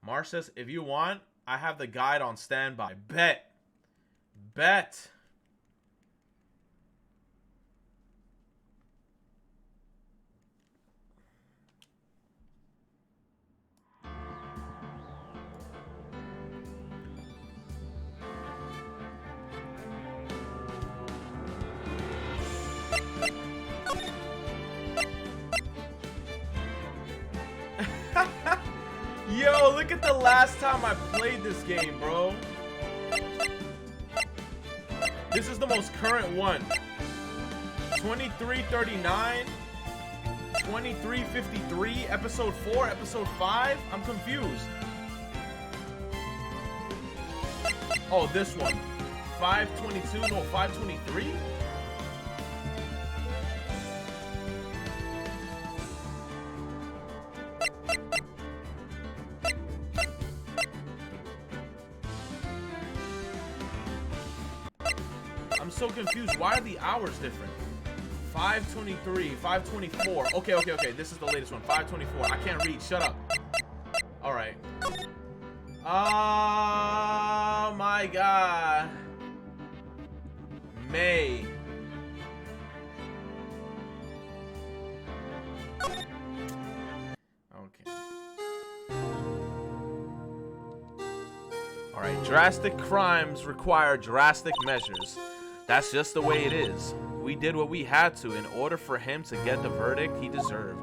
Marsh says, if you want, I have the guide on standby. Bet. Bet. Yo, look at the last time I played this game, bro. This is the most current one. 2339, 2353, episode 4, episode 5. I'm confused. Oh, this one. 522, no, 523? I'm so confused. Why are the hours different? 523, 524. Okay. This is the latest one. 524. I can't read. Shut up. All right. Oh my God. May. Okay. All right. Drastic crimes require drastic measures. That's just the way it is. We did what we had to in order for him to get the verdict he deserved.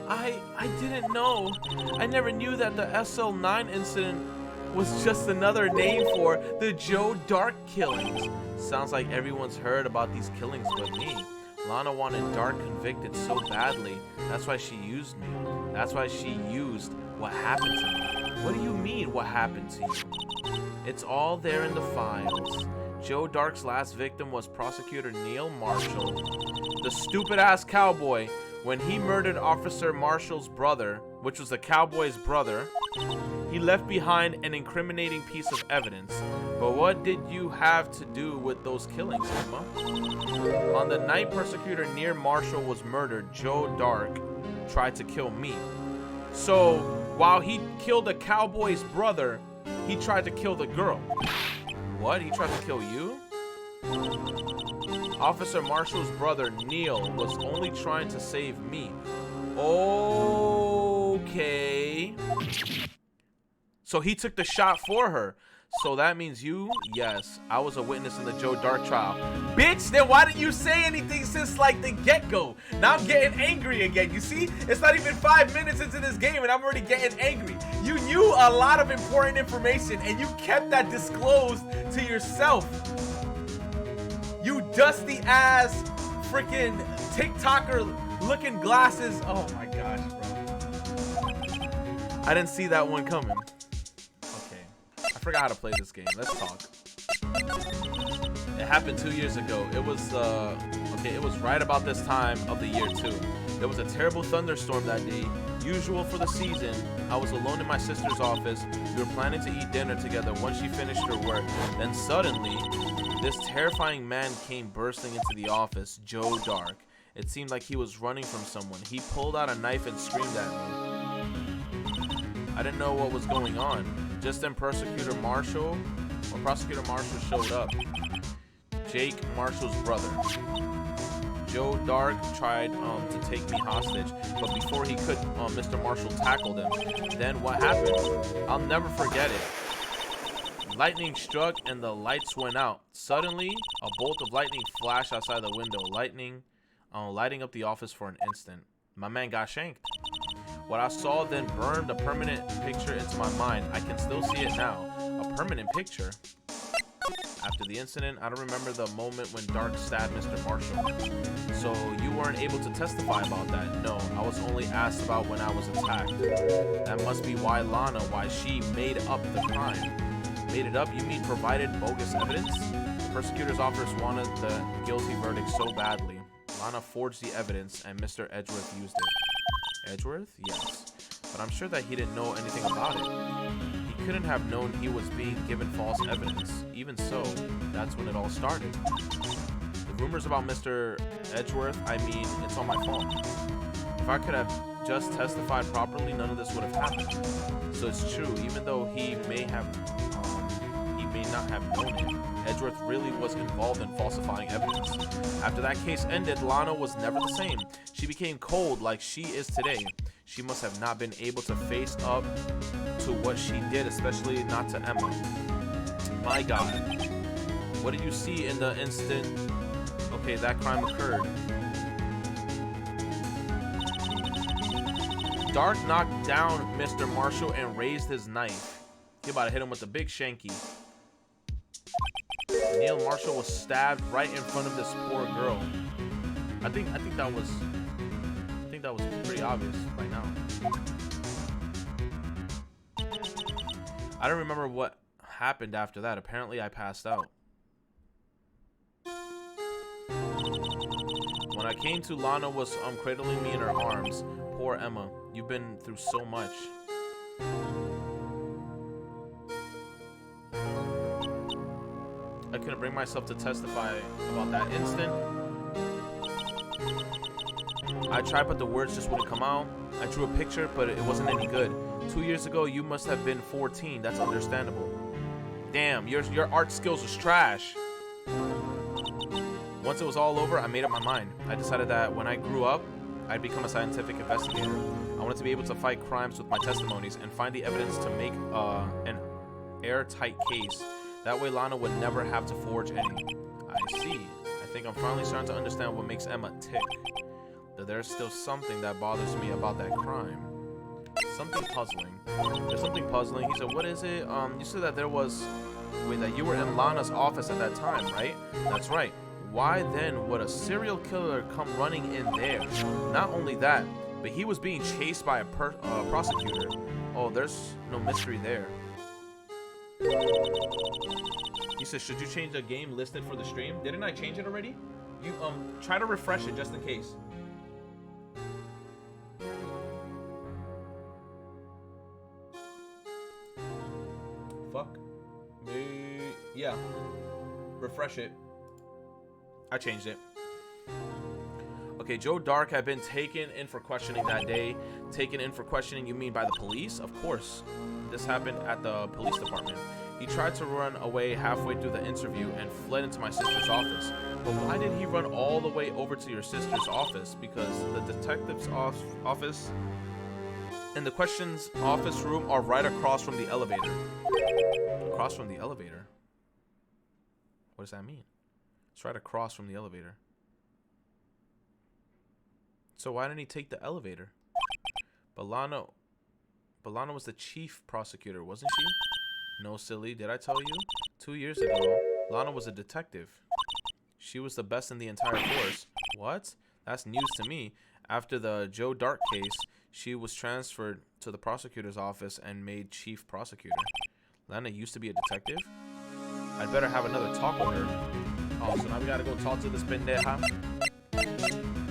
I didn't know. I never knew that the SL9 incident was just another name for the Joe Dark killings. Sounds like everyone's heard about these killings but me. Lana wanted Dark convicted so badly. That's why she used me. That's why she used what happened to me. What do you mean, what happened to you? It's all there in the files. Joe Dark's last victim was prosecutor Neil Marshall, the stupid-ass cowboy. When he murdered Officer Marshall's brother, which was the cowboy's brother, he left behind an incriminating piece of evidence. But what did you have to do with those killings, Emma? On the night prosecutor Neil Marshall was murdered, Joe Dark tried to kill me. So, while he killed the cowboy's brother, he tried to kill the girl. What? He tried to kill you? Officer Marshall's brother, Neil, was only trying to save me. Okay. So he took the shot for her. So that means you? Yes, I was a witness in the Joe Dark trial. Bitch, then why didn't you say anything since like the get-go? Now I'm getting angry again. You see? It's not even 5 minutes into this game and I'm already getting angry. You knew a lot of important information and you kept that disclosed to yourself. You dusty ass freaking TikToker looking glasses. Oh my gosh, bro. I didn't see that one coming. I forgot how to play this game. Let's talk. It happened 2 years ago. It was it was right about this time of the year too. There was a terrible thunderstorm that day. Usual for the season. I was alone in my sister's office. We were planning to eat dinner together once she finished her work. Then suddenly, this terrifying man came bursting into the office, Joe Dark. It seemed like he was running from someone. He pulled out a knife and screamed at me. I didn't know what was going on. Just then Prosecutor Marshall showed up. Jake Marshall's brother. Joe Dark tried to take me hostage, but before he could, Mr. Marshall tackled him. Then what happened? I'll never forget it. Lightning struck and the lights went out. Suddenly, a bolt of lightning flashed outside the window, lighting up the office for an instant. My man got shanked. What I saw then burned a permanent picture into my mind. I can still see it now. A permanent picture? After the incident, I don't remember the moment when Dark stabbed Mr. Marshall. So you weren't able to testify about that? No, I was only asked about when I was attacked. That must be why she made up the crime. Made it up? You mean provided bogus evidence? The prosecutor's office wanted the guilty verdict so badly. Lana forged the evidence and Mr. Edgeworth used it. Edgeworth? Yes. But I'm sure that he didn't know anything about it. He couldn't have known he was being given false evidence. Even so, that's when it all started. The rumors about Mr. Edgeworth, I mean, it's all my fault. If I could have just testified properly, none of this would have happened. So it's true, even though he may not have known it, Edgeworth really was involved in falsifying evidence. After that case ended, Lana was never the same. She became cold like she is today. She must have not been able to face up to what she did, especially not to Emma. My God. What did you see in the instant? Okay, that crime occurred. Dark knocked down Mr. Marshall and raised his knife. He about to hit him with a big shanky. Neil Marshall was stabbed right in front of this poor girl. I think that was pretty obvious right now. I don't remember what happened after that. Apparently I passed out. When I came to, Lana was cradling me in her arms. Poor Emma, you've been through so much. I couldn't bring myself to testify about that instant. I tried, but the words just wouldn't come out. I drew a picture, but it wasn't any good. 2 years ago, you must have been 14. That's understandable. Damn, your art skills was trash. Once it was all over, I made up my mind. I decided that when I grew up, I'd become a scientific investigator. I wanted to be able to fight crimes with my testimonies and find the evidence to make an airtight case. That way Lana would never have to forge any. I see. I think I'm finally starting to understand what makes Emma tick. That there's still something that bothers me about that crime. Something puzzling. There's something puzzling. He said, what is it? You said that there was... Wait, that you were in Lana's office at that time, right? That's right. Why then would a serial killer come running in there? Not only that, but he was being chased by a prosecutor. Oh, there's no mystery there. He says, should you change the game listed for the stream? Didn't I change it already? You try to refresh it just in case. Fuck. Yeah. Refresh it. I changed it. Okay, Joe Dark had been taken in for questioning that day. Taken in for questioning, you mean by the police? Of course. This happened at the police department. He tried to run away halfway through the interview and fled into my sister's office. But why did he run all the way over to your sister's office? Because the detective's office and the questions office room are right across from the elevator. Across from the elevator? What does that mean? It's right across from the elevator. So why didn't he take the elevator? But Lana was the chief prosecutor, wasn't she? No, silly. Did I tell you? 2 years ago, Lana was a detective. She was the best in the entire force. What? That's news to me. After the Joe Dark case, she was transferred to the prosecutor's office and made chief prosecutor. Lana used to be a detective? I'd better have another talk with her. Oh, so now we gotta go talk to this pendeja?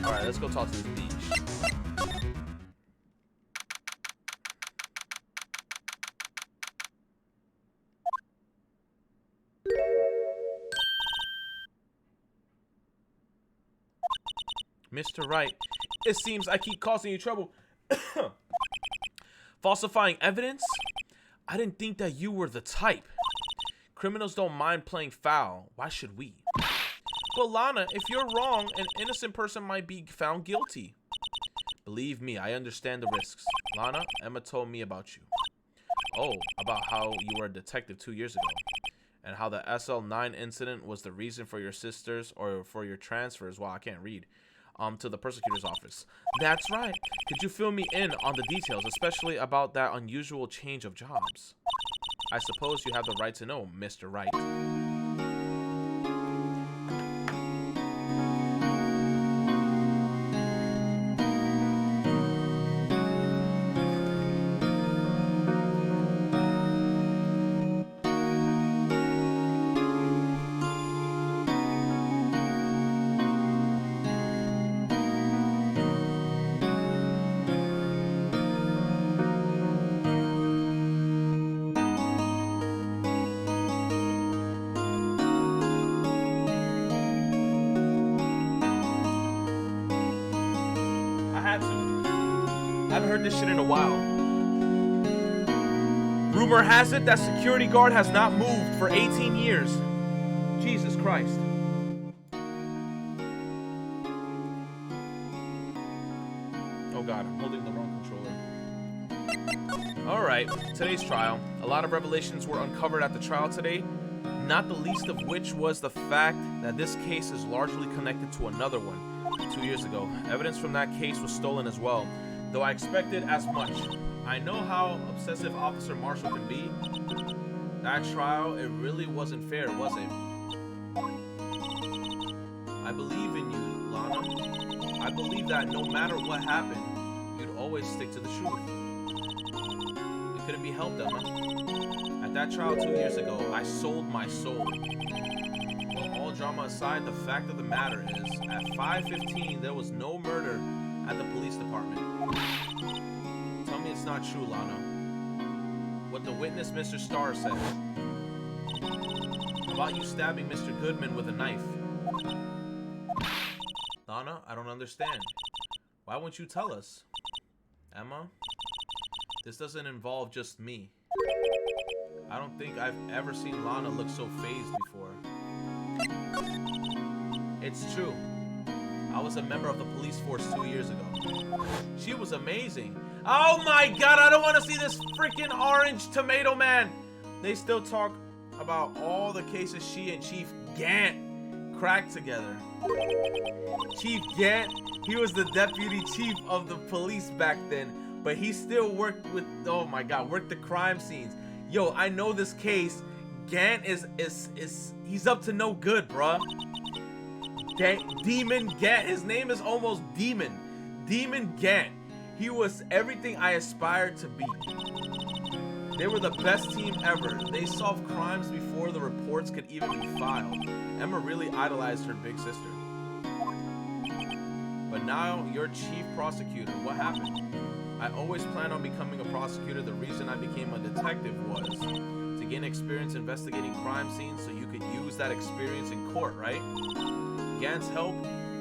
Alright, let's go talk to this beach. Mr. Wright, it seems I keep causing you trouble. Falsifying evidence? I didn't think that you were the type. Criminals don't mind playing foul. Why should we? But Lana, if you're wrong, an innocent person might be found guilty. Believe me, I understand the risks. Lana, Emma told me about you. Oh, about how you were a detective 2 years ago. And how the SL9 incident was the reason for your sisters, or for your transfers, well, I can't read, to the prosecutor's office. That's right. Could you fill me in on the details, especially about that unusual change of jobs? I suppose you have the right to know, Mr. Wright. haven't heard this shit in a while. Rumor has it that security guard has not moved for 18 years. Jesus Christ. Oh God, I'm holding the wrong controller. Alright, today's trial. A lot of revelations were uncovered at the trial today, not the least of which was the fact that this case is largely connected to another one 2 years ago. Evidence from that case was stolen as well, though I expected as much. I know how obsessive Officer Marshall can be. That trial, it really wasn't fair, was it? I believe in you, Lana. I believe that no matter what happened, you'd always stick to the truth. It couldn't be helped, Emma. At that trial 2 years ago, I sold my soul. Well, all drama aside, the fact of the matter is, at 5:15, there was no murder at the police department. Tell me it's not true, Lana. What the witness, Mr. Starr, said about you stabbing Mr. Goodman with a knife. Lana, I don't understand. Why won't you tell us? Emma, this doesn't involve just me. I don't think I've ever seen Lana look so fazed before. It's true. I was a member of the police force 2 years ago. She was amazing. Oh my God, I don't want to see this freaking orange tomato man. They still talk about all the cases she and Chief Gant cracked together. Chief Gant, he was the deputy chief of the police back then, but he still worked with, oh my God, worked the crime scenes. Yo, I know this case. Gant he's up to no good, bruh. Demon Gant, his name is almost Demon. Demon Gant. He was everything I aspired to be. They were the best team ever. They solved crimes before the reports could even be filed. Emma really idolized her big sister. But now you're chief prosecutor. What happened? I always planned on becoming a prosecutor. The reason I became a detective was to gain experience investigating crime scenes so you could use that experience in court, right? Gant's help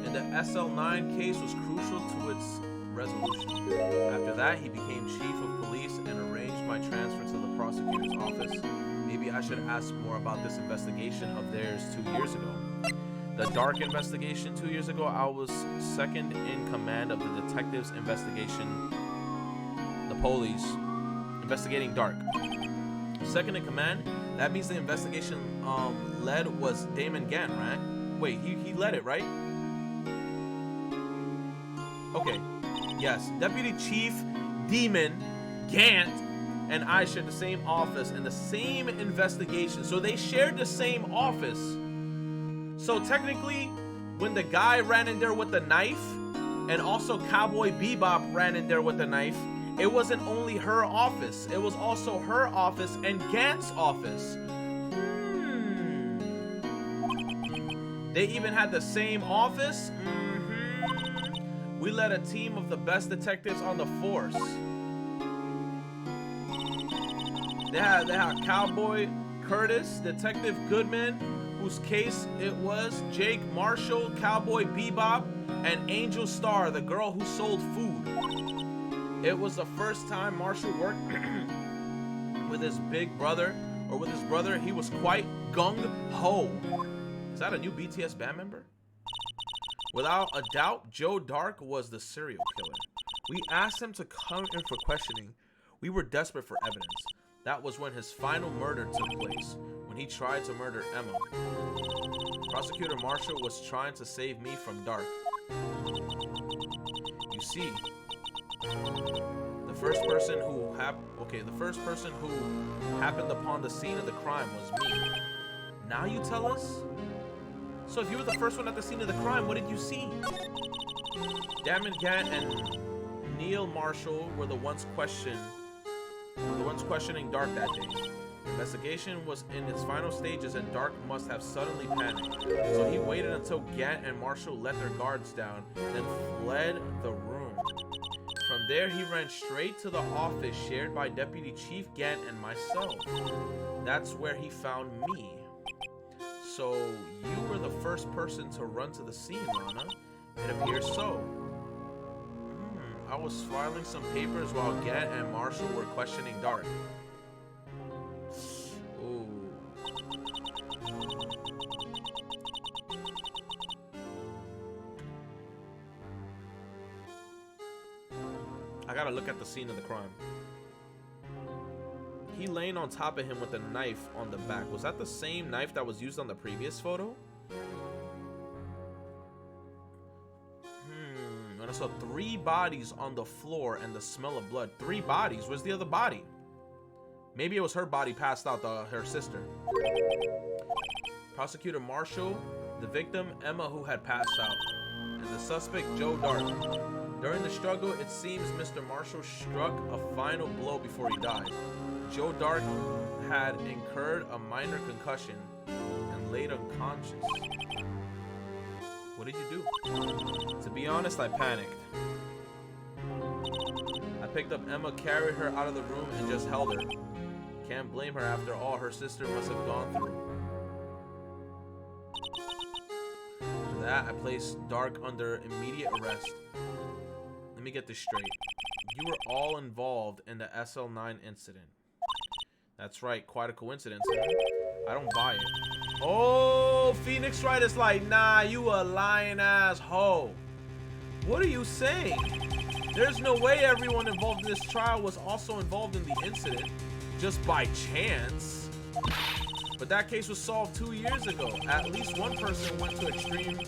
in the SL9 case was crucial to its resolution. After that, he became chief of police and arranged my transfer to the prosecutor's office. Maybe I should ask more about this investigation of theirs 2 years ago. The Dark investigation 2 years ago, I was second in command of the detectives investigation, the police, investigating Dark. Second in command, that means the investigation led was Damon Gant, right? Wait, he led it, right? Okay, yes. Deputy Chief Demon Gant and I shared the same office and the same investigation. So they shared the same office. So technically, when the guy ran in there with the knife, and also Cowboy Bebop ran in there with the knife, it wasn't only her office. It was also her office and Gant's office. They even had the same office? We led a team of the best detectives on the force. They had Cowboy Curtis, Detective Goodman, whose case it was, Jake Marshall, Cowboy Bebop, and Angel Starr, the girl who sold food. It was the first time Marshall worked with his big brother, or with his brother. He was quite gung-ho. Is that a new BTS band member? Without a doubt, Joe Dark was the serial killer. We asked him to come in for questioning. We were desperate for evidence. That was when his final murder took place, when he tried to murder Emma. Prosecutor Marshall was trying to save me from Dark. You see, the first person who happened upon the scene of the crime was me. Now you tell us? So if you were the first one at the scene of the crime, what did you see? Damon Gant and Neil Marshall were the ones questioning Dark that day. The investigation was in its final stages and Dark must have suddenly panicked. So he waited until Gant and Marshall let their guards down, then fled the room. From there, he ran straight to the office shared by Deputy Chief Gant and myself. That's where he found me. So, you were the first person to run to the scene, Lana. It appears so. I was filing some papers while Gant and Marshall were questioning Dark. Ooh. I gotta look at the scene of the crime. He laying on top of him with a knife on the back. Was that the same knife that was used on the previous photo? And I saw 3 bodies on the floor and the smell of blood. 3 bodies? Where's the other body? Maybe it was her body passed out, her sister. Prosecutor Marshall, the victim Emma, who had passed out, and the suspect Joe Dark. During the struggle, it seems Mr. Marshall struck a final blow before he died. Joe Dark had incurred a minor concussion and laid unconscious. What did you do? To be honest, I panicked. I picked up Emma, carried her out of the room, and just held her. Can't blame her after all her sister must have gone through. After that, I placed Dark under immediate arrest. Let me get this straight. You were all involved in the SL9 incident. That's right, quite a coincidence, huh? I don't buy it. Oh, Phoenix Wright is like, nah, you a lying ass hoe. What are you saying? There's no way everyone involved in this trial was also involved in the incident just by chance. But that case was solved 2 years ago. At least one person went to extreme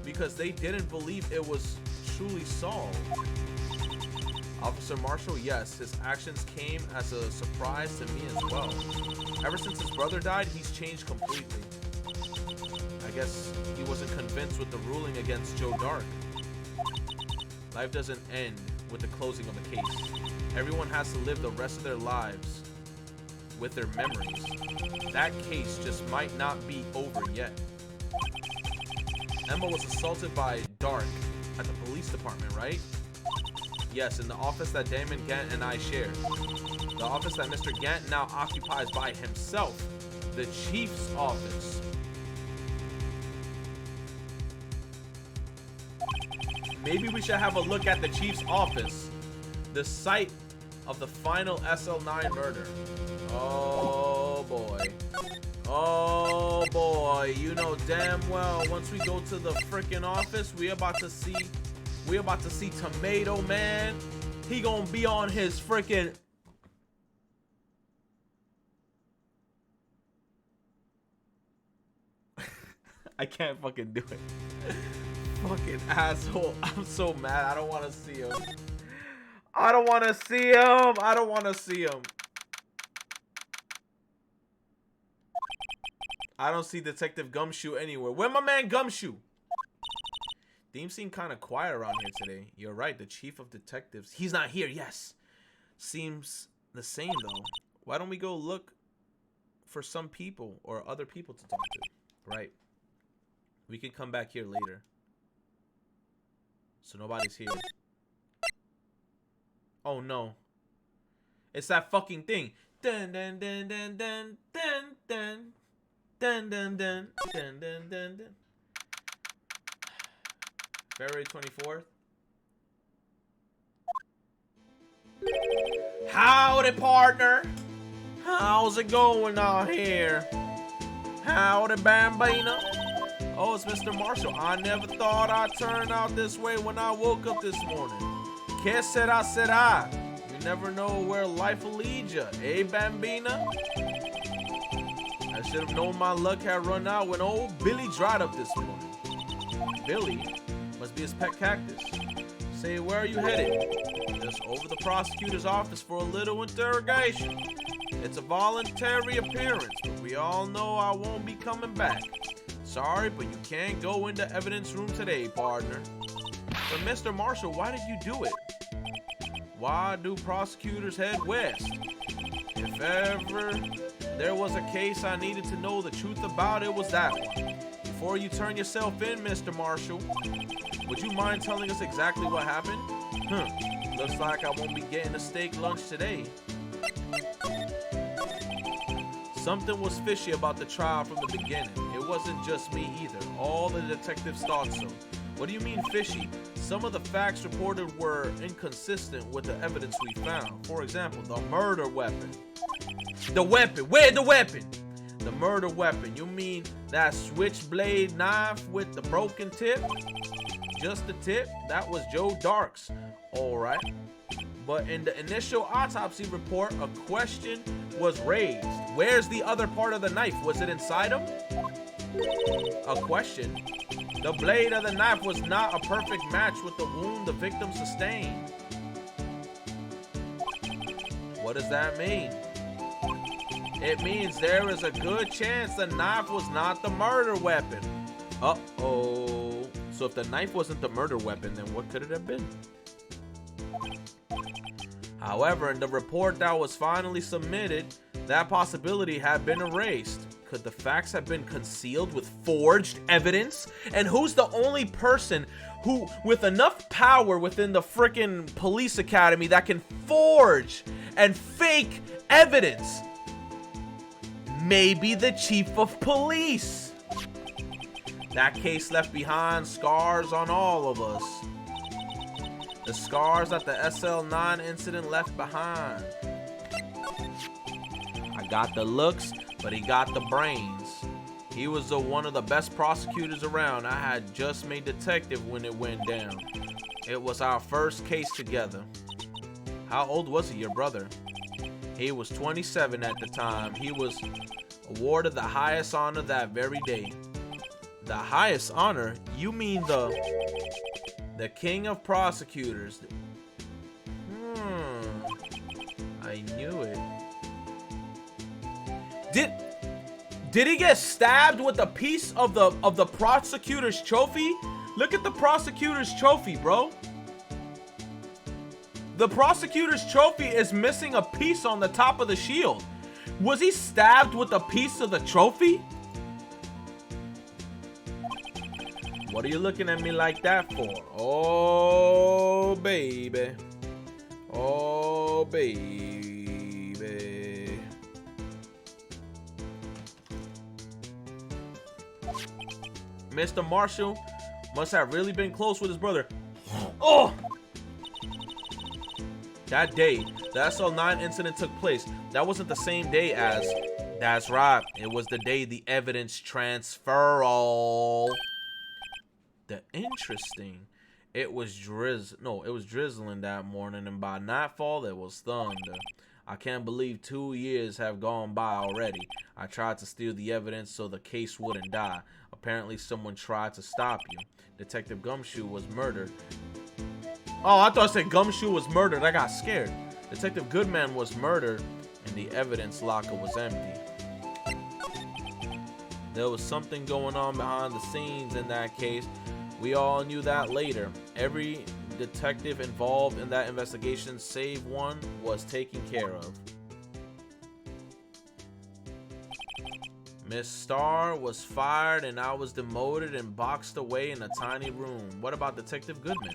because they didn't believe it was truly solved. Officer Marshall, yes, his actions came as a surprise to me as well. Ever since his brother died, he's changed completely. I guess he wasn't convinced with the ruling against Joe Dark. Life doesn't end with the closing of a case. Everyone has to live the rest of their lives with their memories. That case just might not be over yet. Emma was assaulted by Dark at the police department, right? Yes, in the office that Damon Gant and I shared. The office that Mr. Gant now occupies by himself. The chief's office. Maybe we should have a look at the chief's office. The site of the final SL9 murder. Oh boy. Oh boy. You know damn well once we go to the freaking office, we about to see Tomato Man. He gonna be on his freaking I can't fucking do it. Fucking asshole. I'm so mad. I don't want to see him. I don't want to see him. I don't want to see him. I don't see Detective Gumshoe anywhere. Where my man Gumshoe? Theme seemed kind of quiet around here today. You're right, the chief of detectives. He's not here, yes. Seems the same, though. Why don't we go look for some people or other people to talk to? Right. We can come back here later. So nobody's here. Oh, no. It's that fucking thing. Dun dun dun dun dun dun dun dun dun dun dun dun dun dun. February 24th. Howdy, partner. How's it going out here? Howdy, Bambino. Oh, it's Mr. Marshall. I never thought I'd turn out this way when I woke up this morning. Que sera, sera. You never know where life will lead you, eh, Bambina? I should have known my luck had run out when old Billy dried up this morning. Billy? Must be his pet cactus. Say, where are you headed? Just over the prosecutor's office for a little interrogation. It's a voluntary appearance, but we all know I won't be coming back. Sorry, but you can't go in the evidence room today, partner. But Mr. Marshall, why did you do it? Why do prosecutors head west? If ever there was a case I needed to know the truth about, it was that one. Before you turn yourself in, Mr. Marshall, would you mind telling us exactly what happened? Looks like I won't be getting a steak lunch today. Something was fishy about the trial from the beginning. It wasn't just me either. All the detectives thought so. What do you mean fishy? Some of the facts reported were inconsistent with the evidence we found. For example, the murder weapon. The weapon. Where the weapon? The murder weapon. You mean that switchblade knife with the broken tip? Just the tip? That was Joe Dark's. Alright. But in the initial autopsy report, a question was raised. Where's the other part of the knife? Was it inside him? A question. The blade of the knife was not a perfect match with the wound the victim sustained. What does that mean? It means there is a good chance the knife was not the murder weapon. Uh-oh. So if the knife wasn't the murder weapon, then what could it have been? However, in the report that was finally submitted, that possibility had been erased. Could the facts have been concealed with forged evidence? And who's the only person who, with enough power within the frickin' police academy, that can forge and fake evidence? Maybe the chief of police. That case left behind scars on all of us. The scars that the SL9 incident left behind. I got the looks, but he got the brains. He was one of the best prosecutors around. I had just made detective when it went down. It was our first case together. How old was he, your brother? He was 27 at the time. He was awarded the highest honor that very day. The highest honor? You mean the king of prosecutors? I knew it. Did he get stabbed with a piece of the prosecutor's trophy? Look at the prosecutor's trophy, bro. The prosecutor's trophy is missing a piece on the top of the shield. Was he stabbed with a piece of the trophy? What are you looking at me like that for? Oh, baby. Oh, baby. Mr. Marshall must have really been close with his brother. Oh! That day, the SL9 incident took place. That wasn't the same day as... That's right. It was the day the evidence transferal. Interesting. It was drizzling that morning, and by nightfall it was thunder. I can't believe 2 years have gone by already. I tried to steal the evidence so the case wouldn't die. Apparently someone tried to stop you. Detective Gumshoe was murdered. Oh, I thought I said Gumshoe was murdered. I got scared. Detective Goodman was murdered, and the evidence locker was empty. There was something going on behind the scenes in that case. We all knew that later. Every detective involved in that investigation, save one, was taken care of. Miss Starr was fired and I was demoted and boxed away in a tiny room. What about Detective Goodman?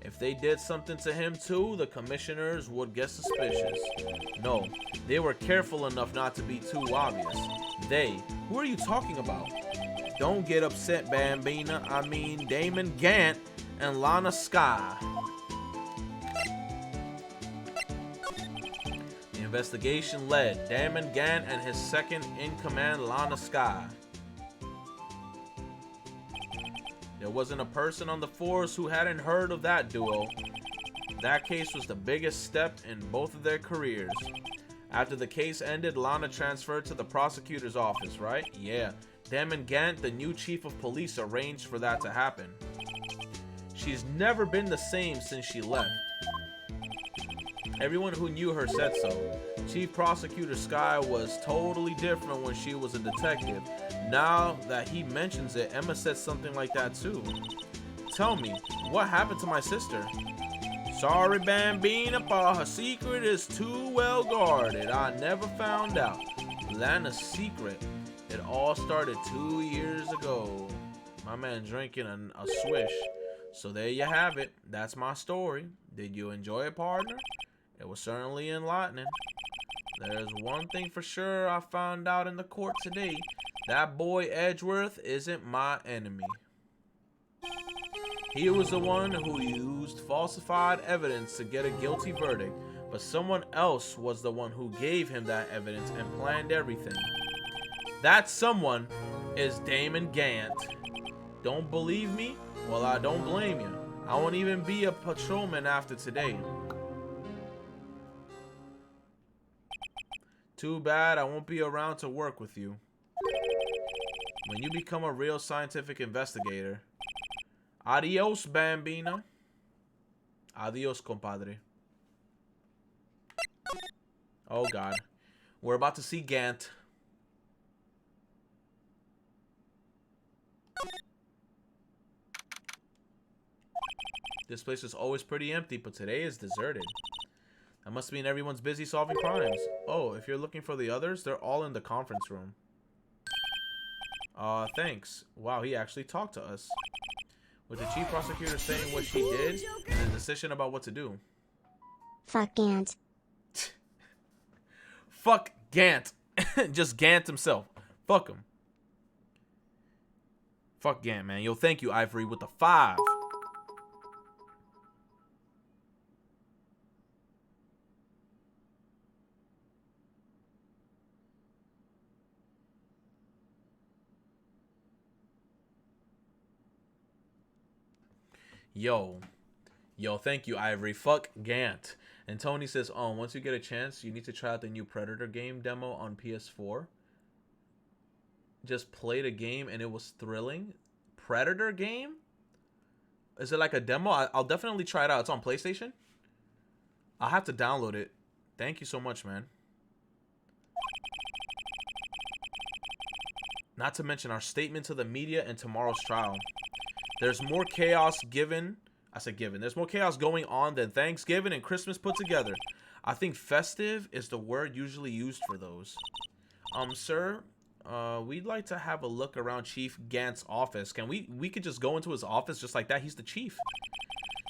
If they did something to him too, the commissioners would get suspicious. No, they were careful enough not to be too obvious. They? Who are you talking about? Don't get upset, Bambina. I mean Damon Gant and Lana Skye. The investigation led Damon Gant and his second-in-command Lana Skye. There wasn't a person on the force who hadn't heard of that duo. That case was the biggest step in both of their careers. After the case ended, Lana transferred to the prosecutor's office, right? Yeah. Damon Gant, the new chief of police, arranged for that to happen. She's never been the same since she left. Everyone who knew her said so. Chief Prosecutor Skye was totally different when she was a detective. Now that he mentions it, Emma said something like that too. Tell me, what happened to my sister? Sorry, Bambina, but her secret is too well guarded. I never found out. Lana's secret. It all started 2 years ago. My man drinking a swish. So there you have it. That's my story. Did you enjoy it, partner? It was certainly enlightening. There's one thing for sure I found out in the court today. That boy Edgeworth isn't my enemy. He was the one who used falsified evidence to get a guilty verdict, but someone else was the one who gave him that evidence and planned everything. That someone is Damon Gant. Don't believe me? Well, I don't blame you. I won't even be a patrolman after today. Too bad I won't be around to work with you. When you become a real scientific investigator. Adios, Bambino. Adios, compadre. Oh, God. We're about to see Gant. This place is always pretty empty, but today is deserted. That must mean everyone's busy solving crimes. Oh, if you're looking for the others, they're all in the conference room. Thanks. Wow, he actually talked to us. With the chief prosecutor saying what she did and a decision about what to do. Fuck Gant. Fuck Gant. Just Gant himself. Fuck him. Fuck Gant, man. Yo, thank you, Ivory, with the 5. Yo, thank you, Ivory. Fuck Gant. And Tony says, oh, once you get a chance, you need to try out the new Predator game demo on PS4. Just played a game and it was thrilling. Predator game? Is it like a demo? I'll definitely try it out. It's on PlayStation? I'll have to download it. Thank you so much, man. Not to mention our statement to the media and tomorrow's trial. There's more chaos given. I said given. There's more chaos going on than Thanksgiving and Christmas put together. I think festive is the word usually used for those. Sir, we'd like to have a look around Chief Gant's office. Can we could just go into his office just like that? He's the chief.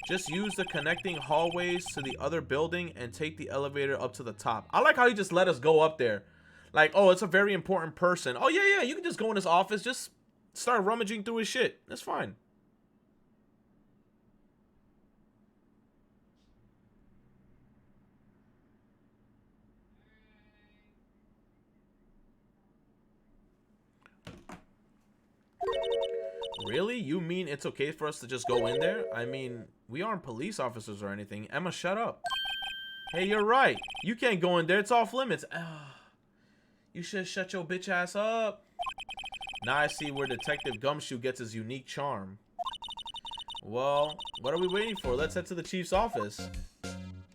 Just use the connecting hallways to the other building and take the elevator up to the top. I like how he just let us go up there. Like, oh, it's a very important person. Oh, yeah, you can just go in his office. Just start rummaging through his shit. That's fine. Really? You mean it's okay for us to just go in there? I mean, we aren't police officers or anything. Emma, shut up. Hey, you're right. You can't go in there. It's off limits. You should shut your bitch ass up. Now I see where Detective Gumshoe gets his unique charm. Well, what are we waiting for? Let's head to the chief's office.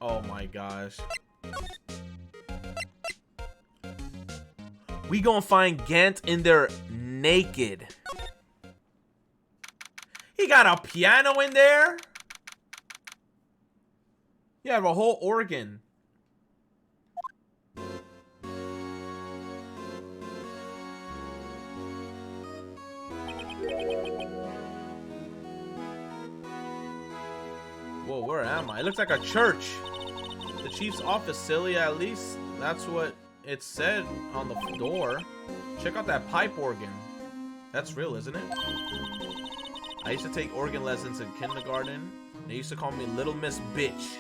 Oh my gosh. We gonna find Gant in there naked. He got a piano in there. You have a whole organ. Whoa, where am I? It looks like a church. The chief's office, silly. At least that's what it said on the door. Check out that pipe organ. That's real, isn't it? I used to take organ lessons in kindergarten. They used to call me Little Miss Bitch.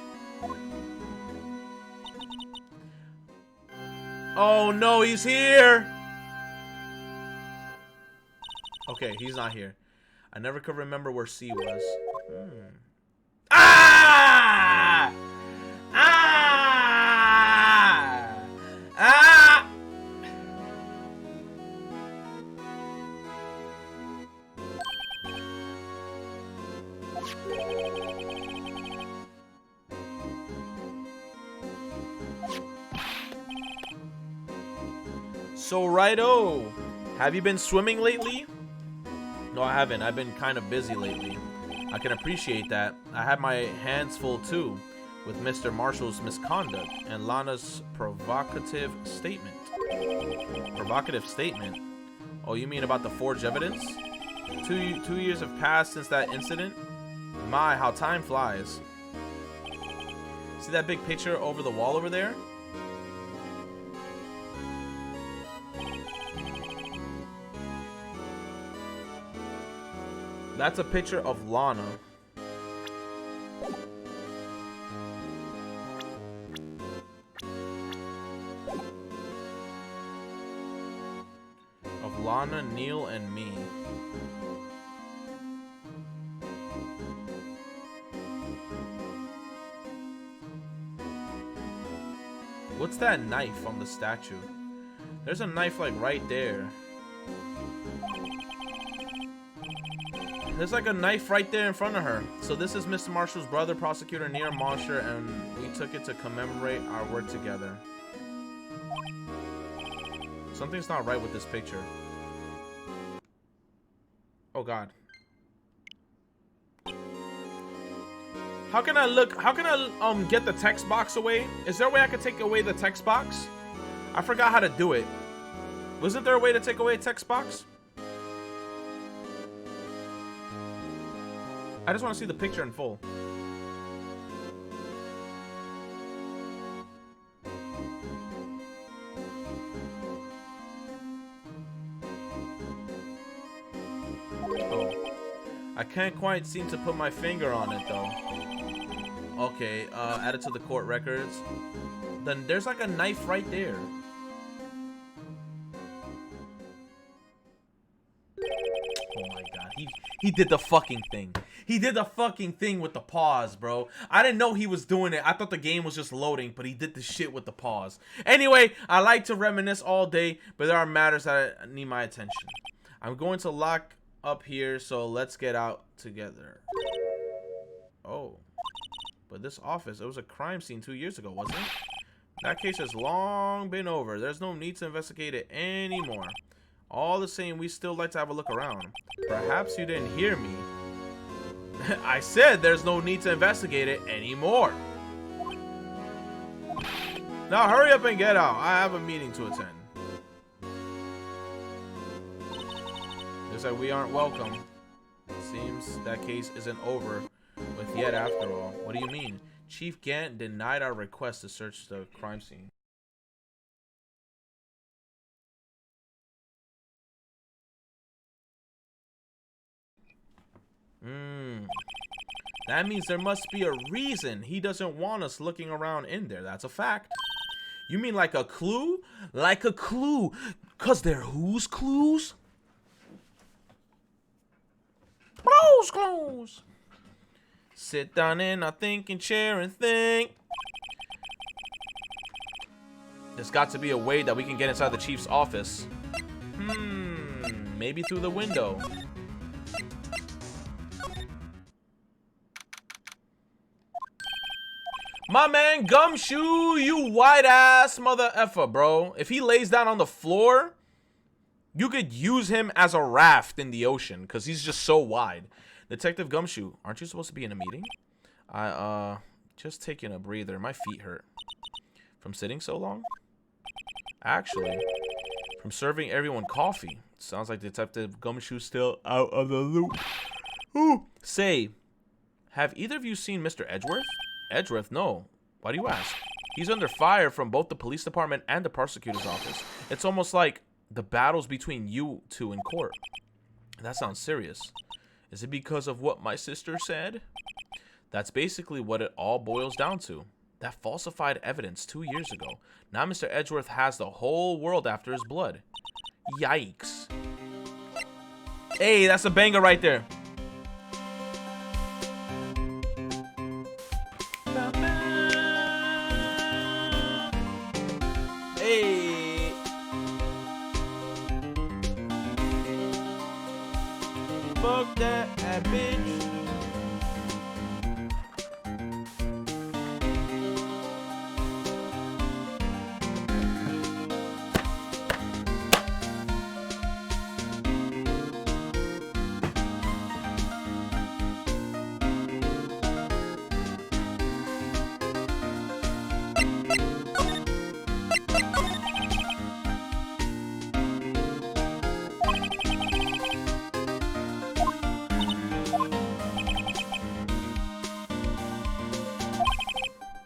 Oh no, he's here! Okay, he's not here. I never could remember where C was. Ah! Ah! Ah! So righto, have you been swimming lately? No, I haven't. I've been kind of busy lately. I can appreciate that. I had my hands full too, with Mr. Marshall's misconduct and Lana's provocative statement. Provocative statement? Oh, you mean about the forged evidence? Two years have passed since that incident. My, how time flies. See that big picture over the wall over there? That's a picture of Lana. Lana, Neil, and me. What's that knife on the statue? There's a knife like right there. There's like a knife right there in front of her. So this is Mr. Marshall's brother, Prosecutor Neil Mosher, and we took it to commemorate our work together. Something's not right with this picture. Oh God. How can I get the text box away? Is there a way I could take away the text box? I forgot how to do it. Wasn't there a way to take away a text box? I just want to see the picture in full. Oh. I can't quite seem to put my finger on it though. Okay, add it to the court records. Then there's like a knife right there. Oh my God, he did the fucking thing. He did the fucking thing with the pause, bro. I didn't know he was doing it. I thought the game was just loading, but he did the shit with the pause. Anyway, I like to reminisce all day, but there are matters that need my attention. I'm going to lock up here, so let's get out together. Oh. But this office, it was a crime scene 2 years ago, wasn't it? That case has long been over. There's no need to investigate it anymore. All the same, we still like to have a look around. Perhaps you didn't hear me. I said there's no need to investigate it anymore. Now hurry up and get out. I have a meeting to attend. Looks like we aren't welcome. Seems that case isn't over with yet after all. What do you mean? Chief Gant denied our request to search the crime scene. That means there must be a reason he doesn't want us looking around in there. That's a fact. You mean like a clue? Like a clue. 'Cause they're whose clues? Bros clues. Sit down in our thinking chair and think. There's got to be a way that we can get inside the chief's office. Maybe through the window. My man Gumshoe, you white ass mother effer, bro. If he lays down on the floor, you could use him as a raft in the ocean because he's just so wide. Detective Gumshoe, aren't you supposed to be in a meeting? Just taking a breather. My feet hurt. From sitting so long? Actually, from serving everyone coffee. Sounds like Detective Gumshoe's still out of the loop. Ooh. Say, have either of you seen Mr. Edgeworth? Edgeworth? No. Why do you ask? He's under fire from both the police department and the prosecutor's office. It's almost like the battle's between you two in court. That sounds serious. Is it because of what my sister said? That's basically what it all boils down to. That falsified evidence 2 years ago. Now Mr. Edgeworth has the whole world after his blood. Yikes. Hey, that's a banger right there. Hey. Fuck that bitch.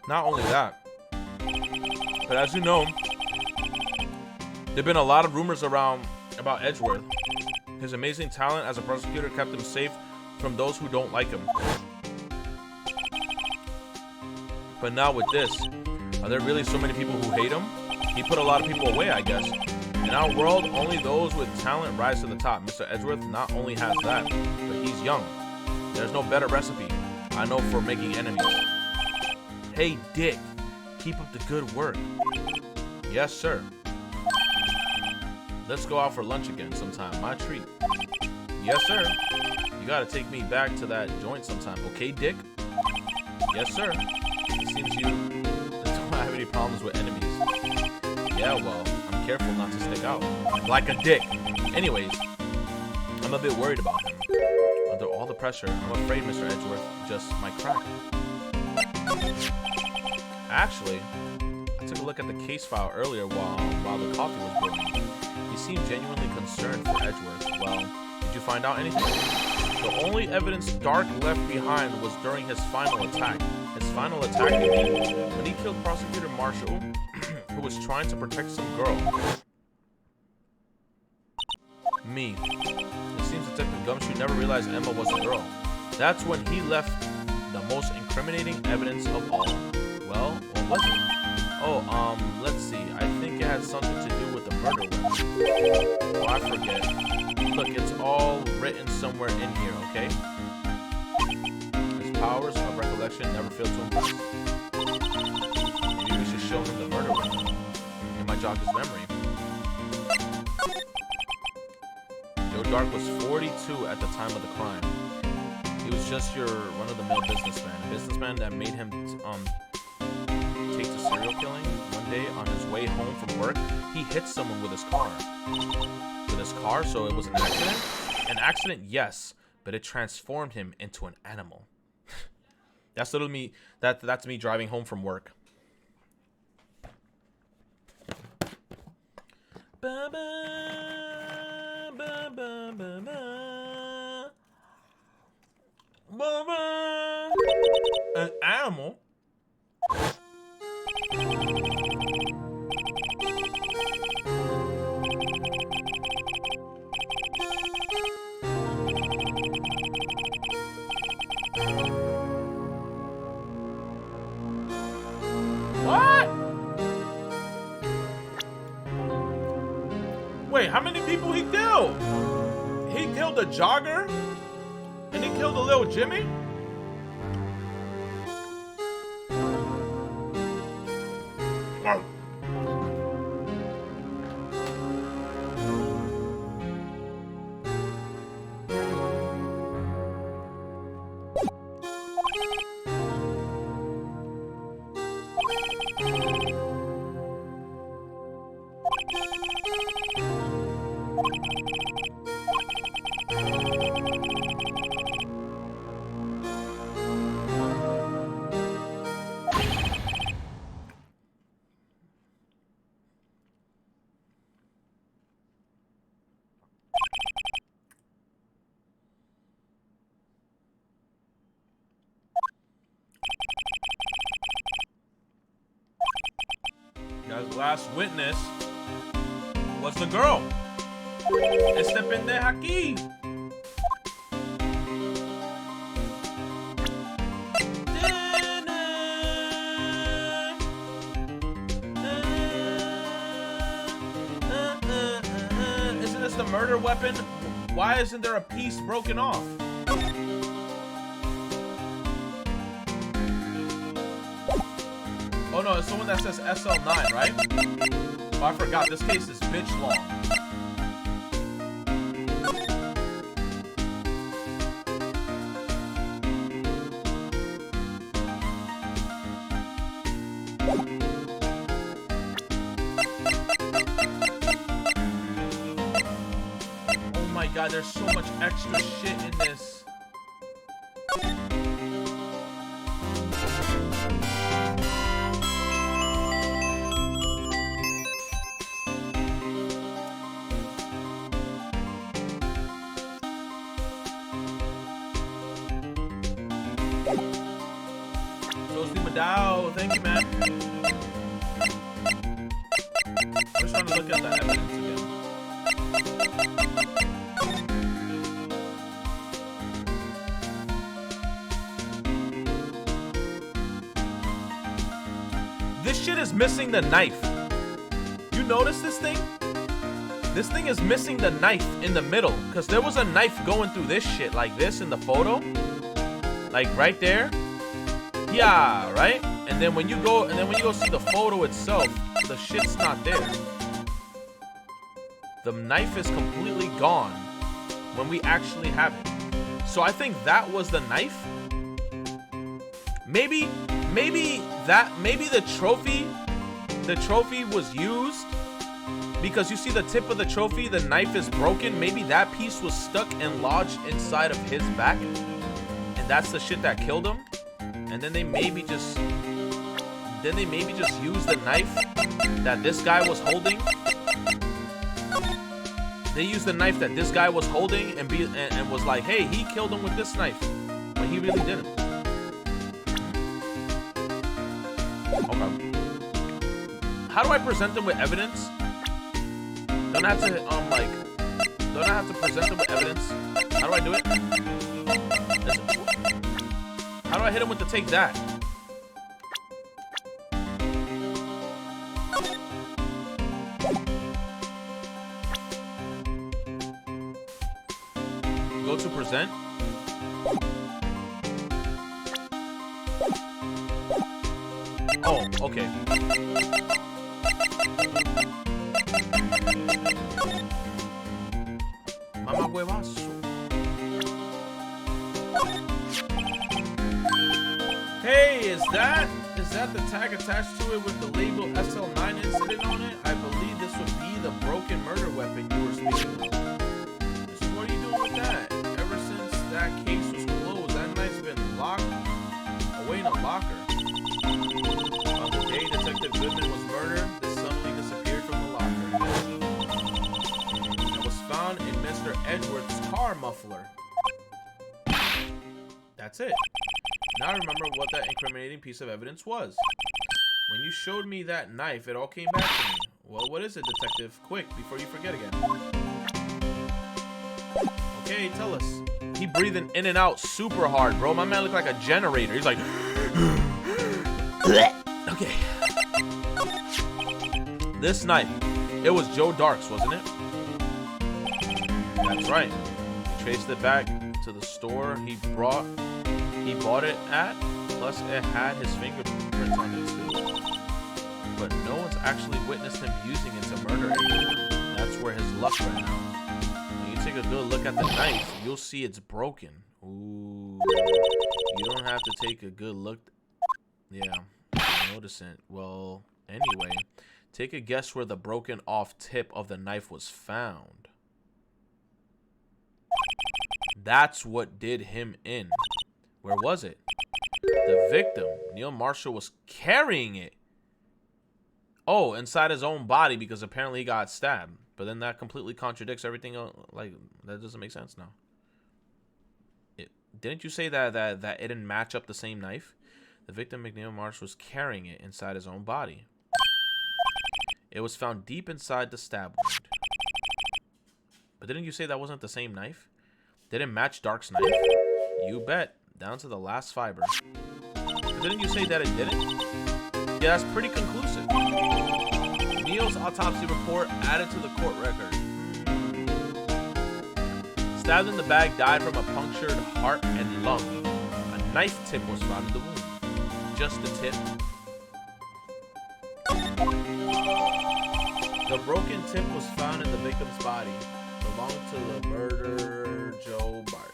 Not only that, but as you know, there've been a lot of rumors around about Edgeworth. His amazing talent as a prosecutor kept him safe from those who don't like him. But now with this, are there really so many people who hate him? He put a lot of people away, I guess. In our world, only those with talent rise to the top. Mr. Edgeworth not only has that, but he's young. There's no better recipe I know for making enemies. Hey, Dick, keep up the good work. Yes, sir. Let's go out for lunch again sometime. My treat. Yes, sir. You gotta take me back to that joint sometime. Okay, Dick? Yes, sir. It seems you don't have any problems with enemies. Yeah, well, I'm careful not to stick out. Like a dick. Anyways, I'm a bit worried about him. Under all the pressure, I'm afraid Mr. Edgeworth just might crack. Actually, I took a look at the case file earlier while the coffee was brewing. He seemed genuinely concerned for Edgeworth. Well, did you find out anything? The only evidence Dark left behind was during his final attack. His final attack, you mean? When he killed Prosecutor Marshall, who was trying to protect some girl. Me. It seems Detective Gumshoe never realized Emma was a girl. That's when he left the most incriminating evidence of all. Well, what was it? Oh, let's see. I think it had something to do with the murder weapon. Oh, I forget. Look, it's all written somewhere in here, okay? His powers of recollection never fail to impress. Maybe we should show him the murder weapon. It might jog his memory. Joe Dark was 42 at the time of the crime. He was just your run-of-the-mill businessman. A businessman that made him take to serial killing. One day on his way home from work, he hit someone with his car. With his car, so it was an accident? An accident, yes, but it transformed him into an animal. That's literally me. That's me driving home from work. Ba, ba, ba, ba, ba, ba. Ba, ba. An animal? What? Wait, how many people he killed? He killed a jogger? And he killed a little Jimmy? Oh. Guys, last witness was the girl. Este pendeja aquí. Isn't this the murder weapon? Why isn't there a piece broken off? Oh no, it's the one that says SL9, right? Oh, I forgot. This case is bitch long. Oh my god, there's so much extra shit in this. Madao, thank you, man. I'm just trying to look at the evidence again. This shit is missing the knife. You notice this thing? This thing is missing the knife in the middle, because there was a knife going through this shit like this in the photo, like right there. Yeah, right. And then when you go see the photo itself, the shit's not there. The knife is completely gone when we actually have it. So I think that was the knife. Maybe the trophy was used because you see the tip of the trophy, the knife is broken. Maybe that piece was stuck and lodged inside of his back, and that's the shit that killed him. And then they maybe just used the knife that this guy was holding. They used the knife that this guy was holding and was like, hey, he killed him with this knife, but he really didn't. Okay. How do I present them with evidence? Don't I have to present them with evidence? How do I do it? How do I hit him with the take that? Go to present. Oh, okay. Mama huevazo. Hey, is that the tag attached to it with the label SL9 incident on it? I believe this would be the broken murder weapon you were speaking of. So what are you doing with that? Ever since that case was closed, that knife's been locked away in a locker. On the day Detective Goodman was murdered, this suddenly disappeared from the locker. It was found in Mr. Edgeworth's car muffler. That's it. Now I remember what that incriminating piece of evidence was. When you showed me that knife, it all came back to me. Well, what is it, Detective? Quick, before you forget again. Okay, tell us. He breathing in and out super hard, bro. My man looked like a generator. He's like... Okay. This knife, it was Joe Dark's, wasn't it? That's right. He traced it back to the store he bought it at, plus it had his fingerprints on it too. But no one's actually witnessed him using it to murder anyone. That's where his luck ran out. When you take a good look at the knife, you'll see it's broken. Ooh. You don't have to take a good look. Yeah, I'm noticing. Well, anyway, take a guess where the broken off tip of the knife was found. That's what did him in. Where was it? The victim, Neil Marshall, was carrying it. Oh, inside his own body because apparently he got stabbed. But then that completely contradicts everything. Like, that doesn't make sense now. Didn't you say that it didn't match up the same knife? The victim, McNeil Marshall, was carrying it inside his own body. It was found deep inside the stab wound. But didn't you say that wasn't the same knife? Didn't match Dark's knife? You bet. Down to the last fiber. But didn't you say that it didn't? Yeah, that's pretty conclusive. Neil's autopsy report added to the court record. Stabbed in the back, died from a punctured heart and lung. A knife tip was found in the wound. Just the tip. The broken tip was found in the victim's body. Belonged to the murderer, Joe Bark.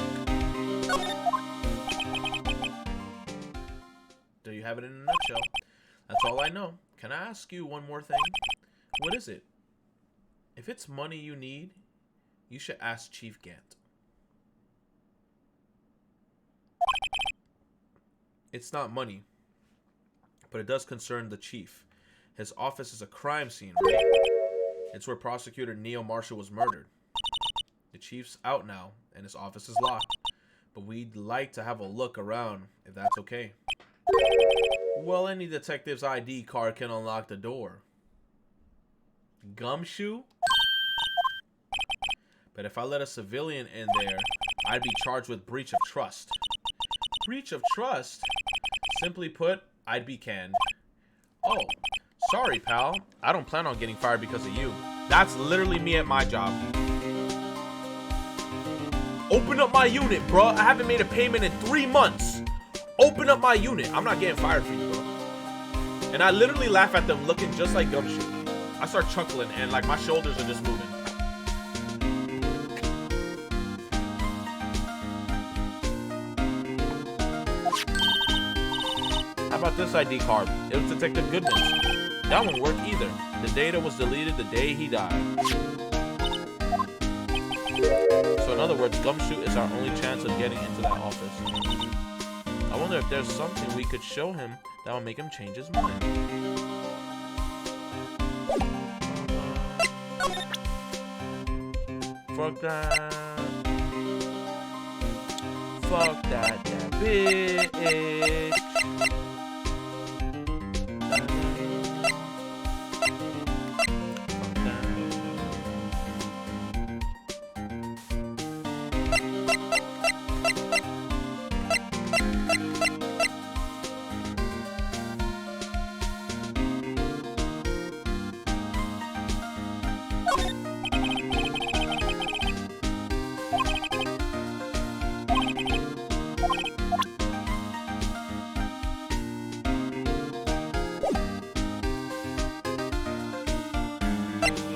There you have it in a nutshell. That's all I know. Can I ask you one more thing? What is it? If it's money you need, you should ask Chief Gant. It's not money, but it does concern the chief. His office is a crime scene, right? It's where Prosecutor Neil Marshall was murdered. The chief's out now, and his office is locked. But we'd like to have a look around, if that's okay. Well, any detective's ID card can unlock the door. Gumshoe? But if I let a civilian in there, I'd be charged with breach of trust. Breach of trust? Simply put, I'd be canned. Oh, sorry, pal. I don't plan on getting fired because of you. That's literally me at my job. Open up my unit, bro. I haven't made a payment in 3 months. Open up my unit. I'm not getting fired for you, bro. And I literally laugh at them looking just like Gumshoe. I start chuckling and like my shoulders are just moving. How about this ID card? It was Detective Goodman's. That won't work either. The data was deleted the day he died. So in other words, Gumshoe is our only chance of getting into that office. I wonder if there's something we could show him that will make him change his mind. Fuck that. Fuck that bitch.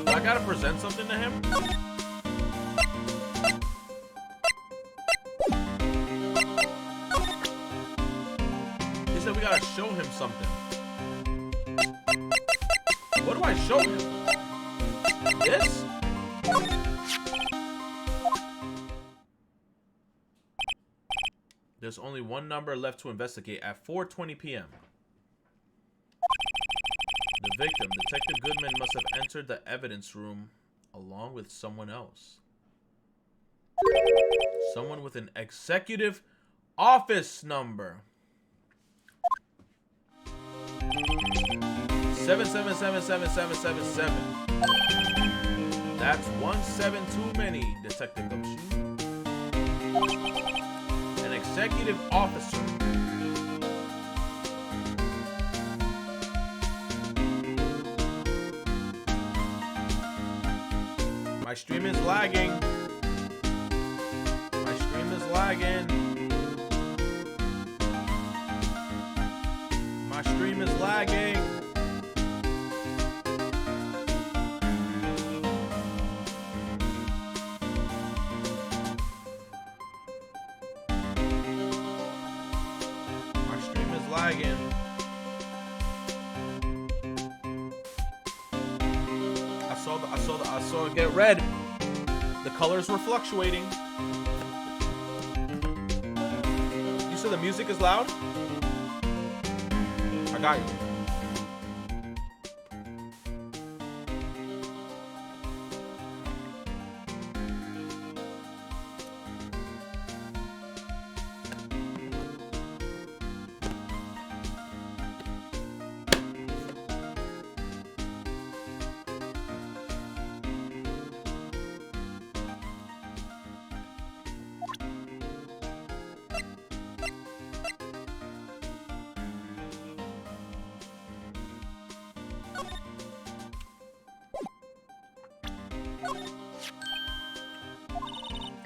I gotta present something to him? He said we gotta show him something. What do I show him? This? There's only one number left to investigate at 4:20 p.m. The victim, Detective Goodman, must have entered the evidence room along with someone else. Someone with an executive office number. 7777777. That's 17 too many, Detective Gumshoe. An executive officer. My stream is lagging. My stream is lagging. My stream is lagging. My stream is lagging. I saw it get red. The colors were fluctuating. You said the music is loud? I got you.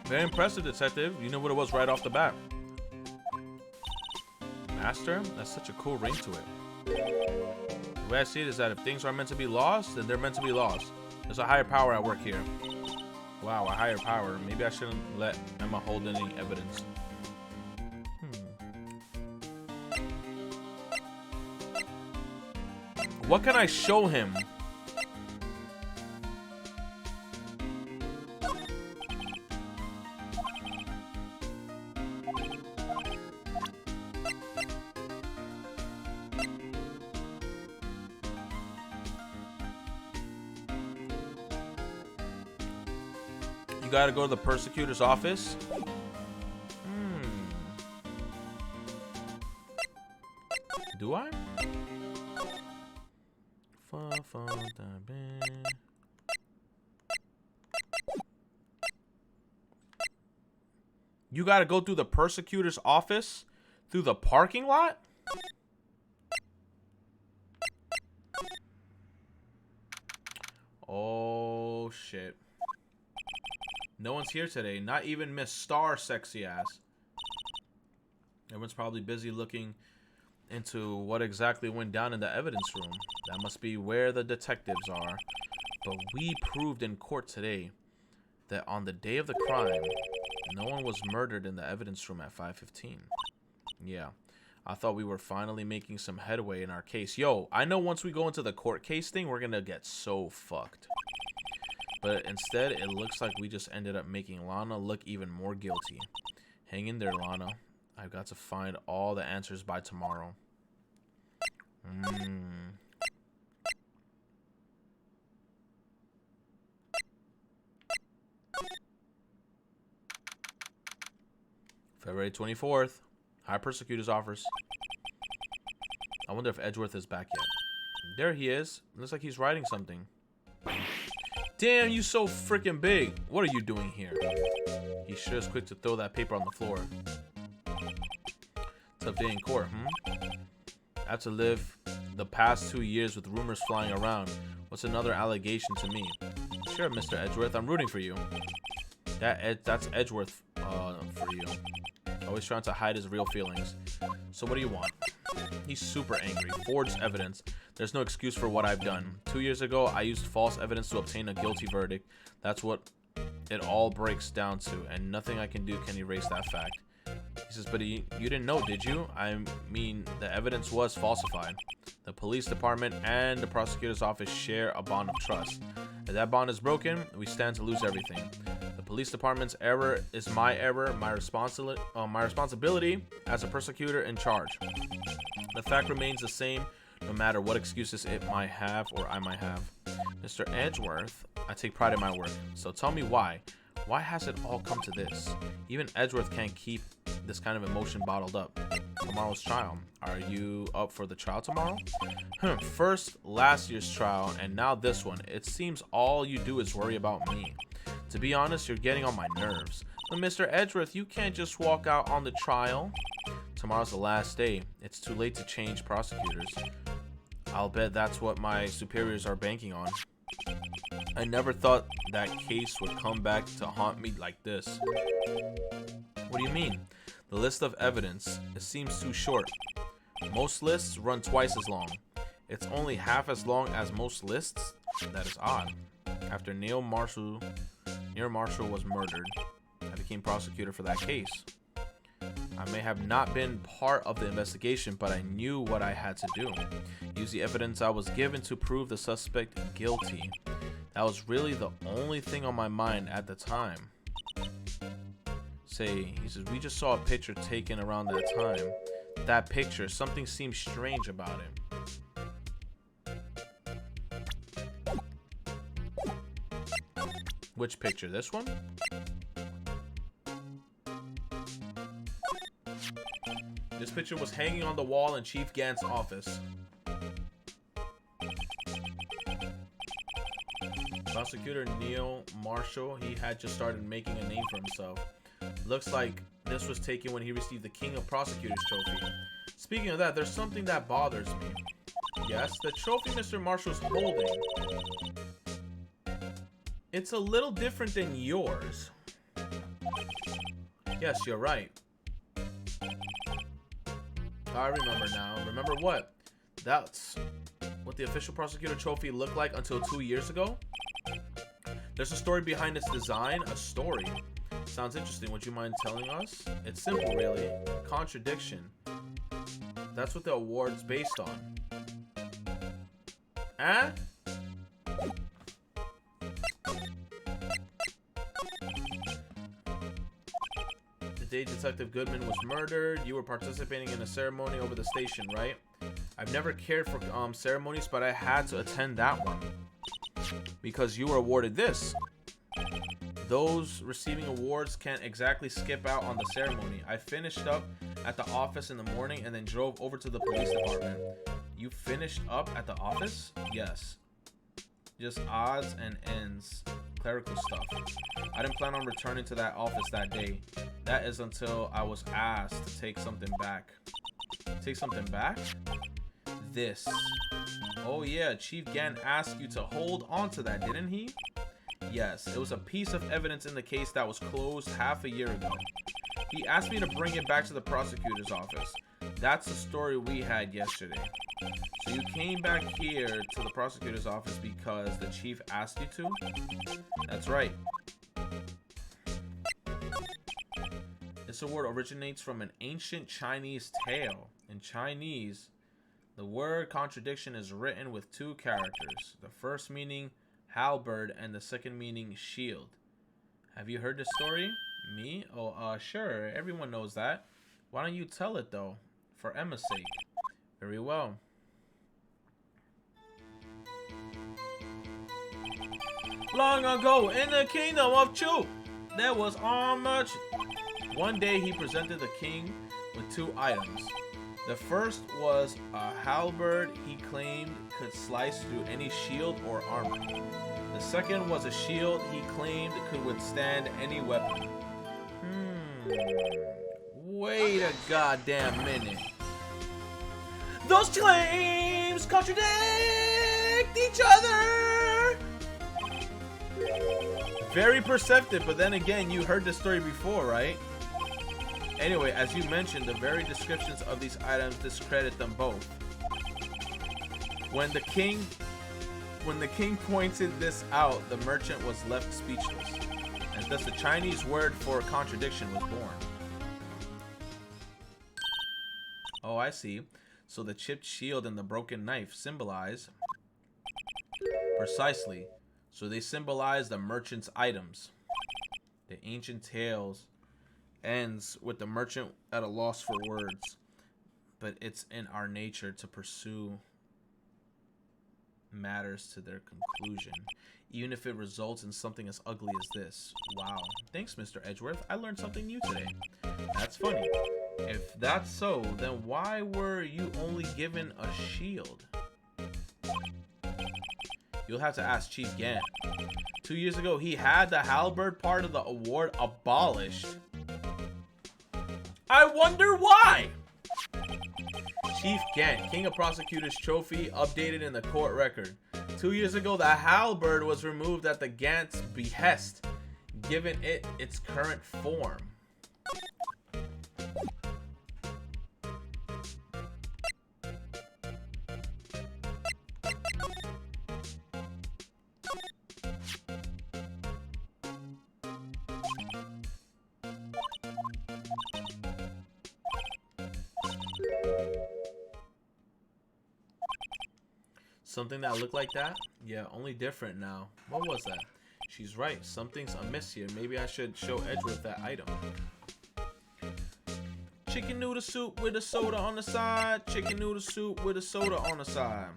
Very impressive, Detective. You knew what it was right off the bat. Master? That's such a cool ring to it. The way I see it is that if things are meant to be lost, then they're meant to be lost. There's a higher power at work here. Wow, a higher power. Maybe I shouldn't let Emma hold any evidence. What can I show him? You gotta go to the prosecutor's office. Do I? You gotta go through the prosecutor's office through the parking lot? Oh. Oh, shit. No one's here today. Not even Miss Star sexy ass. Everyone's probably busy looking into what exactly went down in the evidence room. That must be where the detectives are. But we proved in court today that on the day of the crime, no one was murdered in the evidence room at 5:15. Yeah, I thought we were finally making some headway in our case. Yo, I know once we go into the court case thing, we're gonna get so fucked. But instead, it looks like we just ended up making Lana look even more guilty. Hang in there, Lana. I've got to find all the answers by tomorrow. February 24th. High Prosecutor's Office. I wonder if Edgeworth is back yet. There he is. Looks like he's writing something. Damn, you so freaking big. What are you doing here? He sure is quick to throw that paper on the floor. Tough day in court, I have to live the past 2 years with rumors flying around. What's another allegation to me? Sure, Mr. Edgeworth, I'm rooting for you. That's Edgeworth for you. Always trying to hide his real feelings. So what do you want? He's super angry. Forged evidence. There's no excuse for what I've done. 2 years ago, I used false evidence to obtain a guilty verdict. That's what it all breaks down to, and nothing I can do can erase that fact. He says, but you didn't know, did you? I mean, the evidence was falsified. The police department and the prosecutor's office share a bond of trust. If that bond is broken, we stand to lose everything. The police department's error is my error, my responsibility as a prosecutor in charge. The fact remains the same, no matter what excuses it might have or I might have. Mr. Edgeworth, I take pride in my work, so tell me why. Why has it all come to this? Even Edgeworth can't keep this kind of emotion bottled up. Tomorrow's trial. Are you up for the trial tomorrow? First, last year's trial, and now this one. It seems all you do is worry about me. To be honest, you're getting on my nerves. But Mr. Edgeworth, you can't just walk out on the trial. Tomorrow's the last day. It's too late to change prosecutors. I'll bet that's what my superiors are banking on. I never thought that case would come back to haunt me like this. What do you mean? The list of evidence, it seems too short. Most lists run twice as long. It's only half as long as most lists? That is odd. After Neil Marshall was murdered, I became prosecutor for that case. I may have not been part of the investigation, but I knew what I had to do. Use the evidence I was given to prove the suspect guilty. That was really the only thing on my mind at the time. He says, we just saw a picture taken around that time. That picture, something seems strange about it. Which picture? This one? This picture was hanging on the wall in Chief Gant's office. Prosecutor Neil Marshall, he had just started making a name for himself. Looks like this was taken when he received the King of Prosecutors trophy. Speaking of that, there's something that bothers me. Yes, the trophy Mr. Marshall's holding. It's a little different than yours. Yes, you're right. I remember now. Remember what? That's what the official prosecutor trophy looked like until 2 years ago. There's a story behind its design. A story. Sounds interesting. Would you mind telling us? It's simple, really. Contradiction. That's what the award's based on. Eh? The day Detective Goodman was murdered, you were participating in a ceremony over the station, right? I've never cared for ceremonies, but I had to attend that one. Because you were awarded this. Those receiving awards can't exactly skip out on the ceremony. I finished up at the office in the morning and then drove over to the police department. You finished up at the office? Yes. Just odds and ends. Clerical stuff. I didn't plan on returning to that office that day. That is until I was asked to take something back. Take something back? This. Oh yeah, Chief Gant asked you to hold on to that, didn't he? Yes, it was a piece of evidence in the case that was closed half a year ago. He asked me to bring it back to the prosecutor's office. That's the story we had yesterday. So you came back here to the prosecutor's office because the chief asked you to? That's right. This award originates from an ancient Chinese tale. In Chinese, the word contradiction is written with two characters. The first meaning halberd and the second meaning shield. Have you heard this story? Me? Oh, sure. Everyone knows that. Why don't you tell it, though? For Emma's sake. Very well. Long ago, in the kingdom of Chu, there was a merchant. One day, he presented the king with two items. The first was a halberd he claimed could slice through any shield or armor. The second was a shield he claimed could withstand any weapon. Wait a goddamn minute. Those claims contradict each other! Very perceptive, but then again, you heard this story before, right? Anyway, as you mentioned, the very descriptions of these items discredit them both. When the king pointed this out, the merchant was left speechless, and thus the Chinese word for contradiction was born. Oh, I see. So the chipped shield and the broken knife symbolize... Precisely. So they symbolize the merchant's items. The ancient tales ends with the merchant at a loss for words, but it's in our nature to pursue matters to their conclusion, even if it results in something as ugly as this. Wow. Thanks, Mr. Edgeworth. I learned something new today. That's funny. If that's so, then why were you only given a shield? You'll have to ask Chief Gant. 2 years ago, he had the halberd part of the award abolished. I wonder why! Chief Gant, King of Prosecutors Trophy, updated in the court record. 2 years ago, the halberd was removed at the Gant's behest, giving it its current form. Something that looked like that? Yeah, only different now. What was that? She's right. Something's amiss here. Maybe I should show Edgeworth that item. Chicken noodle soup with a soda on the side. Chicken noodle soup with a soda on the side.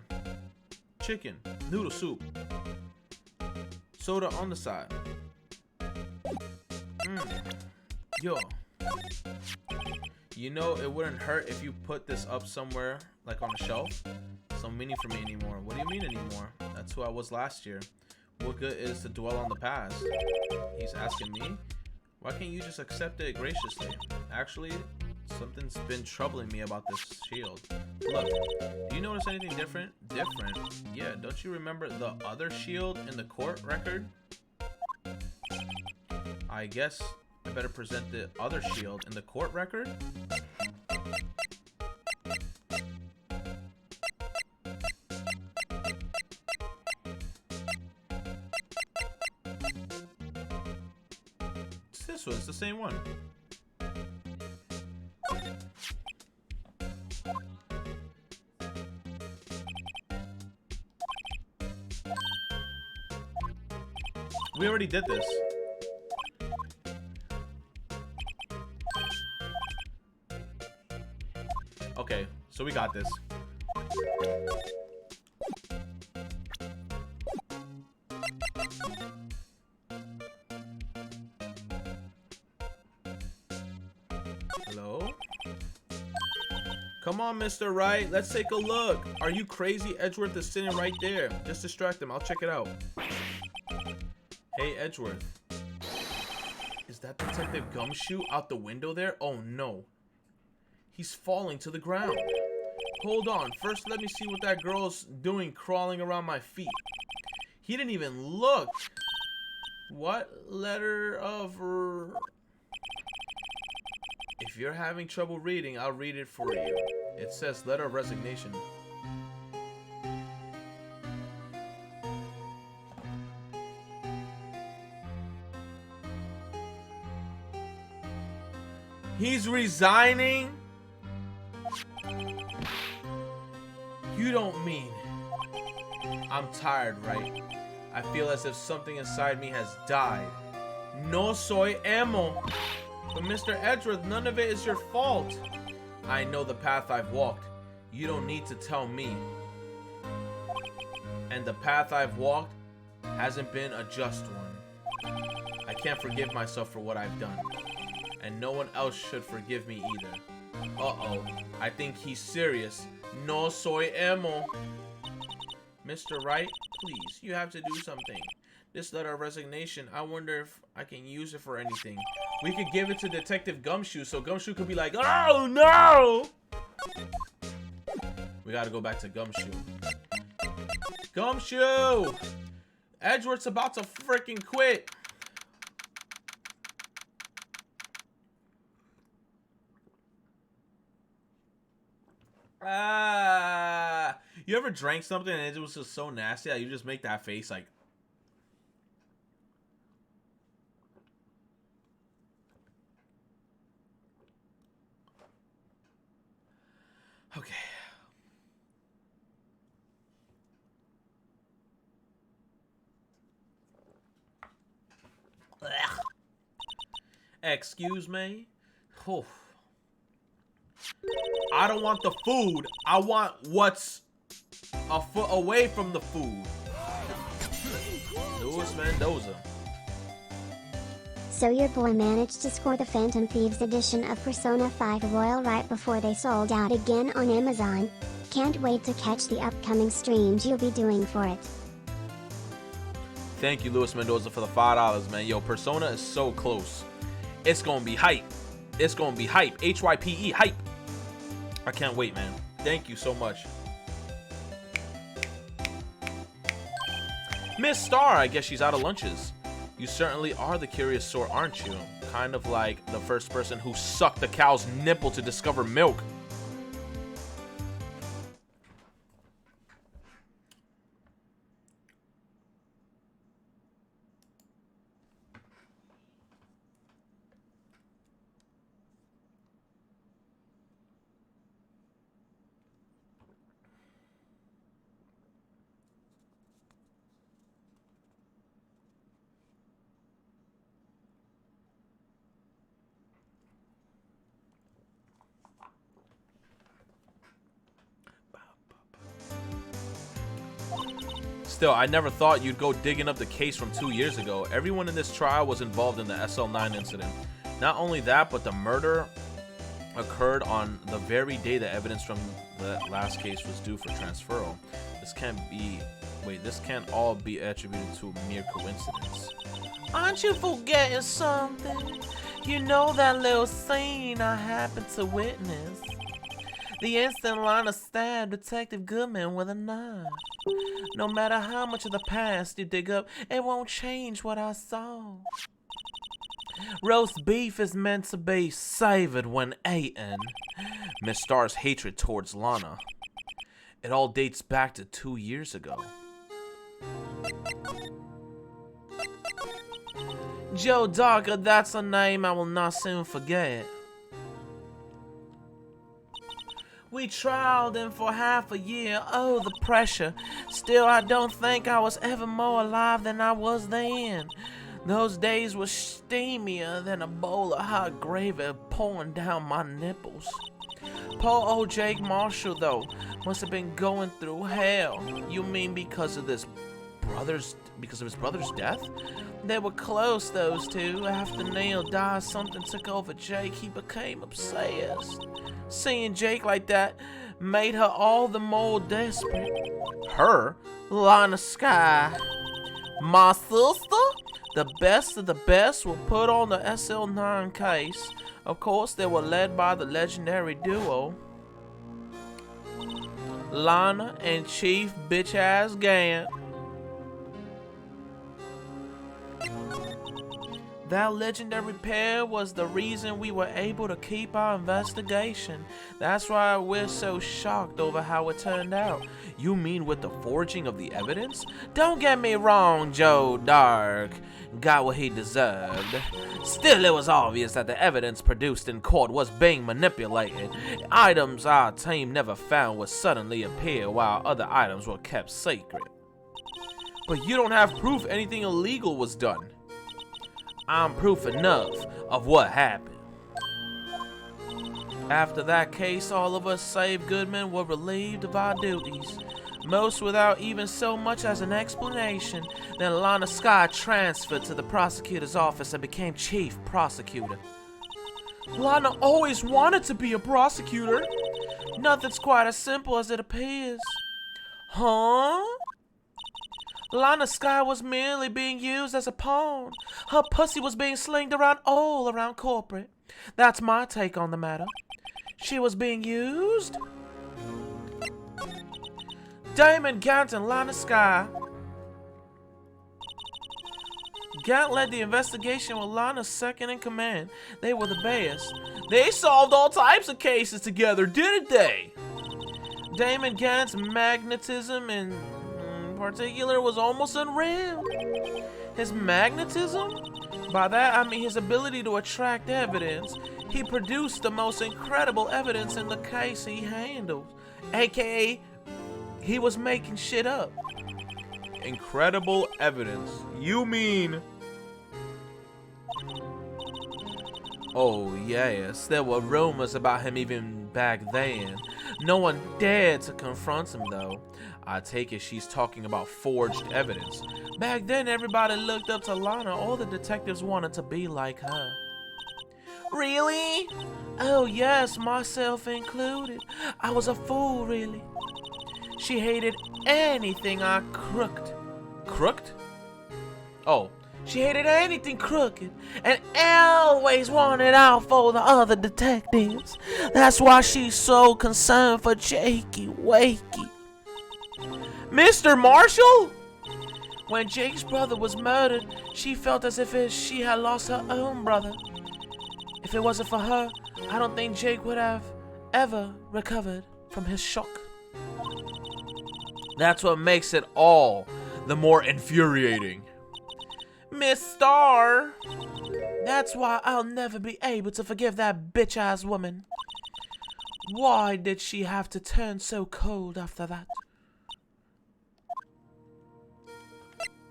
Chicken noodle soup. Soda on the side. Yo. You know, it wouldn't hurt if you put this up somewhere, like on a shelf. It's no meaning for me anymore. What do you mean anymore? That's who I was last year. What good is to dwell on the past? He's asking me. Why can't you just accept it graciously? Actually, something's been troubling me about this shield. Look, do you notice anything different? Different? Yeah, don't you remember the other shield in the court record? I guess I better present the other shield in the court record? It's this one, it's the same one. We already did this. Okay, so we got this. Hello? Come on, Mr. Wright. Let's take a look. Are you crazy? Edgeworth is sitting right there. Just distract him. I'll check it out. Hey, Edgeworth. Is that Detective Gumshoe out the window there? Oh, no. He's falling to the ground. Hold on. First, let me see what that girl's doing crawling around my feet. He didn't even look. What letter of... If you're having trouble reading, I'll read it for you. It says letter of resignation. He's resigning? You don't mean... I'm tired, right? I feel as if something inside me has died. No soy amo. But Mr. Edgeworth, none of it is your fault. I know the path I've walked. You don't need to tell me. And the path I've walked hasn't been a just one. I can't forgive myself for what I've done. And no one else should forgive me either. Uh-oh. I think he's serious. No soy amo. Mr. Wright, please, you have to do something. This letter of resignation, I wonder if I can use it for anything. We could give it to Detective Gumshoe, so Gumshoe could be like, oh no! We gotta go back to Gumshoe. Gumshoe! Edgeworth's about to freaking quit. You ever drank something and it was just so nasty that you just make that face like... Okay. Ugh. Excuse me? Oh. I don't want the food. I want what's a foot away from the food. Luis Mendoza. So your boy managed to score the Phantom Thieves edition of Persona 5 Royal right before they sold out again on Amazon. Can't wait to catch the upcoming streams you'll be doing for it. Thank you, Luis Mendoza, for the $5, man. Yo, Persona is so close. It's gonna be hype. It's gonna be hype. HYPE, hype. I can't wait, man. Thank you so much. Miss Star, I guess she's out of lunches. You certainly are the curious sort, aren't you? Kind of like the first person who sucked a cow's nipple to discover milk. Still, I never thought you'd go digging up the case from 2 years ago. Everyone in this trial was involved in the SL9 incident. Not only that, but the murder occurred on the very day the evidence from the last case was due for transferal. This can't be... Wait, this can't all be attributed to a mere coincidence. Aren't you forgetting something? You know that little scene I happened to witness. The instant Lana stabbed Detective Goodman with a knife. No matter how much of the past you dig up, it won't change what I saw. Roast beef is meant to be savored when eaten. Miss Star's hatred towards Lana. It all dates back to 2 years ago. Joe Darker, that's a name I will not soon forget. We trialed him for half a year. Oh, the pressure. Still, I don't think I was ever more alive than I was then. Those days were steamier than a bowl of hot gravy pouring down my nipples. Poor old Jake Marshall, though, must have been going through hell. You mean because of his brother's death? They were close, those two. After Neil died, something took over Jake. He became obsessed. Seeing Jake like that made her all the more desperate. Her? Lana Skye. My sister? The best of the best were put on the SL9 case. Of course, they were led by the legendary duo Lana and Chief Bitch-Ass Gant. That legendary pair was the reason we were able to keep our investigation. That's why we're so shocked over how it turned out. You mean with the forging of the evidence? Don't get me wrong, Joe Dark got what he deserved. Still, it was obvious that the evidence produced in court was being manipulated. Items our team never found would suddenly appear while other items were kept secret. But you don't have proof anything illegal was done. I'm proof enough of what happened. After that case, all of us save Goodman were relieved of our duties. Most without even so much as an explanation. Then Lana Skye transferred to the prosecutor's office and became chief prosecutor. Lana always wanted to be a prosecutor. Nothing's quite as simple as it appears. Huh? Lana Skye was merely being used as a pawn. Her pussy was being slinged around all around corporate. That's my take on the matter. She was being used? Damon Gant and Lana Skye. Gant led the investigation with Lana second in command. They were the best. They solved all types of cases together, didn't they? Damon Gant's magnetism in particular was almost unreal. His magnetism? By that I mean his ability to attract evidence. He produced the most incredible evidence in the case he handled. AKA, he was making shit up. Incredible evidence. You mean... Oh, yes. There were rumors about him even back then. No one dared to confront him, though. I take it she's talking about forged evidence. Back then, everybody looked up to Lana. All the detectives wanted to be like her. Really? Oh, yes, myself included. I was a fool, really. She hated anything I crooked. Crooked? Oh, she hated anything crooked and always wanted out for the other detectives. That's why she's so concerned for Jakey Wakey. Mr. Marshall? When Jake's brother was murdered, she felt as if she had lost her own brother. If it wasn't for her, I don't think Jake would have ever recovered from his shock. That's what makes it all the more infuriating. Miss Starr. That's why I'll never be able to forgive that bitch-ass woman. Why did she have to turn so cold after that?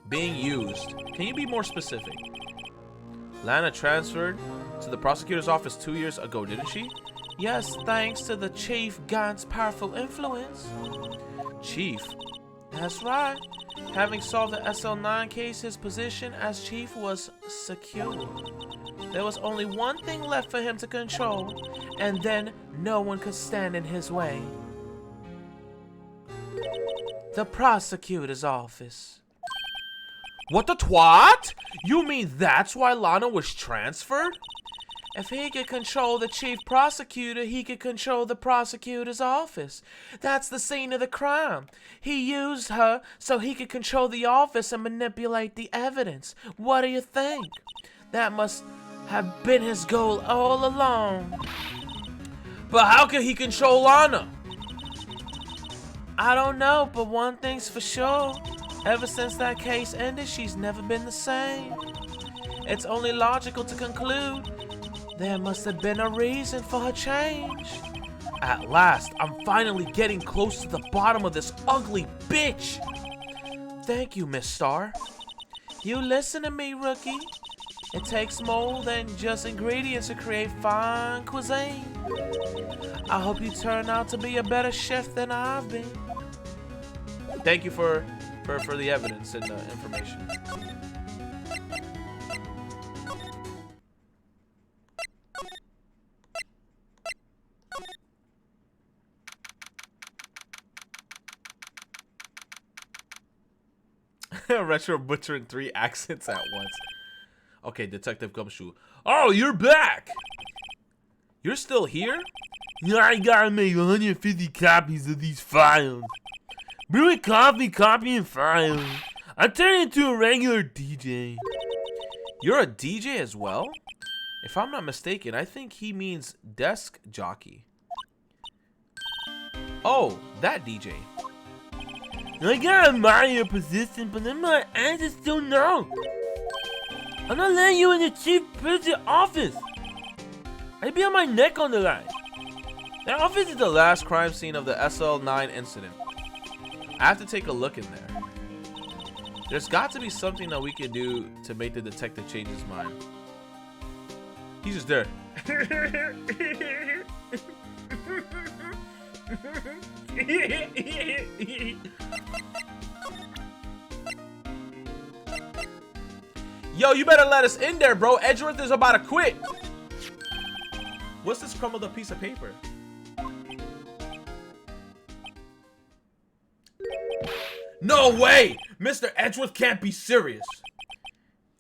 Being used. Can you be more specific? Lana transferred to the prosecutor's office 2 years ago, didn't she? Yes, thanks to the Chief Gant's powerful influence. Chief? That's right. Having solved the SL9 case, his position as chief was secure. There was only one thing left for him to control, and then no one could stand in his way. The prosecutor's office. What the twat? You mean that's why Lana was transferred? If he could control the chief prosecutor, he could control the prosecutor's office. That's the scene of the crime. He used her so he could control the office and manipulate the evidence. What do you think? That must have been his goal all along. But how could he control Lana? I don't know, but one thing's for sure. Ever since that case ended, she's never been the same. It's only logical to conclude there must have been a reason for her change. At last, I'm finally getting close to the bottom of this ugly bitch. Thank you, Miss Starr. You listen to me, rookie. It takes more than just ingredients to create fine cuisine. I hope you turn out to be a better chef than I've been. Thank you for the evidence and the information. Retro butchering 3 accents at once. Okay, Detective Gumshoe. Oh, you're back! You're still here? Yeah, I gotta make 150 copies of these files. Brewing coffee, copying files. I turned into a regular DJ. You're a DJ as well? If I'm not mistaken, I think he means desk jockey. Oh, that DJ. I got a Mario position, but then my answer still no. I'm not letting you in the chief prison office. I'd be on my neck on the line. That office is the last crime scene of the SL9 incident. I have to take a look in there. There's got to be something that we can do to make the detective change his mind. He's just there. Yo, you better let us in there, bro. Edgeworth is about to quit. What's this crumbled up piece of paper? No way! Mr. Edgeworth can't be serious.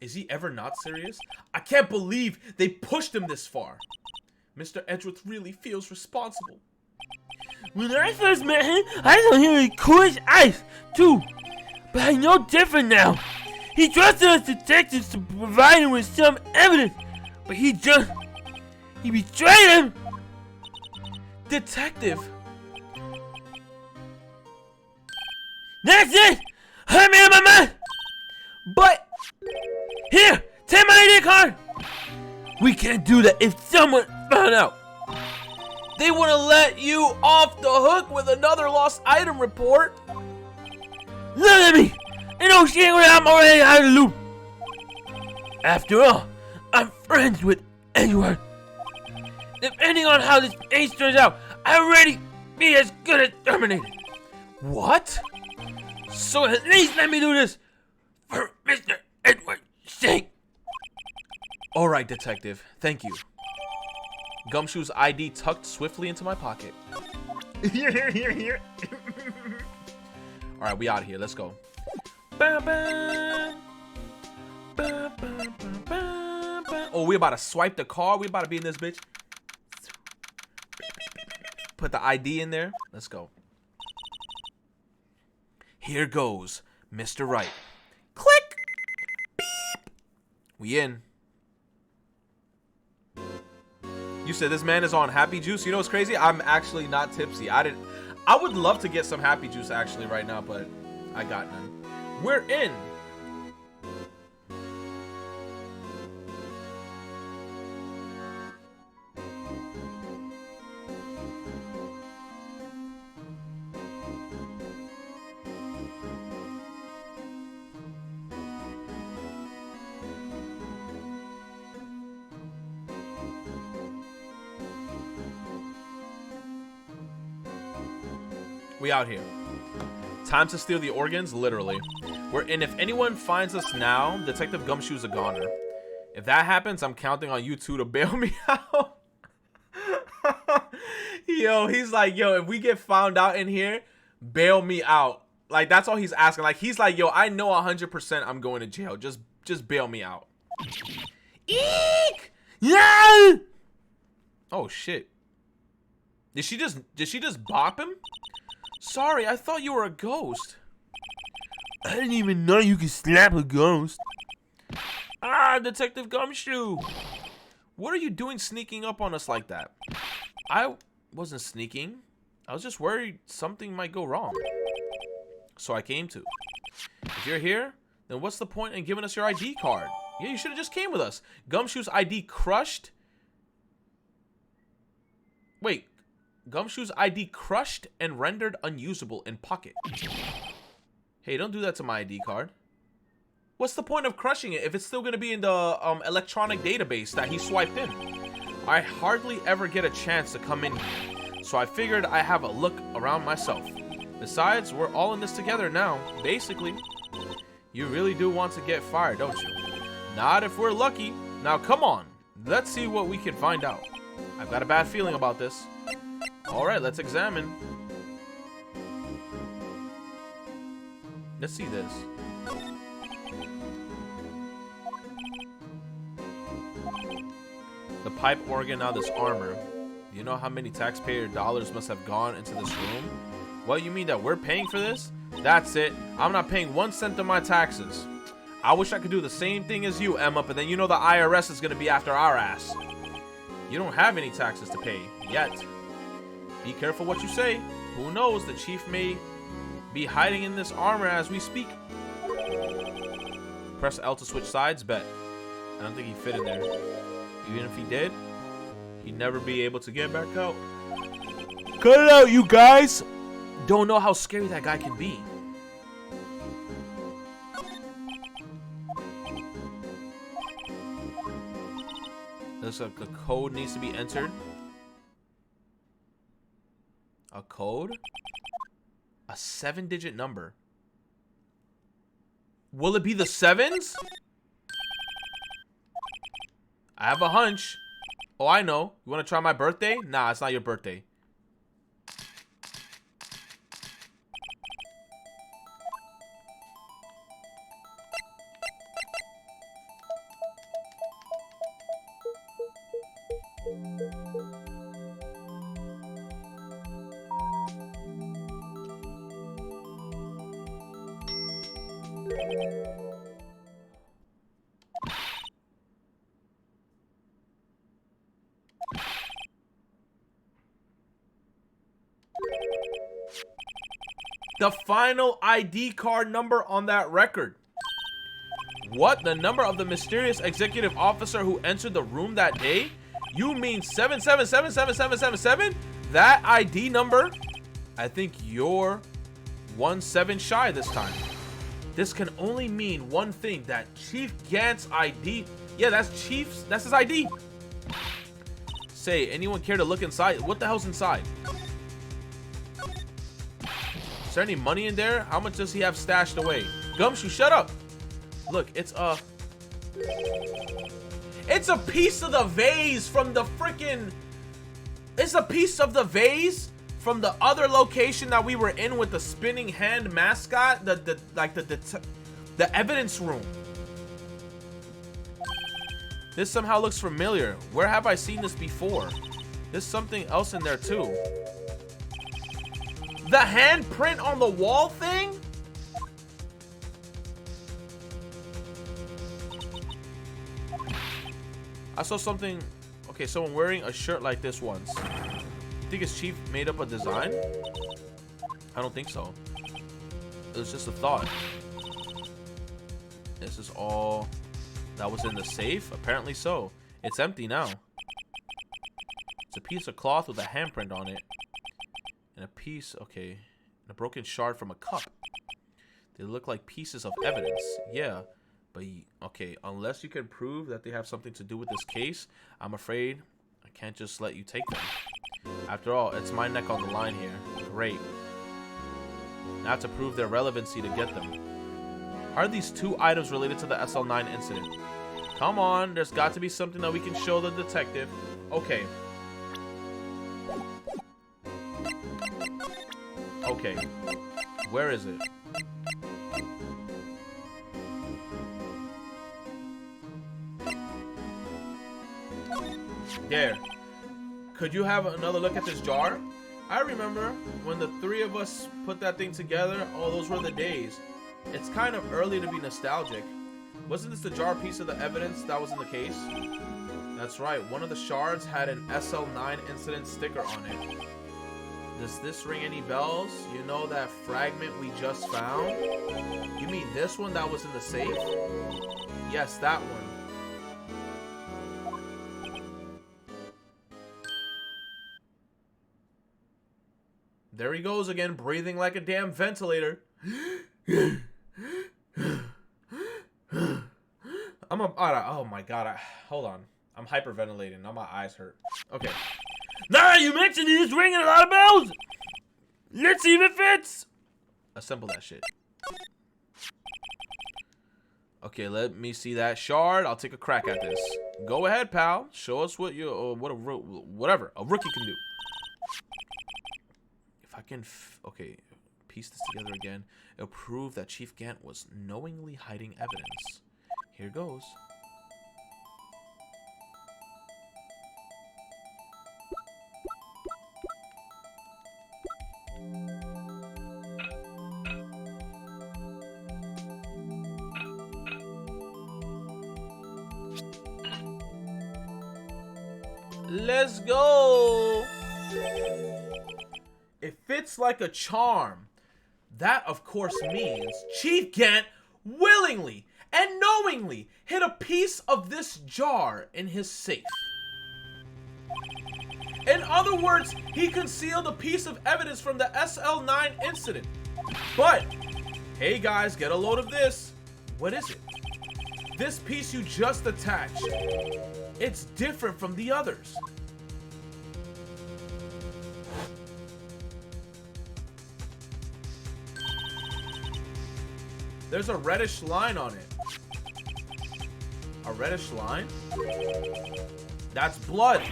Is he ever not serious? I can't believe they pushed him this far. Mr. Edgeworth really feels responsible. When I first met him, I thought he was cool as ice, too. But I know different now. He trusted us detectives to provide him with some evidence, but he betrayed him. Detective? That's it! I'm out of my mind! But... Here! Take my ID card! We can't do that if someone found out. They wouldn't let you off the hook with another lost item report. Look at me! And no shit where I'm already out of the loop. After all, I'm friends with Edward. Depending on how this case turns out, I'd already be as good as terminated. What? So at least let me do this for Mr. Edward's sake. Alright, detective. Thank you. Gumshoe's ID tucked swiftly into my pocket. Alright, we out of here. Let's go. Oh, we about to swipe the car. We about to be in this bitch. Put the ID in there. Let's go. Here goes, Mr. Right. Click. Beep. We in. You said this man is on happy juice. You know what's crazy? I'm actually not tipsy. I would love to get some happy juice actually right now, but I got none. We're in. We out here. Time to steal the organs, literally. We're in. If anyone finds us now, Detective Gumshoe's a goner. If that happens, I'm counting on you two to bail me out. Yo, he's like, yo, if we get found out in here, bail me out. Like, that's all he's asking. Like, he's like, yo, I know 100% I'm going to jail. Just bail me out. Eek! Yeah! Oh, shit. Did she just bop him? Sorry, I thought you were a ghost. I didn't even know you could slap a ghost. Ah, Detective Gumshoe. What are you doing sneaking up on us like that? I wasn't sneaking. I was just worried something might go wrong. So I came to. If you're here, then what's the point in giving us your ID card? Yeah, you should have just came with us. Gumshoe's ID crushed. Wait. Gumshoe's ID crushed and rendered unusable in pocket. Hey, don't do that to my ID card. What's the point of crushing it if it's still going to be in the electronic database that he swiped in? I hardly ever get a chance to come in here, so I figured I have a look around myself. Besides, we're all in this together now, basically. You really do want to get fired, don't you? Not if we're lucky. Now, come on. Let's see what we can find out. I've got a bad feeling about this. Alright, let's examine. Let's see this. The pipe organ, now this armor. Do you know how many taxpayer dollars must have gone into this room? What, you mean that we're paying for this? That's it. I'm not paying 1 cent of my taxes. I wish I could do the same thing as you, Emma, but then you know the IRS is gonna be after our ass. You don't have any taxes to pay, yet. Be careful what you say. Who knows, the chief may be hiding in this armor as we speak. Press L to switch sides, bet. I don't think he fit in there. Even if he did, he'd never be able to get back out. Cut it out, you guys! Don't know how scary that guy can be. Looks like a code needs to be entered. A code? A 7-digit number. Will it be the 7s? I have a hunch. Oh, I know. You want to try my birthday? Nah, it's not your birthday. The final ID card number on that record. What? The number of the mysterious executive officer who entered the room that day? You mean 7777777? That ID number? I think you're 17 shy this time. This can only mean one thing, that Chief Gant's ID. Yeah, that's his ID. Say, anyone care to look inside? What the hell's inside? Is there any money in there? How much does he have stashed away? Gumshoe, shut up. Look, it's a piece of the vase from the freaking... It's a piece of the vase from the other location that we were in with the spinning hand mascot. The evidence room. This somehow looks familiar. Where have I seen this before? There's something else in there too. The handprint on the wall thing? I saw something. Okay, someone wearing a shirt like this once. You think his chief made up a design? I don't think so. It was just a thought. This is all that was in the safe? Apparently so. It's empty now. It's a piece of cloth with a handprint on it. And a piece, okay, and a broken shard from a cup. They look like pieces of evidence. Yeah, but okay, unless you can prove that they have something to do with this case, I'm afraid I can't just let you take them. After all, it's my neck on the line here. Great. Now I have to prove their relevancy to get them. How are these two items related to the SL9 incident? Come on, there's got to be something that we can show the detective. Okay. Okay, where is it? There. Could you have another look at this jar? I remember when the three of us put that thing together. Oh, those were the days. It's kind of early to be nostalgic. Wasn't this the jar piece of the evidence that was in the case? That's right. One of the shards had an SL9 incident sticker on it. Does this ring any bells? You know that fragment we just found? You mean this one that was in the safe? Yes, that one. There he goes again, breathing like a damn ventilator. Oh my god, hold on. I'm hyperventilating, now my eyes hurt. Okay. Nah, you mentioned he's ringing a lot of bells. Let's see if it fits. Assemble that shit. Okay, let me see that shard. I'll take a crack at this. Go ahead, pal. Show us what you, whatever a rookie can do. If I can, okay, piece this together again, it'll prove that Chief Gant was knowingly hiding evidence. Here goes. Let's go. It fits like a charm. That, of course, means Chief Gant willingly and knowingly hid a piece of this jar in his safe. In other words, he concealed a piece of evidence from the SL9 incident. But, hey guys, get a load of this. What is it? This piece you just attached. It's different from the others. There's a reddish line on it. A reddish line? That's blood.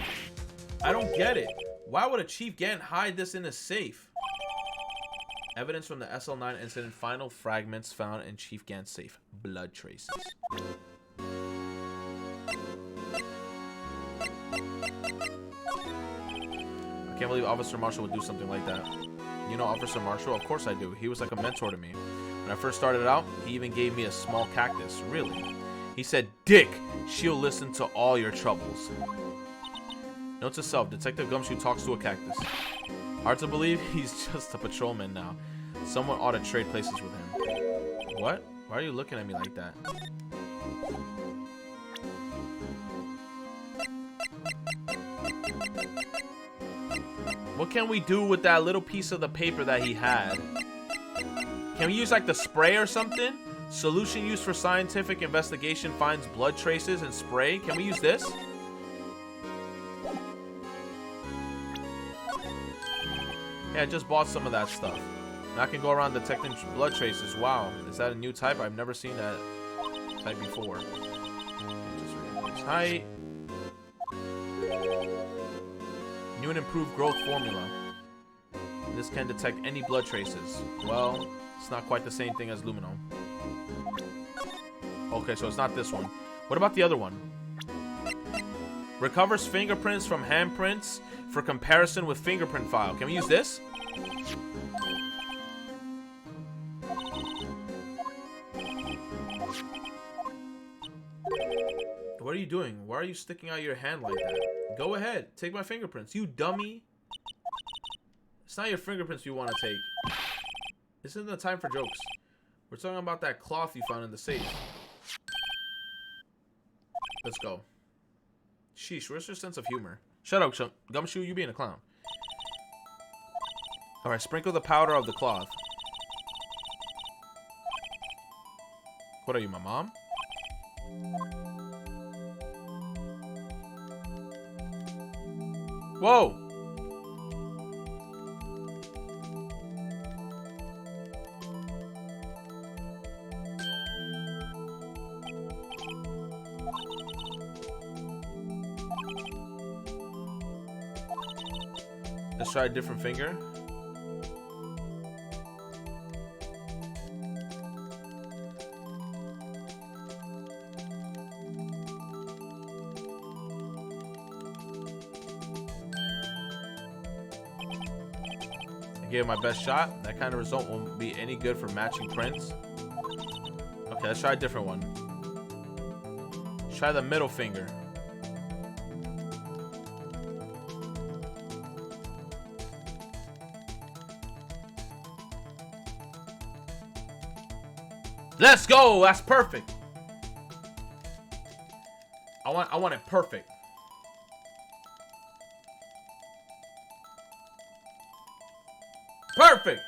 I don't get it. Why would a Chief Gant hide this in a safe? Evidence from the SL9 incident. Final fragments found in Chief Gant's safe. Blood traces. I can't believe Officer Marshall would do something like that. You know Officer Marshall? Of course I do. He was like a mentor to me. When I first started out, he even gave me a small cactus. Really? He said, Dick, she'll listen to all your troubles. Note to self, Detective Gumshoe talks to a cactus. Hard to believe he's just a patrolman now. Someone ought to trade places with him. What? Why are you looking at me like that? What can we do with that little piece of the paper that he had? Can we use like the spray or something? Solution used for scientific investigation finds blood traces and spray. Can we use this? Yeah, I just bought some of that stuff. Now I can go around detecting blood traces. Wow, is that a new type? I've never seen that type before. Just reduce height. New and improved growth formula. This can detect any blood traces. Well, it's not quite the same thing as Lumino. Okay, so it's not this one. What about the other one? Recovers fingerprints from handprints for comparison with fingerprint file. Can we use this? What are you doing? Why are you sticking out your hand like that? Go ahead. Take my fingerprints. You dummy. It's not your fingerprints you want to take. This isn't the time for jokes. We're talking about that cloth you found in the safe. Let's go. Sheesh, where's your sense of humor? Shut up, Gumshoe, you being a clown. Alright, sprinkle the powder of the cloth. What are you, my mom? Whoa! Let's try a different finger. I gave it my best shot. That kind of result won't be any good for matching prints. Okay, let's try a different one. Let's try the middle finger. Let's go. That's perfect. I want it perfect. Perfect.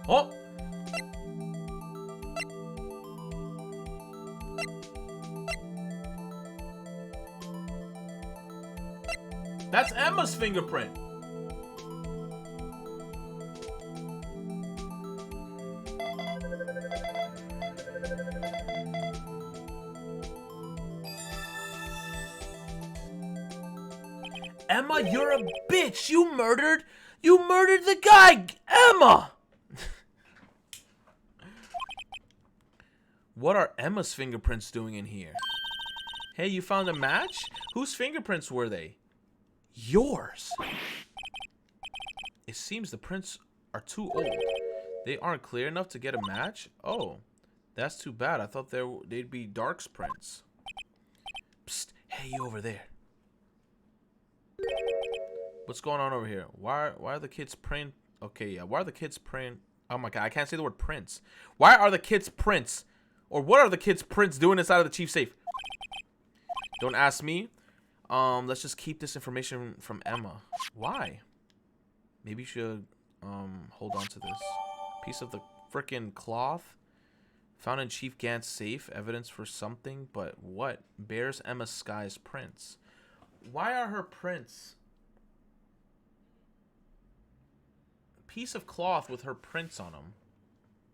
Oh. That's Emma's fingerprint. Emma, you're a bitch. You murdered the guy, Emma. What are Emma's fingerprints doing in here? Hey, you found a match? Whose fingerprints were they? Yours. It seems the prints are too old. They aren't clear enough to get a match? Oh, that's too bad. I thought they'd be Dark's prints. Hey, you over there. What's going on over here? Why are the kids praying? Okay, yeah. Why are the kids praying? Oh my god, I can't say the word prince. Why are the kids prince? Or what are the kids prince doing inside of the chief safe? Don't ask me. Let's just keep this information from Emma. Why? Maybe you should hold on to this piece of the frickin' cloth found in Chief Gant's safe. Evidence for something, but what? Bears Emma Sky's prints. Why are her prints? Piece of cloth with her prints on them.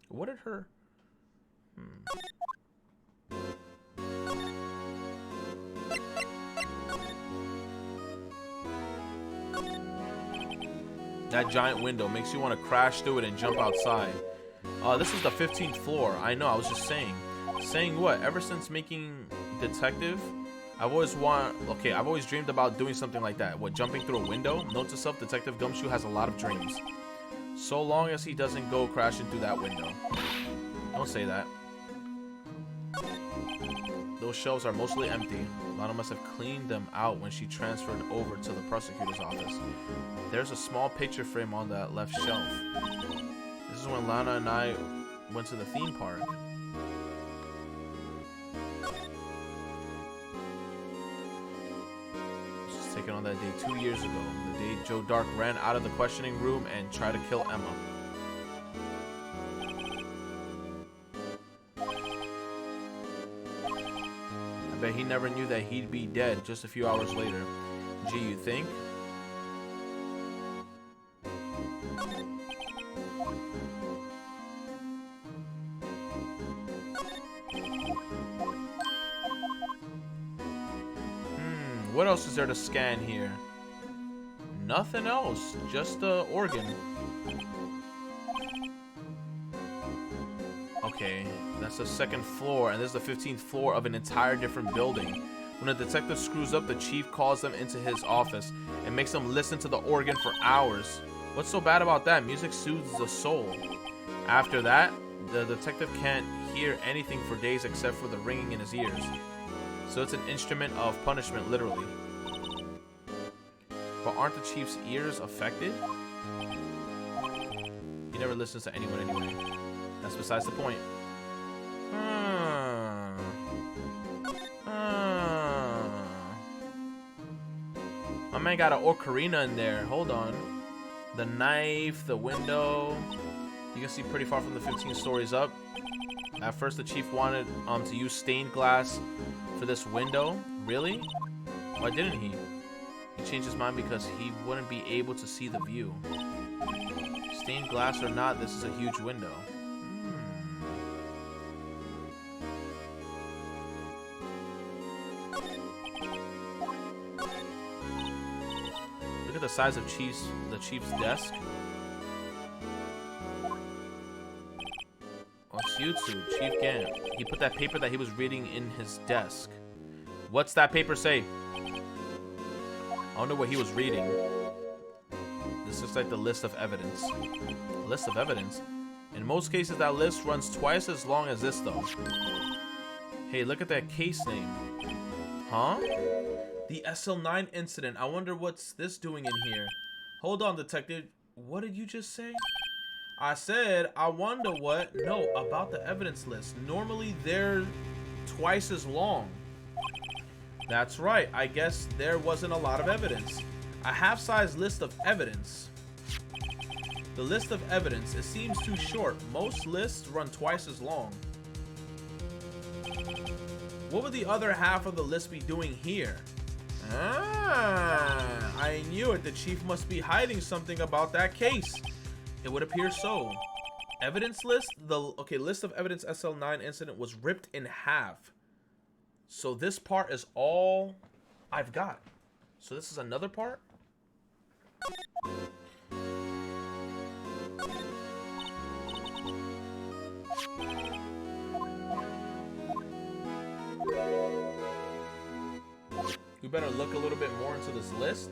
What did her? That giant window makes you want to crash through it and jump outside. This is the 15th floor. I know, I was just saying. Saying what? Ever since making detective, I've always dreamed about doing something like that. What, jumping through a window? Note to self, Detective Gumshoe has a lot of dreams. So long as he doesn't go crashing through that window. Don't say that. Those shelves are mostly empty. Lana must have cleaned them out when she transferred over to the prosecutor's office. There's a small picture frame on that left shelf. This is when Lana and I went to the theme park. This was taken on that day 2 years ago. The day Joe Dark ran out of the questioning room and tried to kill Emma. I bet he never knew that he'd be dead just a few hours later. Gee, you think? What else is there to scan here? Nothing else, just the organ. Okay, that's the second floor, and this is the 15th floor of an entire different building. When a detective screws up, the chief calls them into his office and makes them listen to the organ for hours. What's so bad about that? Music soothes the soul. After that, the detective can't hear anything for days except for the ringing in his ears. So it's an instrument of punishment, literally. But aren't the chief's ears affected? He never listens to anyone anyway. That's besides the point. My man got an ocarina in there. Hold on. The knife, the window. You can see pretty far from the 15 stories up. At first, the chief wanted to use stained glass for this window. Really? Why didn't he? He changed his mind because he wouldn't be able to see the view. Stained glass or not, this is a huge window. Look at the size of the chief's desk. What's YouTube? Chief Gant. He put that paper that he was reading in his desk. What's that paper say? I wonder what he was reading. This looks like the list of evidence. List of evidence? In most cases, that list runs twice as long as this, though. Hey, look at that case name. Huh? The SL9 incident. I wonder what's this doing in here. Hold on, detective. What did you just say? I said, I wonder what... No, about the evidence list. Normally, they're twice as long. That's right. I guess there wasn't a lot of evidence. A half-size list of evidence. The list of evidence. It seems too short. Most lists run twice as long. What would the other half of the list be doing here? Ah, I knew it. The chief must be hiding something about that case. It would appear so. Evidence list? Okay, list of evidence SL9 incident was ripped in half. So this part is all I've got. So this is another part? We better look a little bit more into this list.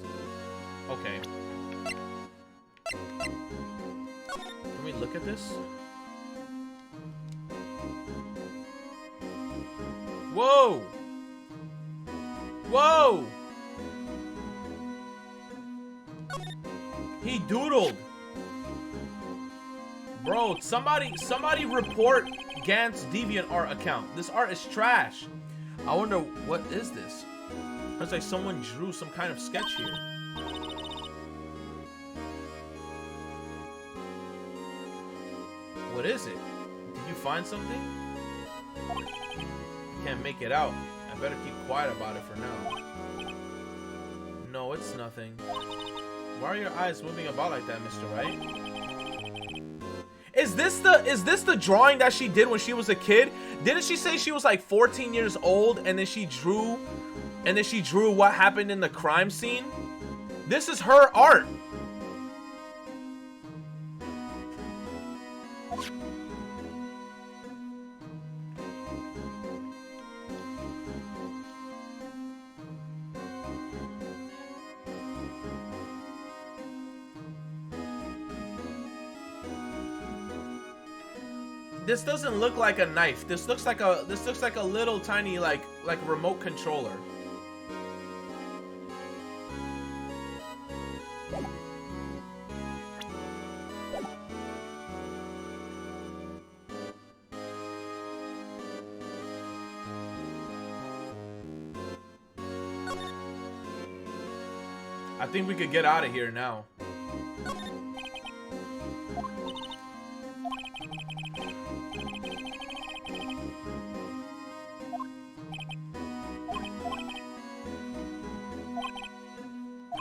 Okay. Can we look at this? Whoa! Whoa! He doodled. Bro, somebody report Gant's DeviantArt account. This art is trash. I wonder, what is this? Looks like someone drew some kind of sketch here. What is it? Did you find something? Can't make it out. I better keep quiet about it for now. No, it's nothing. Why are your eyes moving about like that, Mr. Wright? Is this the drawing that she did when she was a kid? Didn't she say she was like 14 years old and then she drew what happened in the crime scene? This is her art. This doesn't look like a knife. This looks like a little tiny like remote controller. I think we could get out of here now.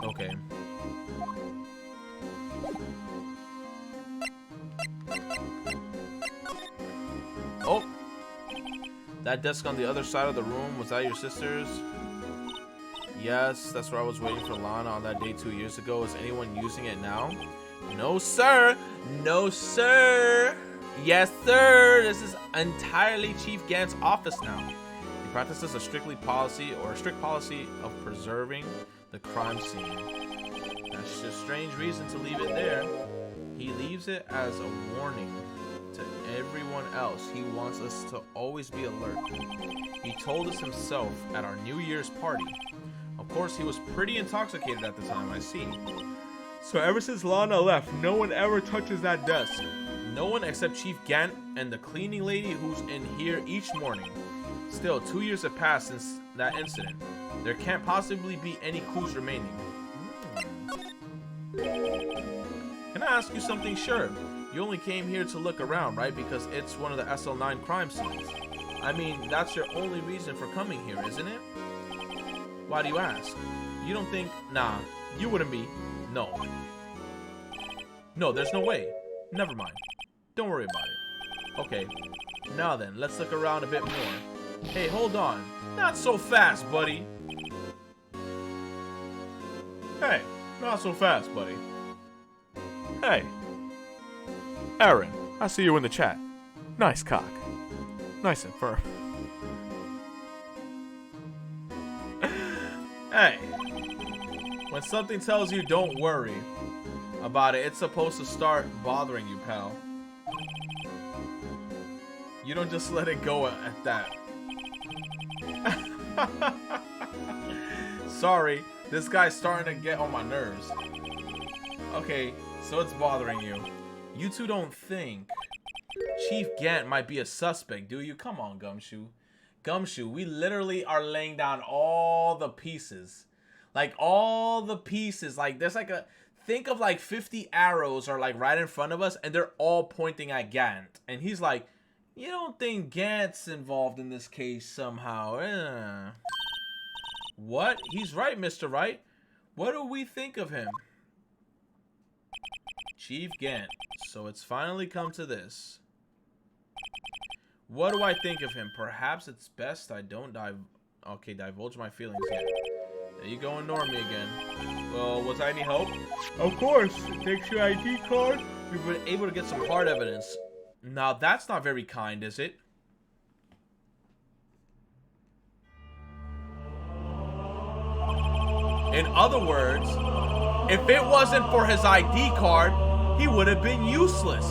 Okay. Oh! That desk on the other side of the room, was that your sister's? Yes, that's where I was waiting for Lana on that day 2 years ago. Is anyone using it now? No, sir! No, sir! Yes, sir! This is entirely Chief Gant's office now. He practices a strict policy of preserving the crime scene. That's just a strange reason to leave it there. He leaves it as a warning to everyone else. He wants us to always be alert. He told us himself at our New Year's party. Of course, he was pretty intoxicated at the time, I see. So ever since Lana left, no one ever touches that desk. No one except Chief Gant and the cleaning lady who's in here each morning. Still, 2 years have passed since that incident. There can't possibly be any clues remaining. Can I ask you something? Sure. You only came here to look around, right? Because it's one of the SL9 crime scenes. I mean, that's your only reason for coming here, isn't it? Why do you ask? You don't think... Nah, you wouldn't be. No. No, there's no way. Never mind. Don't worry about it. Okay. Now then, let's look around a bit more. Hey, hold on. Not so fast, buddy. Hey, not so fast, buddy. Hey. Aaron, I see you in the chat. Nice cock. Nice and firm. Hey. When something tells you don't worry about it, it's supposed to start bothering you, pal. You don't just let it go at that. Sorry, this guy's starting to get on my nerves. Okay, so it's bothering you. You two don't think Chief Gant might be a suspect, do you? Come on, Gumshoe. Gumshoe, we literally are laying down all the pieces. Like, all the pieces. Like, there's like a... Think of like 50 arrows are like right in front of us, and they're all pointing at Gant. And he's like, you don't think Gant's involved in this case somehow? What? He's right, Mr. Wright. What do we think of him? Chief Gant. So it's finally come to this. What do I think of him? Perhaps it's best I don't divulge my feelings yet. There you go, ignore me again. Well, was I any help? Of course. Takes your ID card. You've been able to get some hard evidence. Now that's not very kind, is it? In other words, if it wasn't for his ID card, he would have been useless.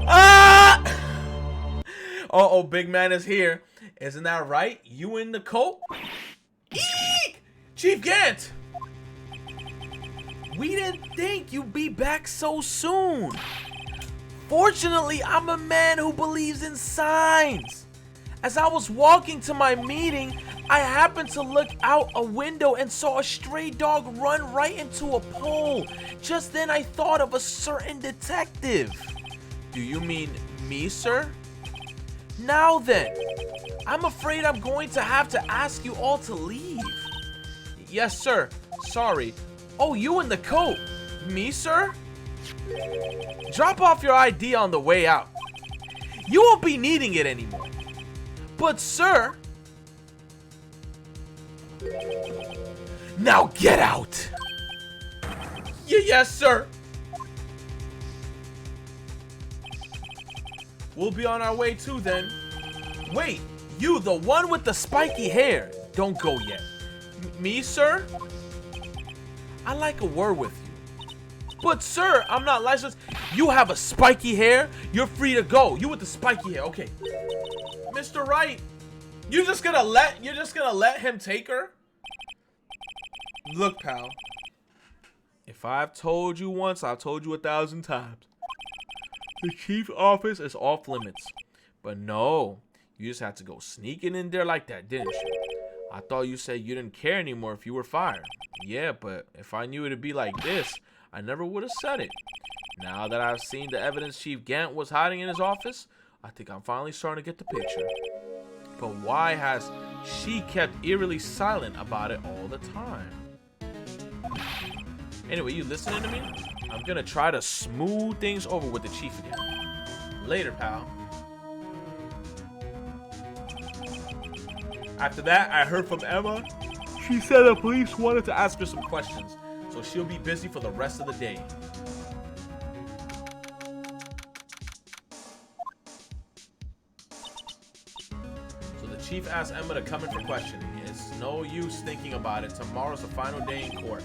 Ah! Uh-oh, big man is here. Isn't that right? You in the coat? Eek! Chief Gant! We didn't think you'd be back so soon. Fortunately, I'm a man who believes in signs. As I was walking to my meeting, I happened to look out a window and saw a stray dog run right into a pole. Just then I thought of a certain detective. Do you mean me, sir? Now then, I'm afraid I'm going to have to ask you all to leave. Yes, sir. Sorry. Oh, you in the coat. Me, sir? Drop off your ID on the way out. You won't be needing it anymore. But, sir... Now get out! Yes, sir. We'll be on our way too then. Wait, you, the one with the spiky hair. Don't go yet. Me, sir? I'd like a word with you. But sir, I'm not licensed. You have a spiky hair. You're free to go. You with the spiky hair. Okay. Mr. Wright, you're just gonna let him take her? Look, pal. If I've told you once, I've told you 1,000 times. The chief's office is off limits. But no, you just had to go sneaking in there like that, didn't you? I thought you said you didn't care anymore if you were fired. Yeah, but if I knew it'd be like this, I never would have said it. Now that I've seen the evidence Chief Gant was hiding in his office, I think I'm finally starting to get the picture. But why has she kept eerily silent about it all the time? Anyway, you listening to me? I'm gonna try to smooth things over with the chief again. Later, pal. After that, I heard from Emma. She said the police wanted to ask her some questions, so she'll be busy for the rest of the day. So the chief asked Emma to come in for questioning. It's no use thinking about it. Tomorrow's the final day in court.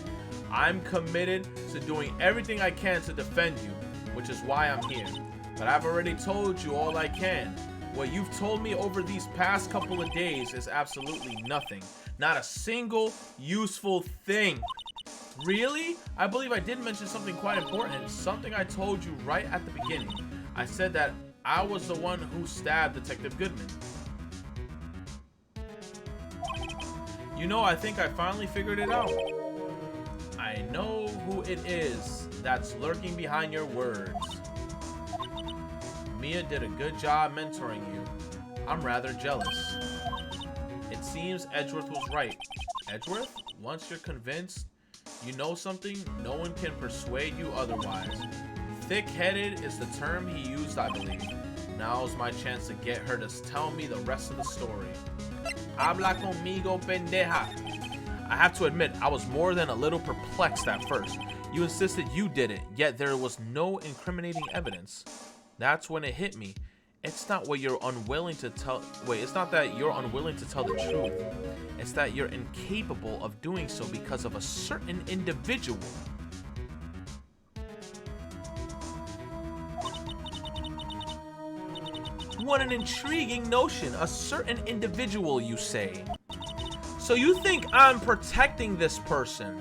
I'm committed to doing everything I can to defend you, which is why I'm here. But I've already told you all I can. What you've told me over these past couple of days is absolutely nothing. Not a single useful thing. Really? I believe I did mention something quite important. Something I told you right at the beginning. I said that I was the one who stabbed Detective Goodman. You know, I think I finally figured it out. I know who it is that's lurking behind your words. Mia did a good job mentoring you. I'm rather jealous. It seems Edgeworth was right. Edgeworth? Once you're convinced you know something, no one can persuade you otherwise. Thick-headed is the term he used, I believe. Now's my chance to get her to tell me the rest of the story. Habla conmigo, pendeja. I have to admit, I was more than a little perplexed at first. You insisted you did it, yet there was no incriminating evidence. That's when it hit me. It's not what you're unwilling to tell. Wait, it's not that you're unwilling to tell the truth. It's that you're incapable of doing so because of a certain individual. What an intriguing notion. A certain individual, you say. So you think I'm protecting this person?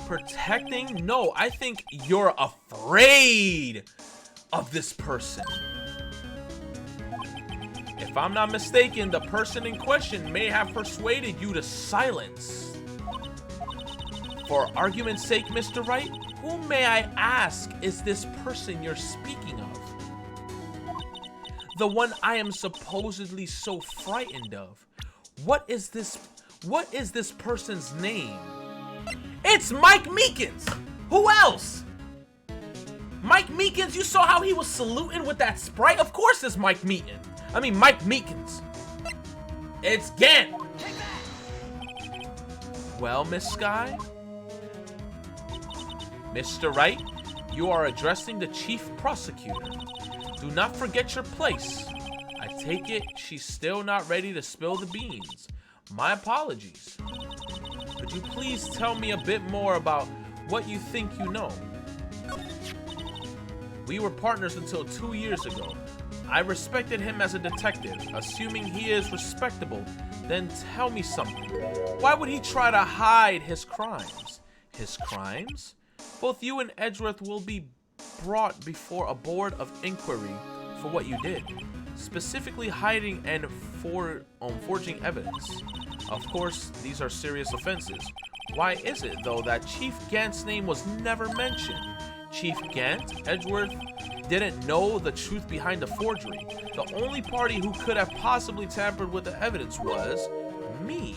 Protecting? No, I think you're afraid of this person. If I'm not mistaken, the person in question may have persuaded you to silence. For argument's sake, Mr. Wright, who, may I ask, is this person you're speaking of? The one I am supposedly so frightened of. What is this person's name? It's Mike Meekins! Who else? Mike Meekins, you saw how he was saluting with that Sprite? Of course it's Mike Meekins. I mean Mike Meekins. It's Gant. Well, Miss Sky? Mr. Wright, you are addressing the chief prosecutor. Do not forget your place. I take it she's still not ready to spill the beans. My apologies. Could you please tell me a bit more about what you think you know? We were partners until 2 years ago. I respected him as a detective. Assuming he is respectable, then tell me something. Why would he try to hide his crimes? His crimes? Both you and Edgeworth will be brought before a board of inquiry for what you did. Specifically hiding and forging evidence. Of course, these are serious offenses. Why is it, though, that Chief Gant's name was never mentioned? Chief Gant, Edgeworth, didn't know the truth behind the forgery. The only party who could have possibly tampered with the evidence was me.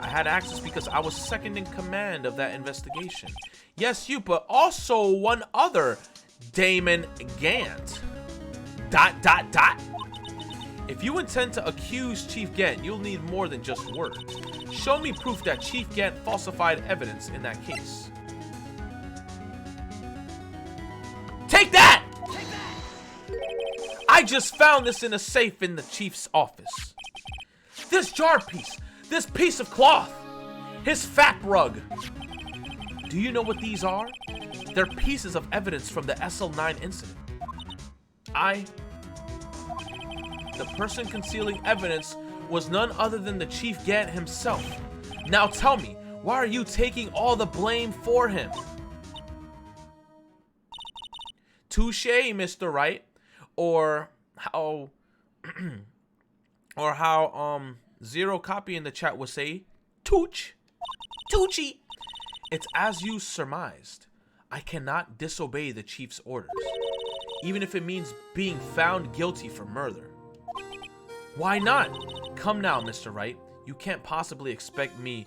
I had access because I was second in command of that investigation. Yes, you, but also one other, Damon Gant. ... If you intend to accuse Chief Gant, you'll need more than just words. Show me proof that Chief Gant falsified evidence in that case. Take that! I just found this in a safe in the chief's office. This jar piece, this piece of cloth, his fat rug. Do you know what these are? They're pieces of evidence from the SL9 incident. The person concealing evidence was none other than the Chief Gant himself. Now tell me, why are you taking all the blame for him? Touche, Mr. Wright. Or how Zero Copy in the chat would say, Tooch. Toochie. It's as you surmised. I cannot disobey the chief's orders, even if it means being found guilty for murder. Why not? Come now, Mr. Wright. You can't possibly expect me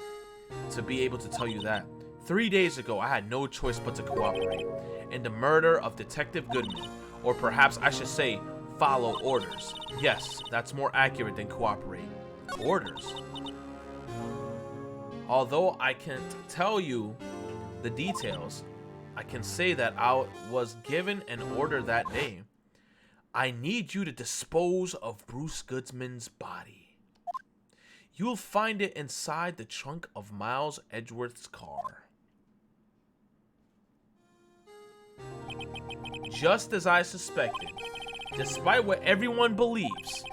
to be able to tell you that. 3 days ago, I had no choice but to cooperate in the murder of Detective Goodman. Or perhaps I should say, follow orders. Yes, that's more accurate than cooperate. Orders. Although I can't tell you the details, I can say that I was given an order that day. I need you to dispose of Bruce Goodman's body. You'll find it inside the trunk of Miles Edgeworth's car. Just as I suspected, despite what everyone believes,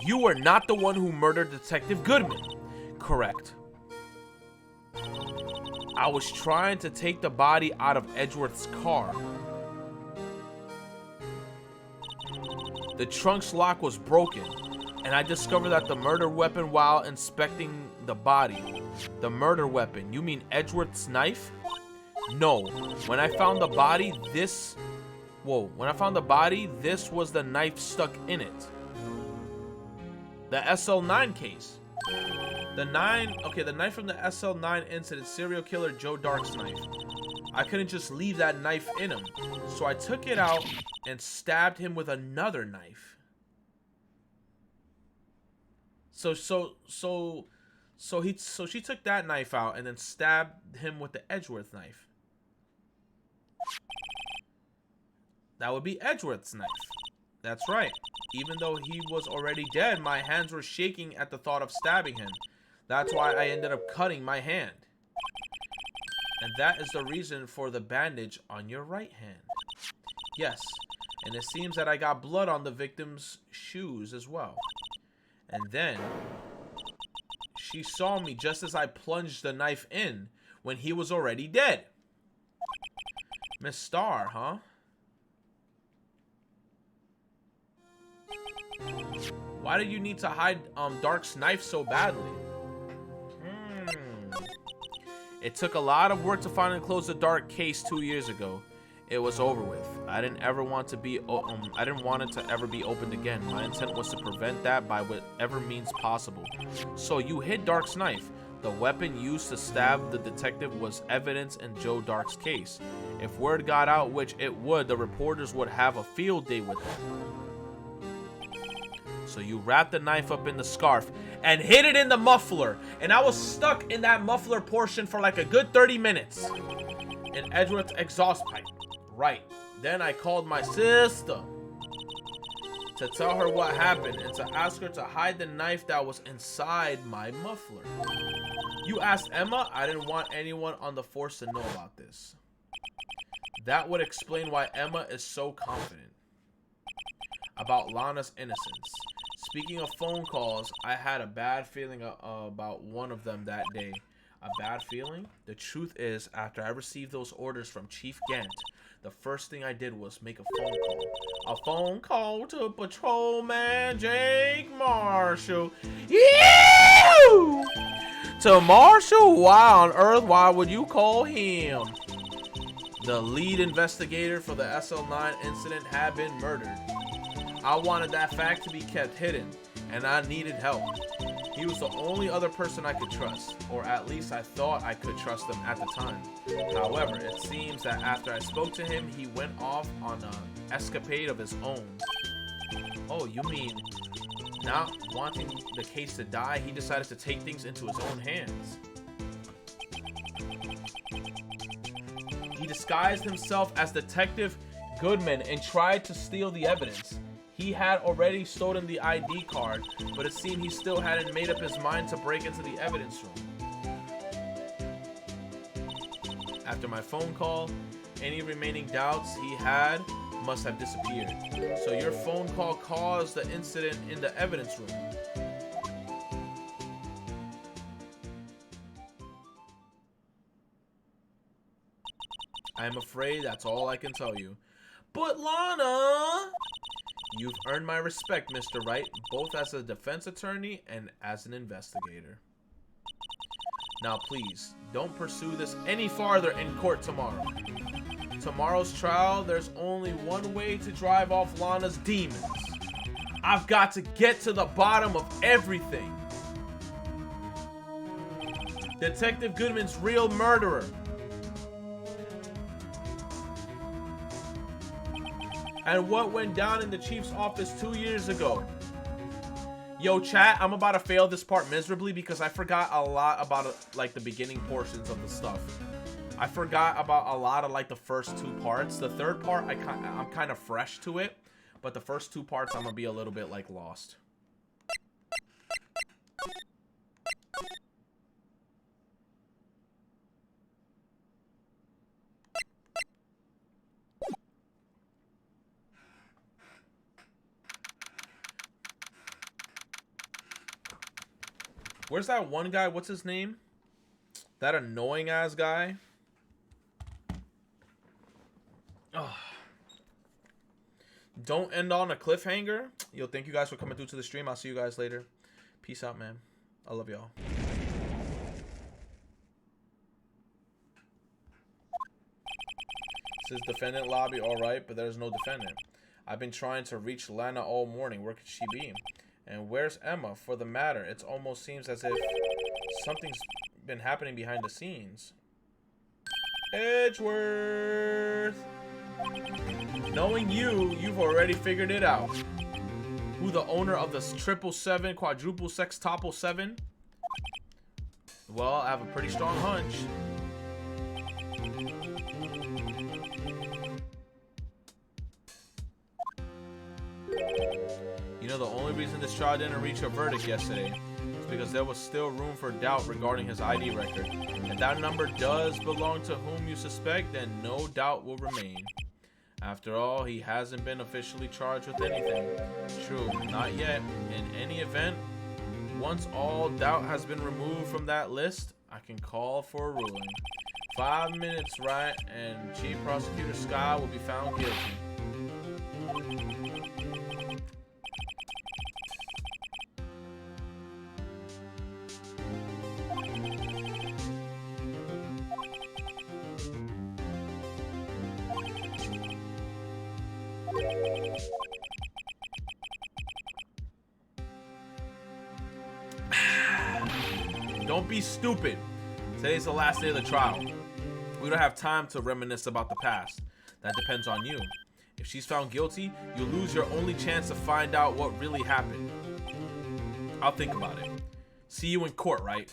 you are not the one who murdered Detective Goodman. Correct. I was trying to take the body out of Edgeworth's car. The trunk's lock was broken, and I discovered that the murder weapon while inspecting the body. The murder weapon? You mean Edgeworth's knife? No. When I found the body, this was the knife stuck in it. The SL9 case. The knife from the SL9 incident, serial killer Joe Dark's knife. I couldn't just leave that knife in him, so I took it out and stabbed him with another knife. So she took that knife out and then stabbed him with the Edgeworth knife. That would be Edgeworth's knife. That's right. Even though he was already dead, my hands were shaking at the thought of stabbing him. That's why I ended up cutting my hand. And that is the reason for the bandage on your right hand. Yes, and it seems that I got blood on the victim's shoes as well. And then she saw me just as I plunged the knife in when he was already dead. Miss Starr, huh? Why did you need to hide Dark's knife so badly? It took a lot of work to finally close the Dark case 2 years ago. It was over with. I didn't want it to ever be opened again. My intent was to prevent that by whatever means possible. So you hid Dark's knife. The weapon used to stab the detective was evidence in Joe Dark's case. If word got out, which it would, the reporters would have a field day with it. So you wrapped the knife up in the scarf and hid it in the muffler. And I was stuck in that muffler portion for like a good 30 minutes. In Edgeworth's exhaust pipe. Right. Then I called my sister to tell her what happened and to ask her to hide the knife that was inside my muffler. You asked Emma? I didn't want anyone on the force to know about this. That would explain why Emma is so confident about Lana's innocence. Speaking of phone calls, I had a bad feeling about one of them that day. A bad feeling? The truth is, after I received those orders from Chief Gant, the first thing I did was make a phone call. A phone call to Patrolman Jake Marshall. Ew! To Marshall? Why on earth? Why would you call him? The lead investigator for the SL9 incident had been murdered. I wanted that fact to be kept hidden, and I needed help. He was the only other person I could trust, or at least I thought I could trust him at the time. However, it seems that after I spoke to him, he went off on an escapade of his own. Oh, you mean not wanting the case to die, he decided to take things into his own hands. He disguised himself as Detective Goodman and tried to steal the evidence. He had already stolen the ID card, but it seemed he still hadn't made up his mind to break into the evidence room. After my phone call, any remaining doubts he had must have disappeared. So your phone call caused the incident in the evidence room. I am afraid that's all I can tell you. But Lana! You've earned my respect, Mr. Wright, both as a defense attorney and as an investigator. Now please, don't pursue this any farther in court tomorrow. Tomorrow's trial, there's only one way to drive off Lana's demons. I've got to get to the bottom of everything. Detective Goodman's real murderer. And what went down in the chief's office 2 years ago. Yo, chat, I'm about to fail this part miserably because I forgot a lot about like the beginning portions of the stuff. I forgot about a lot of like the first two parts. The third part, I'm kind of fresh to it, but the first two parts I'm gonna be a little bit like lost. Where's that one guy? What's his name? That annoying ass guy. Ugh. Don't end on a cliffhanger. Yo, thank you guys for coming through to the stream. I'll see you guys later. Peace out, man. I love y'all. Says defendant lobby, all right, but there's no defendant. I've been trying to reach Lana all morning. Where could she be? And where's Emma? For the matter, it almost seems as if something's been happening behind the scenes. Edgeworth! Knowing you, you've already figured it out. Who the owner of the 777 quadruple sextuple 7? Well, I have a pretty strong hunch. You know, the only reason this trial didn't reach a verdict yesterday is because there was still room for doubt regarding his ID record. If that number does belong to whom you suspect, then no doubt will remain. After all, he hasn't been officially charged with anything. True, not yet. In any event, once all doubt has been removed from that list, I can call for a ruling. 5 minutes, right, and Chief Prosecutor Scott will be found guilty. Don't be stupid. Today's the last day of the trial. We don't have time to reminisce about the past. That depends on you. If she's found guilty, you lose your only chance to find out what really happened. I'll think about it. See you in court, right?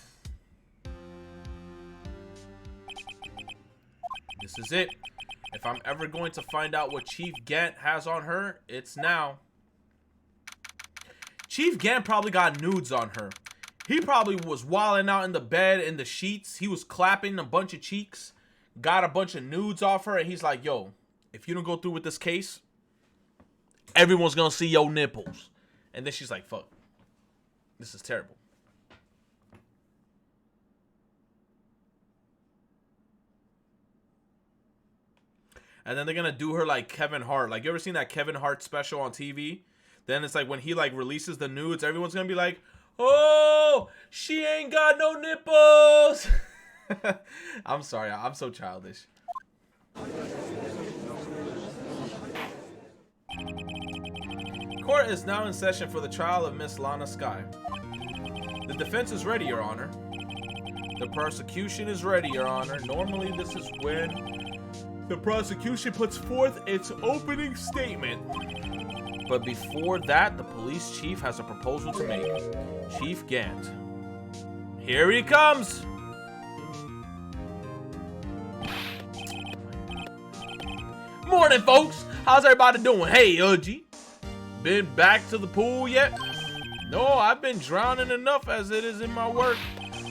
This is it. If I'm ever going to find out what Chief Gant has on her, it's now. Chief Gant probably got nudes on her. He probably was wilding out in the bed in the sheets. He was clapping a bunch of cheeks. got a bunch of nudes off her, and he's like, yo, if you don't go through with this case, everyone's gonna see your nipples. And then she's like, fuck, this is terrible. And then they're gonna do her like Kevin Hart. Like, you ever seen that Kevin Hart special on TV? Then it's like when he like releases the nudes, everyone's gonna be like, oh, she ain't got no nipples. I'm sorry, I'm so childish. Court is now in session for the trial of Miss Lana Skye. The defense is ready, Your Honor. The prosecution is ready, Your Honor. Normally, this is when the prosecution puts forth its opening statement. But before that, the police chief has a proposal to make. Chief Gant. Here he comes! Morning, folks! How's everybody doing? Hey, Udgy. Been back to the pool yet? No, I've been drowning enough as it is in my work.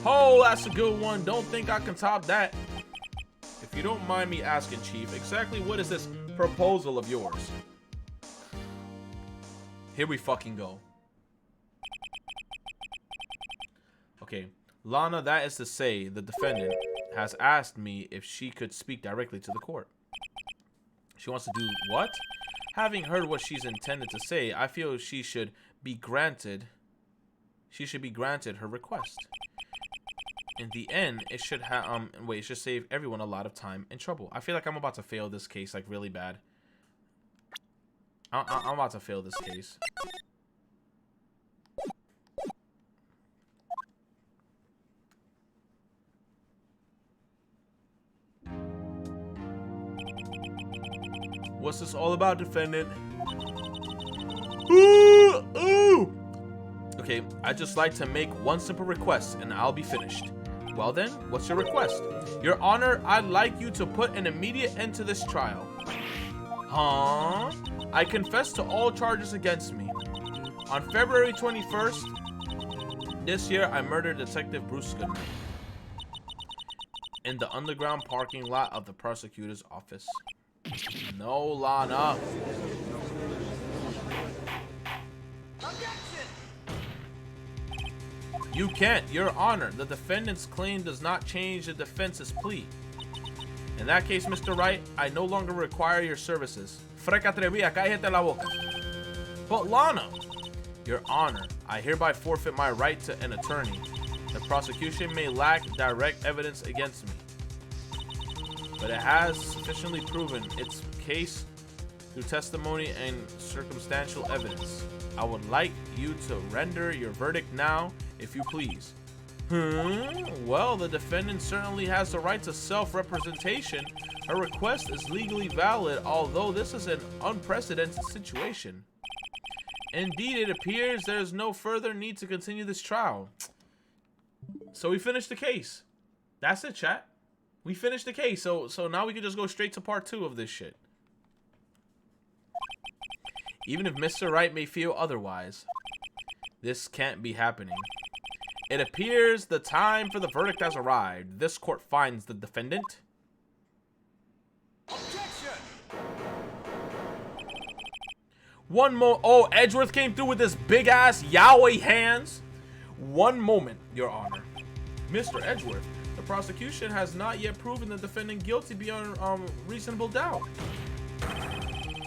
Oh, that's a good one. Don't think I can top that. If you don't mind me asking, Chief, exactly what is this proposal of yours? Here we fucking go. Okay, Lana, that is to say, the defendant has asked me if she could speak directly to the court. She wants to do what? Having heard what she's intended to say, I feel she should be granted her request. In the end, it should it should save everyone a lot of time and trouble. I feel like I'm about to fail this case like really bad. I'm about to fail this case. What's this all about, defendant? Ooh! Okay, I'd just like to make one simple request and I'll be finished. Well then, what's your request? Your Honor, I'd like you to put an immediate end to this trial. Huh? I confess to all charges against me. On February 21st, this year, I murdered Detective Bruce Goodman in the underground parking lot of the prosecutor's office. No, Lana. You can't, Your Honor. The defendant's claim does not change the defense's plea. In that case, Mr. Wright, I no longer require your services. Freca atrevida, cállate la boca. But Lana, Your Honor, I hereby forfeit my right to an attorney. The prosecution may lack direct evidence against me, but it has sufficiently proven its case through testimony and circumstantial evidence. I would like you to render your verdict now, if you please. Well, the defendant certainly has the right to self-representation. Her request is legally valid, although this is an unprecedented situation. Indeed, it appears there is no further need to continue this trial. So we finished the case. That's it, chat. We finished the case, so now we can just go straight to part 2 of this shit. Even if Mr. Wright may feel otherwise, this can't be happening. It appears the time for the verdict has arrived. This court finds the defendant. Objection! One more. Oh, Edgeworth came through with this big ass Yahweh hands. One moment, Your Honor. Mr. Edgeworth, the prosecution has not yet proven the defendant guilty beyond reasonable doubt.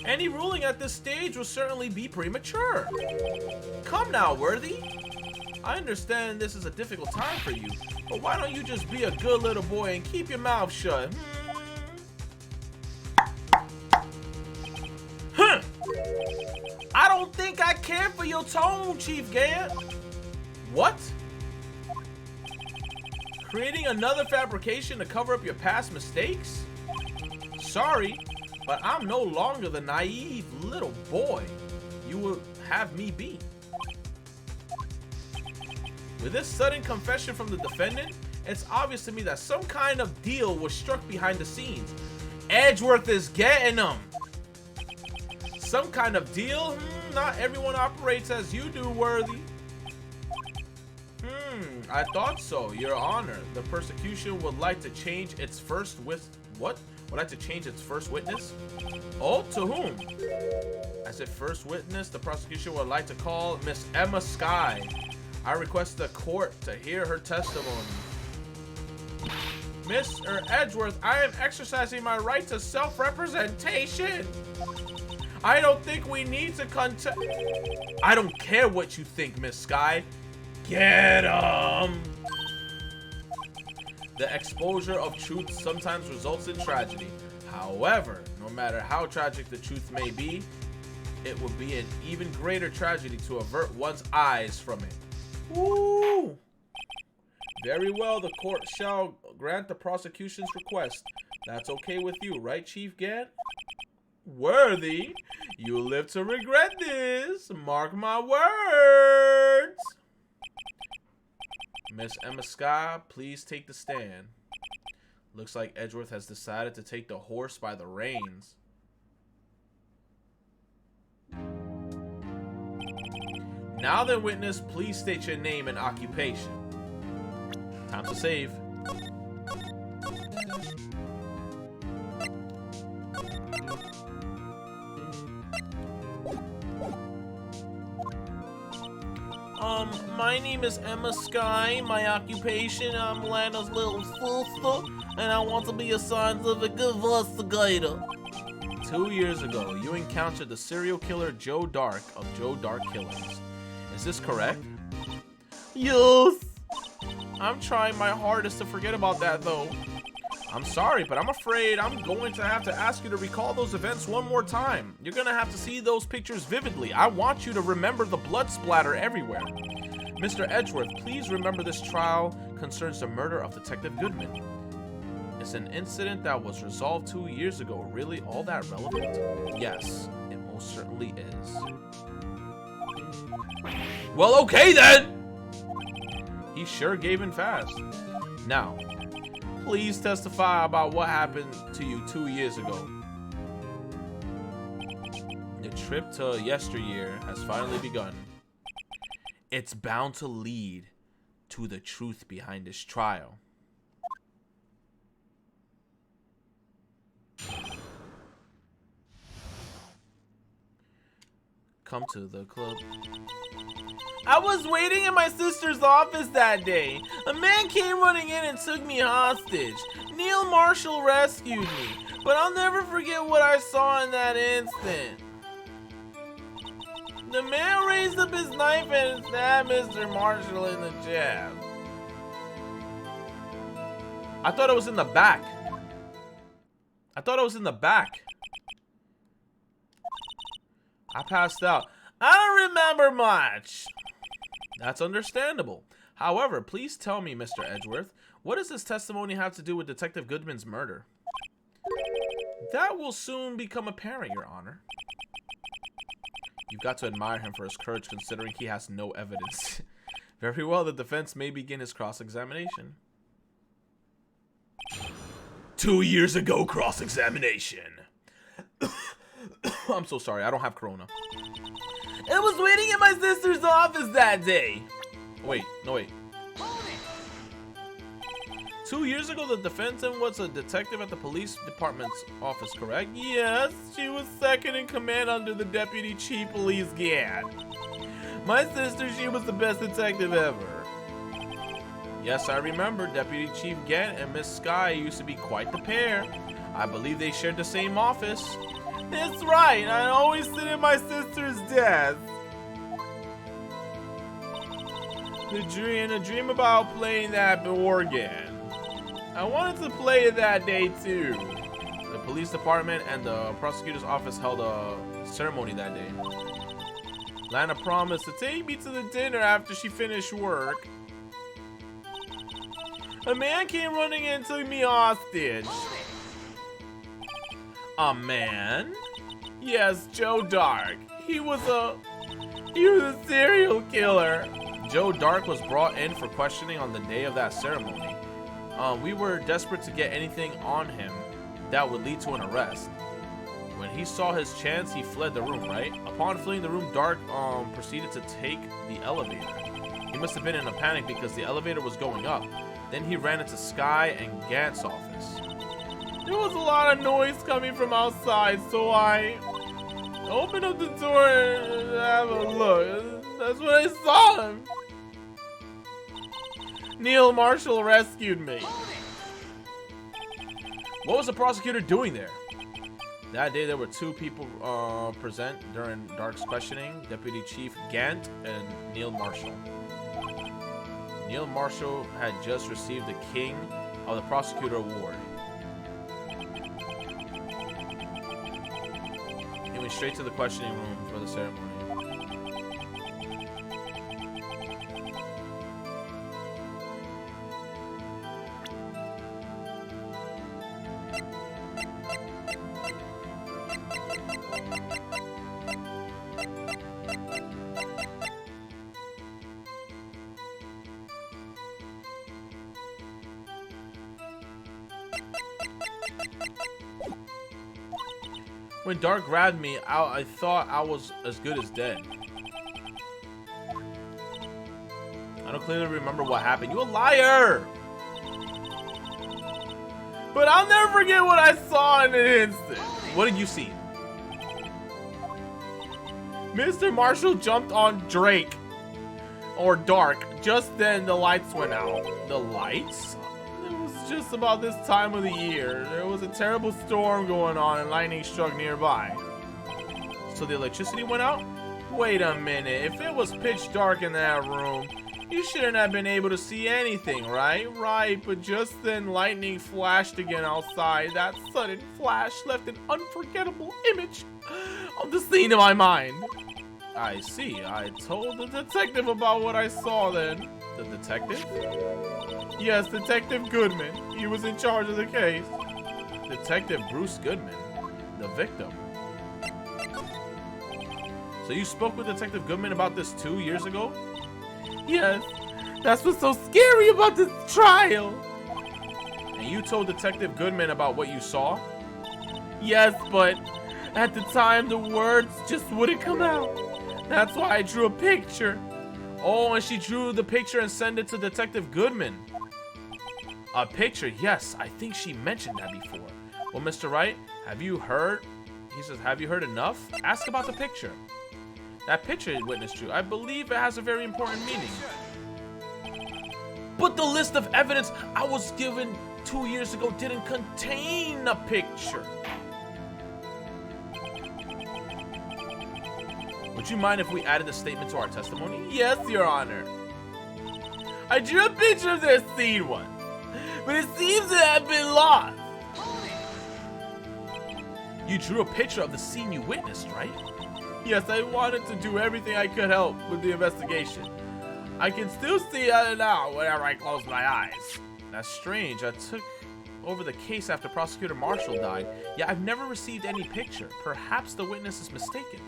Any ruling at this stage will certainly be premature. Come now, Worthy. I understand this is a difficult time for you, but why don't you just be a good little boy and keep your mouth shut? Huh? I don't think I care for your tone, Chief Gant. What? Creating another fabrication to cover up your past mistakes? Sorry, but I'm no longer the naive little boy you will have me be. With this sudden confession from the defendant, it's obvious to me that some kind of deal was struck behind the scenes. Edgeworth is getting them. Some kind of deal? Not everyone operates as you do, Worthy. I thought so, Your Honor. The prosecution would like to change its first what? Would like to change its first witness? Oh, to whom? As its first witness, the prosecution would like to call Miss Emma Sky. I request the court to hear her testimony. Mr. Edgeworth, I am exercising my right to self-representation. I don't think we need to contest. I don't care what you think, Miss Sky. Get 'em! The exposure of truth sometimes results in tragedy. However, no matter how tragic the truth may be, it would be an even greater tragedy to avert one's eyes from it. Woo! Very well, the court shall grant the prosecution's request. That's okay with you, right, Chief Gant? Worthy, you'll live to regret this. Mark my words. Miss Emma Sky, please take the stand. Looks like Edgeworth has decided to take the horse by the reins. Now then, witness, please state your name and occupation. Time to save. My name is Emma Sky. My occupation, I'm Lana's little sister, and I want to be a scientific investigator. 2 years ago, you encountered the serial killer Joe Dark of Joe Dark Killers. Is this correct? Yes. I'm trying my hardest to forget about that, though. I'm sorry, but I'm afraid I'm going to have to ask you to recall those events one more time. You're going to have to see those pictures vividly. I want you to remember the blood splatter everywhere. Mr. Edgeworth, please remember this trial concerns the murder of Detective Goodman. It's an incident that was resolved 2 years ago. Really all that relevant? Yes, it most certainly is. Well, okay then! He sure gave in fast. Now, please testify about what happened to you 2 years ago. The trip to yesteryear has finally begun. It's bound to lead to the truth behind this trial. Come to the club. I was waiting in my sister's office that day. A man came running in and took me hostage. Neil Marshall rescued me, but I'll never forget what I saw in that instant. The man raised up his knife and stabbed Mr. Marshall in the chest. I thought it was in the back. I passed out. I don't remember much. That's understandable. However, please tell me, Mr. Edgeworth, what does this testimony have to do with Detective Goodman's murder? That will soon become apparent, Your Honor. You've got to admire him for his courage, considering he has no evidence. Very well, the defense may begin his cross-examination. 2 years ago, cross-examination. I'm so sorry, I don't have corona. I was waiting in my sister's office that day. Wait, no wait. 2 years ago, the defendant was a detective at the police department's office, correct? Yes, she was second in command under the deputy chief police Gant. My sister, she was the best detective ever. Yes, I remember. Deputy Chief Gant and Miss Sky used to be quite the pair. I believe they shared the same office. That's right, I always sit at my sister's desk. The dream about playing that organ. I wanted to play it that day too. The police department and the prosecutor's office held a ceremony that day. Lana promised to take me to the dinner after she finished work. A man came running in and took me hostage. A man? Yes, Joe Dark. He was a serial killer. Joe Dark was brought in for questioning on the day of that ceremony. We were desperate to get anything on him that would lead to an arrest. When he saw his chance, he fled the room, right? Upon fleeing the room, Dark proceeded to take the elevator. He must have been in a panic because the elevator was going up. Then he ran into Sky and Gant's office. There was a lot of noise coming from outside, so I opened up the door and have a look. That's when I saw him. Neil Marshall rescued me. What was the prosecutor doing there? That day, there were two people present during Dark's questioning, Deputy Chief Gant and Neil Marshall. Neil Marshall had just received the King of the Prosecutor Award. He went straight to the questioning room for the ceremony. When Dark grabbed me out, I thought I was as good as dead. I don't clearly remember what happened. You a liar! But I'll never forget what I saw in an instant. What did you see? Mr. Marshall jumped on Drake. Or Dark. Just then the lights went out. The lights? It was just about this time of the year. There was a terrible storm going on and lightning struck nearby. So the electricity went out? Wait a minute. If it was pitch dark in that room, you shouldn't have been able to see anything, right? Right, but just then lightning flashed again outside. That sudden flash left an unforgettable image of the scene in my mind. I see. I told the detective about what I saw then. The detective? Yes, Detective Goodman. He was in charge of the case. Detective Bruce Goodman, the victim. So you spoke with Detective Goodman about this 2 years ago? Yes, that's what's so scary about this trial. And you told Detective Goodman about what you saw? Yes, but at the time the words just wouldn't come out. That's why I drew a picture. Oh, and she drew the picture and sent it to Detective Goodman. A picture? Yes, I think she mentioned that before. Well, Mr. Wright, have you heard? He says, have you heard enough? Ask about the picture. That picture witness drew, I believe it has a very important meaning. But the list of evidence I was given 2 years ago didn't contain a picture. Would you mind if we added the statement to our testimony? Yes, Your Honor. I drew a picture of their scene once, but it seems to have been lost. You drew a picture of the scene you witnessed, right? Yes, I wanted to do everything I could help with the investigation. I can still see it now whenever I close my eyes. That's strange. I took over the case after Prosecutor Marshall died. Yeah, I've never received any picture. Perhaps the witness is mistaken.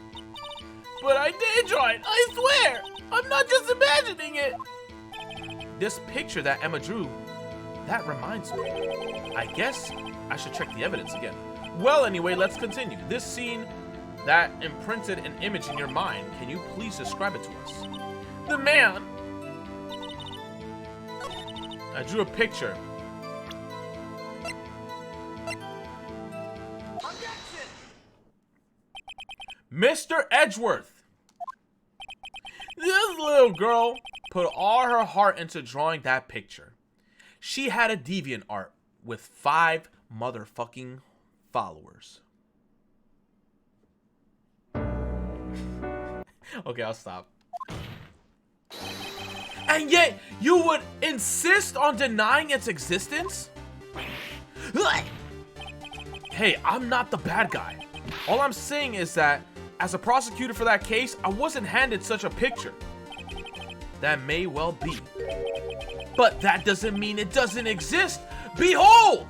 But I did draw it, I swear! I'm not just imagining it! This picture that Emma drew, that reminds me. I guess I should check the evidence again. Well, anyway, let's continue. This scene that imprinted an image in your mind, can you please describe it to us? The man! I drew a picture. Mr. Edgeworth! This little girl put all her heart into drawing that picture. She had a DeviantArt with 5 motherfucking followers. Okay, I'll stop. And yet, you would insist on denying its existence? Hey, I'm not the bad guy. All I'm saying is that, as a prosecutor for that case, I wasn't handed such a picture. That may well be. But that doesn't mean it doesn't exist. Behold!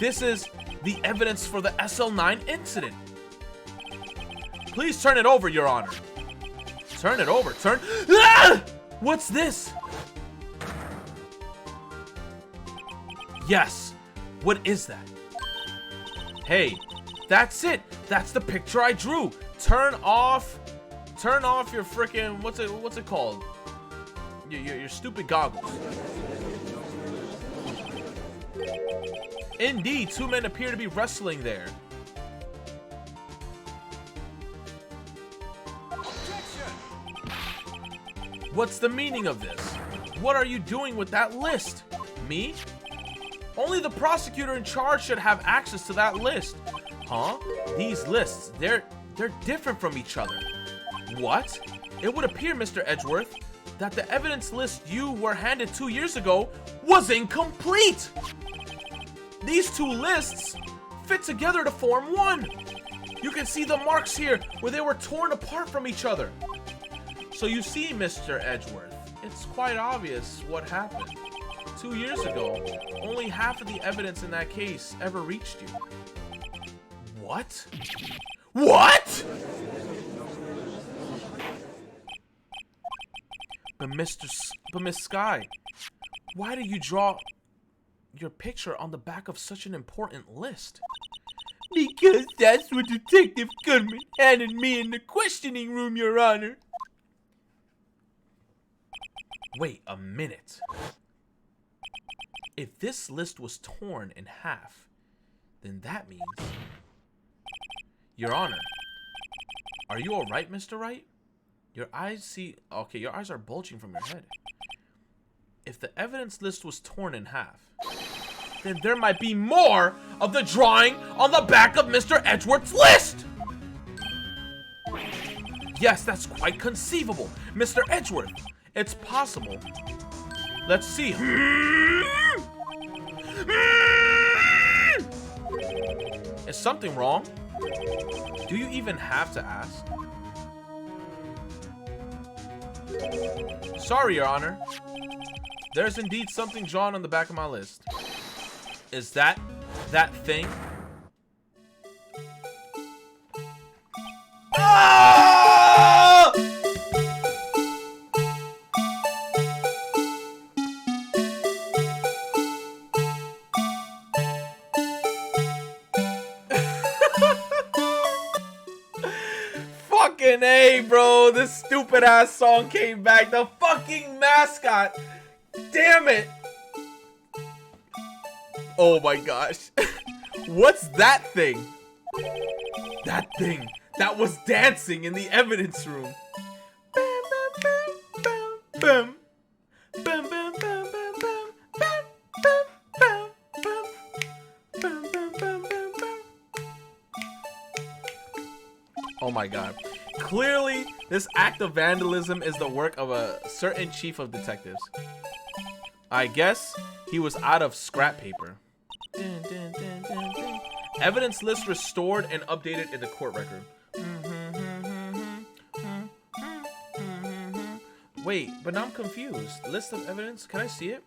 This is the evidence for the SL9 incident. Please turn it over, Your Honor. Turn it over. Turn. Ah! What's this? Yes. What is that? Hey, that's it. That's the picture I drew. Turn off your freaking what's it called? Your stupid goggles. Indeed, two men appear to be wrestling there. What's the meaning of this? What are you doing with that list? Me? Only the prosecutor in charge should have access to that list. Huh? These lists, they're different from each other. What? It would appear, Mr. Edgeworth, that the evidence list you were handed 2 years ago was incomplete. These two lists fit together to form one. You can see the marks here where they were torn apart from each other. So you see, Mr. Edgeworth, it's quite obvious what happened. 2 years ago, only half of the evidence in that case ever reached you. What? What? But Miss Sky, why did you draw your picture on the back of such an important list? Because that's what Detective Goodman handed me in the questioning room, Your Honor. Wait a minute. If this list was torn in half, then that means... Your Honor, are you alright, Mr. Wright? Your eyes see... Okay, your eyes are bulging from your head. If the evidence list was torn in half, then there might be more of the drawing on the back of Mr. Edgeworth's list! Yes, that's quite conceivable, Mr. Edgeworth. It's possible. Let's see. Is something wrong? Do you even have to ask? Sorry, Your Honor. There's indeed something drawn on the back of my list. Is that thing? Ah! Fucking A, bro. This stupid ass song came back. The fucking mascot. Damn it. Oh my gosh. What's that thing? That thing that was dancing in the evidence room. Bam, bam, bam, bam, bam, bam, bam, bam, bam, bam, bam, bam, bam, bam, bam, bam, bam, bam. Oh my god. Clearly, this act of vandalism is the work of a certain chief of detectives. I guess he was out of scrap paper. Dun, dun, dun, dun, dun. Evidence list restored and updated in the court record. Wait, but now I'm confused. List of evidence? Can I see it?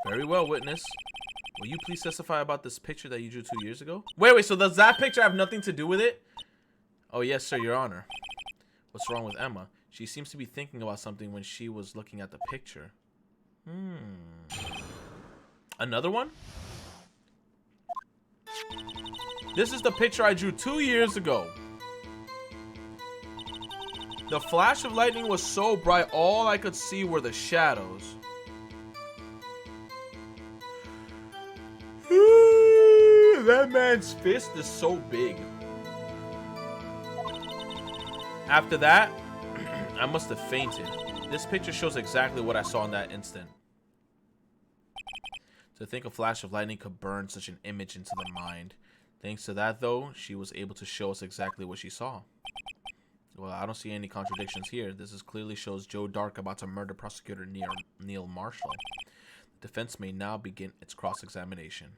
Very well, witness. Will you please testify about this picture that you drew 2 years ago? Wait, so does that picture have nothing to do with it? Oh, yes, sir, Your Honor. What's wrong with Emma? She seems to be thinking about something when she was looking at the picture. Another one? This is the picture I drew 2 years ago. The flash of lightning was so bright, all I could see were the shadows. That man's fist is so big. After that, I must have fainted. This picture shows exactly what I saw in that instant. To think a flash of lightning could burn such an image into the mind. Thanks to that, though, she was able to show us exactly what she saw. Well, I don't see any contradictions here. This is clearly shows Joe Dark about to murder prosecutor Neil Marshall. The defense may now begin its cross-examination.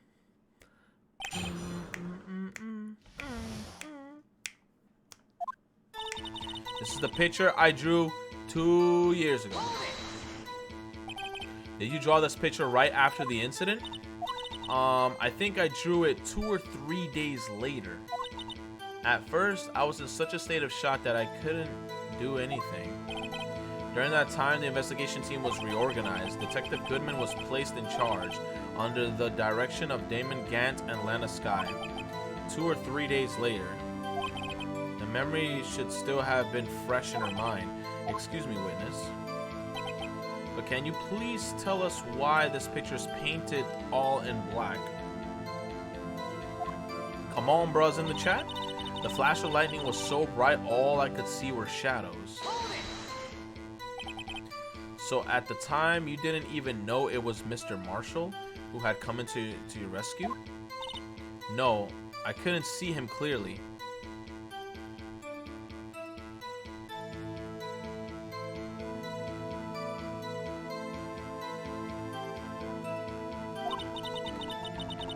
This is the picture I drew 2 years ago. Did you draw this picture right after the incident? I think I drew it 2 or 3 days later. At first, I was in such a state of shock that I couldn't do anything. During that time, the investigation team was reorganized. Detective Goodman was placed in charge under the direction of Damon Gant and Lana Sky. 2 or 3 days later, the memory should still have been fresh in her mind. Excuse me, witness. But can you please tell us why this picture is painted all in black? Come on, bros, in the chat. The flash of lightning was so bright, all I could see were shadows. So at the time, you didn't even know it was Mr. Marshall who had come to your rescue? No, I couldn't see him clearly.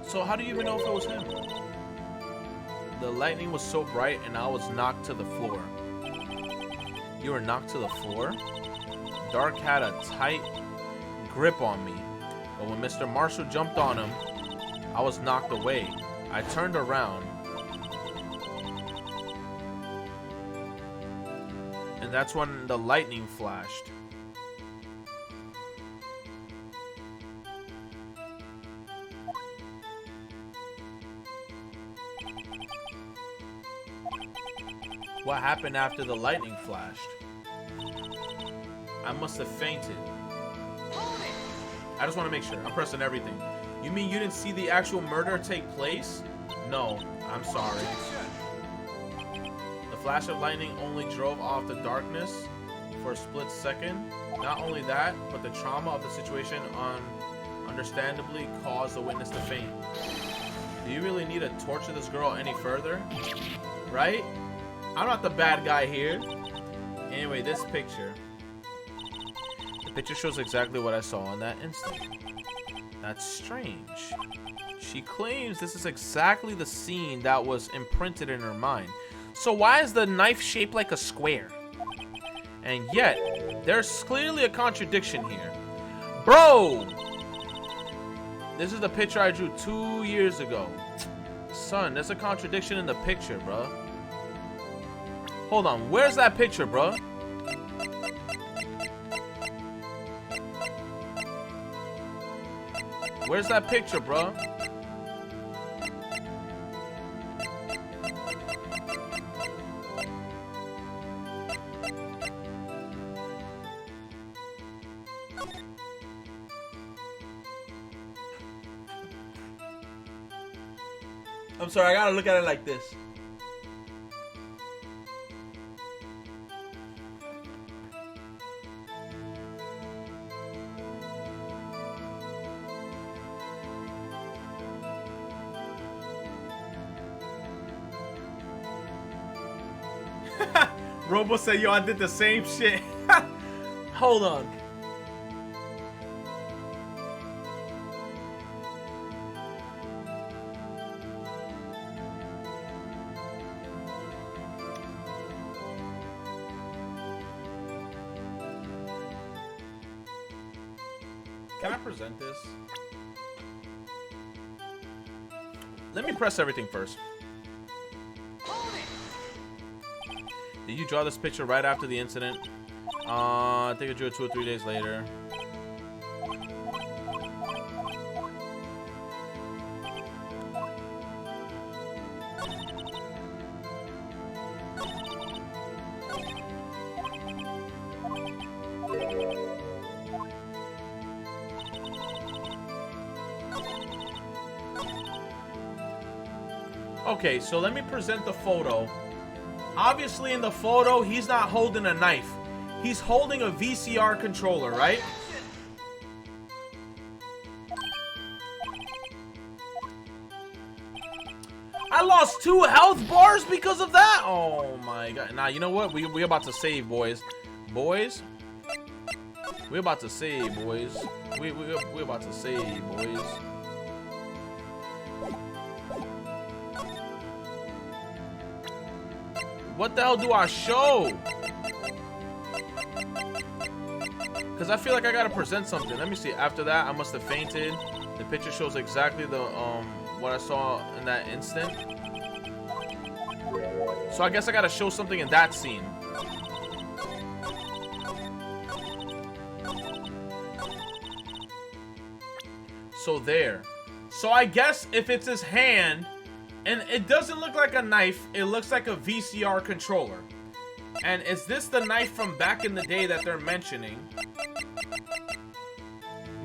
So how do you even know if it was him? The lightning was so bright and I was knocked to the floor. You were knocked to the floor? Dark had a tight grip on me, but when Mr. Marshall jumped on him, I was knocked away. I turned around, and that's when the lightning flashed. What happened after the lightning flashed? I must have fainted. I just want to make sure. I'm pressing everything. You mean you didn't see the actual murder take place? No, I'm sorry. The flash of lightning only drove off the darkness for a split second. Not only that, but the trauma of the situation understandably caused the witness to faint. Do you really need to torture this girl any further? Right? I'm not the bad guy here. Anyway, this picture. The picture shows exactly what I saw in that instant. That's strange. She claims this is exactly the scene that was imprinted in her mind. So why is the knife shaped like a square? And yet, there's clearly a contradiction here. Bro! This is the picture I drew 2 years ago. Son, there's a contradiction in the picture, bro. Hold on, where's that picture, bro? Where's that picture, bro? I'm sorry, I gotta look at it like this. Robo said, yo, I did the same shit. Hold on. Can I present this? Let me press everything first. Did you draw this picture right after the incident? I think I drew it 2 or 3 days later. Okay, so let me present the photo. Obviously in the photo, he's not holding a knife. He's holding a VCR controller, right? I lost 2 health bars because of that? Oh my god. Nah, you know what? We about to save, boys. Boys? We about to save, boys. We about to save, boys. What the hell do I show? Because I feel like I gotta present something. Let me see. After that, I must have fainted. The picture shows exactly the what I saw in that instant. So I guess I gotta show something in that scene. So there. So I guess if it's his hand, and it doesn't look like a knife, it looks like a VCR controller. And is this the knife from back in the day that they're mentioning?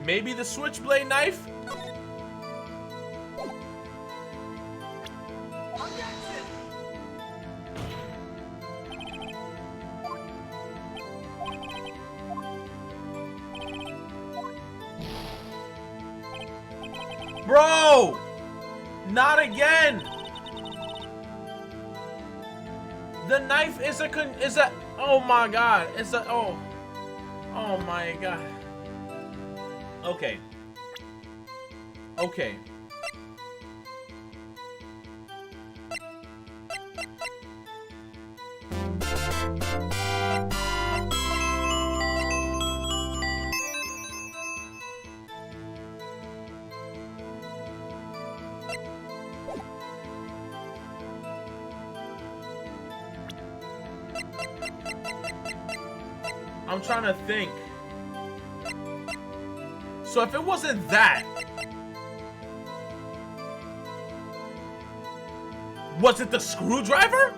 maybe the switchblade knife? Bro! Not again! The knife is a oh my god, oh my god. Okay. Okay. I'm trying to think. So if it wasn't that, was it the screwdriver?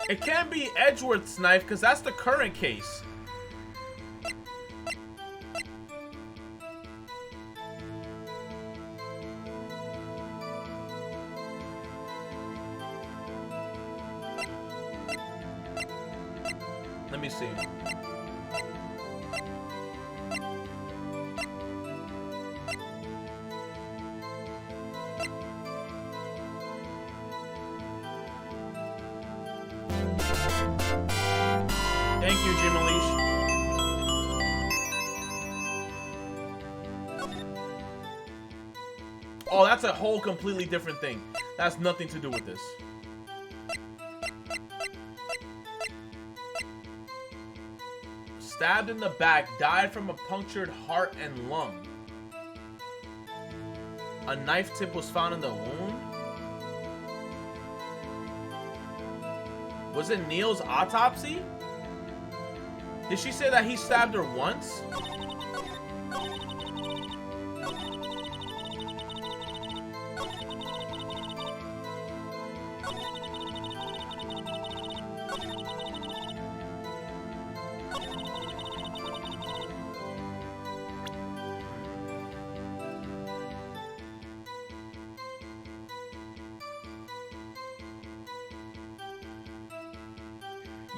It can't be Edgeworth's knife because that's the current case. Let me see. Thank you, Jim Alish. Oh, that's a whole completely different thing. That's nothing to do with this. Stabbed in the back, died from a punctured heart and lung. A knife tip was found in the wound. Was it Neil's autopsy? Did she say that he stabbed her once?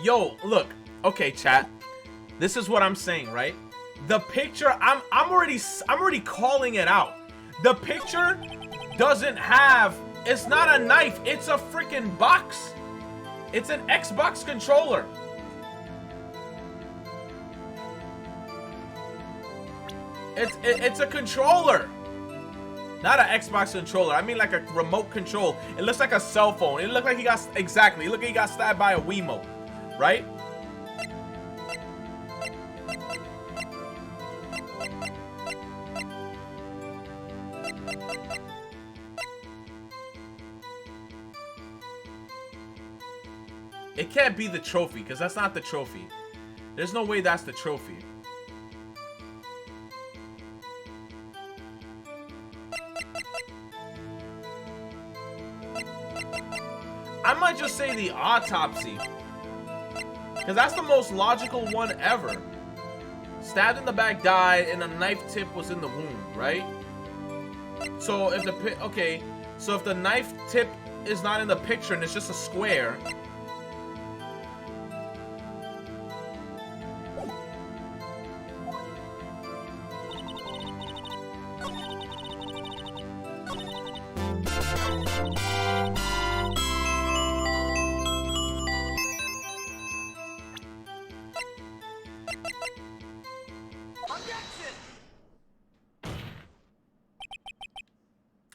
Yo, look. Okay, chat. This is what I'm saying, right? The picture, I'm already calling it out. The picture doesn't have, it's not a knife, it's a freaking box. It's an Xbox controller. It's a controller. Not an Xbox controller. I mean like a remote control. It looks like a cell phone. It looked like he got, exactly. It looked like he got stabbed by a Wiimote, right? It can't be the trophy, because that's not the trophy. There's no way that's the trophy. I might just say the autopsy, because that's the most logical one ever. Stabbed in the back, died, and a knife tip was in the wound, right? So if the okay, so if the knife tip is not in the picture and it's just a square.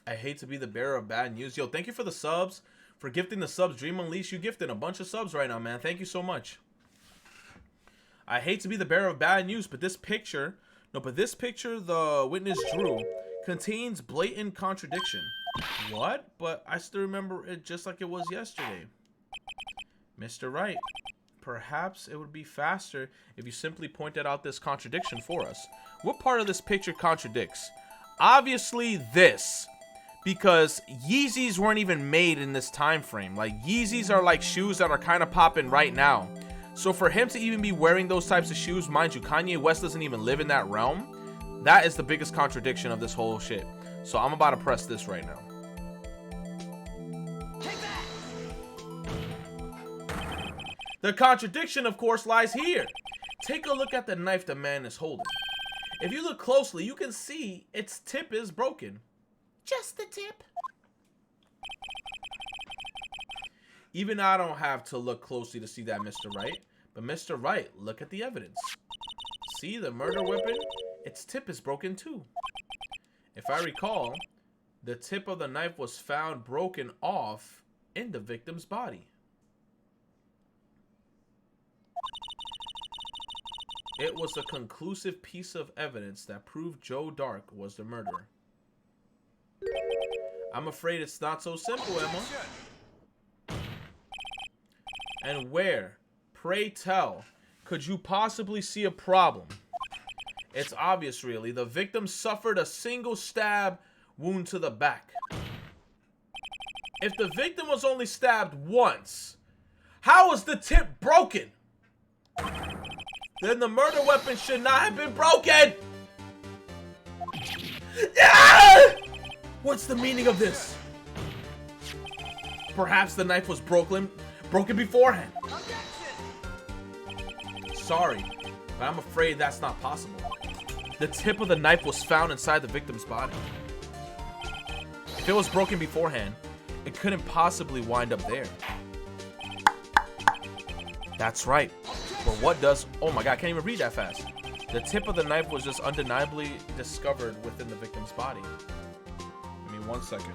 I hate to be the bearer of bad news. Yo, thank you for the subs. For gifting the subs. Dream Unleashed, you gifted a bunch of subs right now, man. Thank you so much. I hate to be the bearer of bad news, but this picture, the witness drew, contains blatant contradiction. What? But I still remember it just like it was yesterday. Mr. Wright, perhaps it would be faster if you simply pointed out this contradiction for us. What part of this picture contradicts? Obviously this, because Yeezys weren't even made in this time frame. Like, Yeezys are like shoes that are kind of popping right now. So for him to even be wearing those types of shoes, mind you, Kanye West doesn't even live in that realm. That is the biggest contradiction of this whole shit. So I'm about to press this right now. The contradiction, of course, lies here. Take a look at the knife the man is holding. If you look closely, you can see its tip is broken. Just the tip. Even I don't have to look closely to see that, Mr. Wright. But Mr. Wright, look at the evidence. See the murder weapon? Its tip is broken too. If I recall, the tip of the knife was found broken off in the victim's body. It was a conclusive piece of evidence that proved Joe Dark was the murderer. I'm afraid it's not so simple, Emma. And where, pray tell, could you possibly see a problem? It's obvious, really. The victim suffered a single stab wound to the back. If the victim was only stabbed once, how was the tip broken? Then the murder weapon should not have been broken! Yeah! What's the meaning of this? Perhaps the knife was broken beforehand. Sorry, but I'm afraid that's not possible. The tip of the knife was found inside the victim's body. If it was broken beforehand, it couldn't possibly wind up there. That's right. But what does... Oh my god, I can't even read that fast. The tip of the knife was just undeniably discovered within the victim's body. Give me 1 second.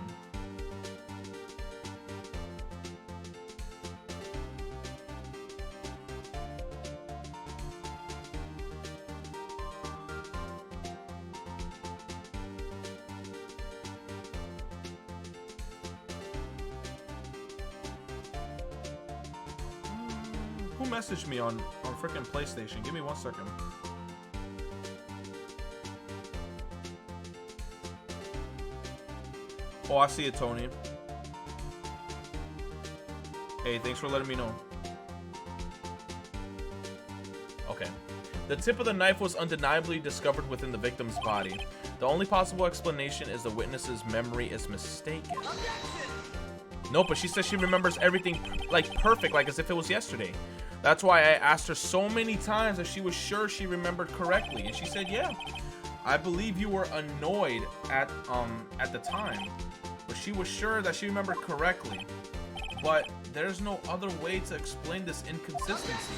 Who messaged me on freaking PlayStation? Give me 1 second. Oh, I see it, Tony. Hey, thanks for letting me know. Okay. The tip of the knife was undeniably discovered within the victim's body. The only possible explanation is the witness's memory is mistaken. No, but she says she remembers everything like perfect, like as if it was yesterday. That's why I asked her so many times if she was sure she remembered correctly, and she said, yeah. I believe you were annoyed at the time, but she was sure that she remembered correctly. But there's no other way to explain this inconsistency.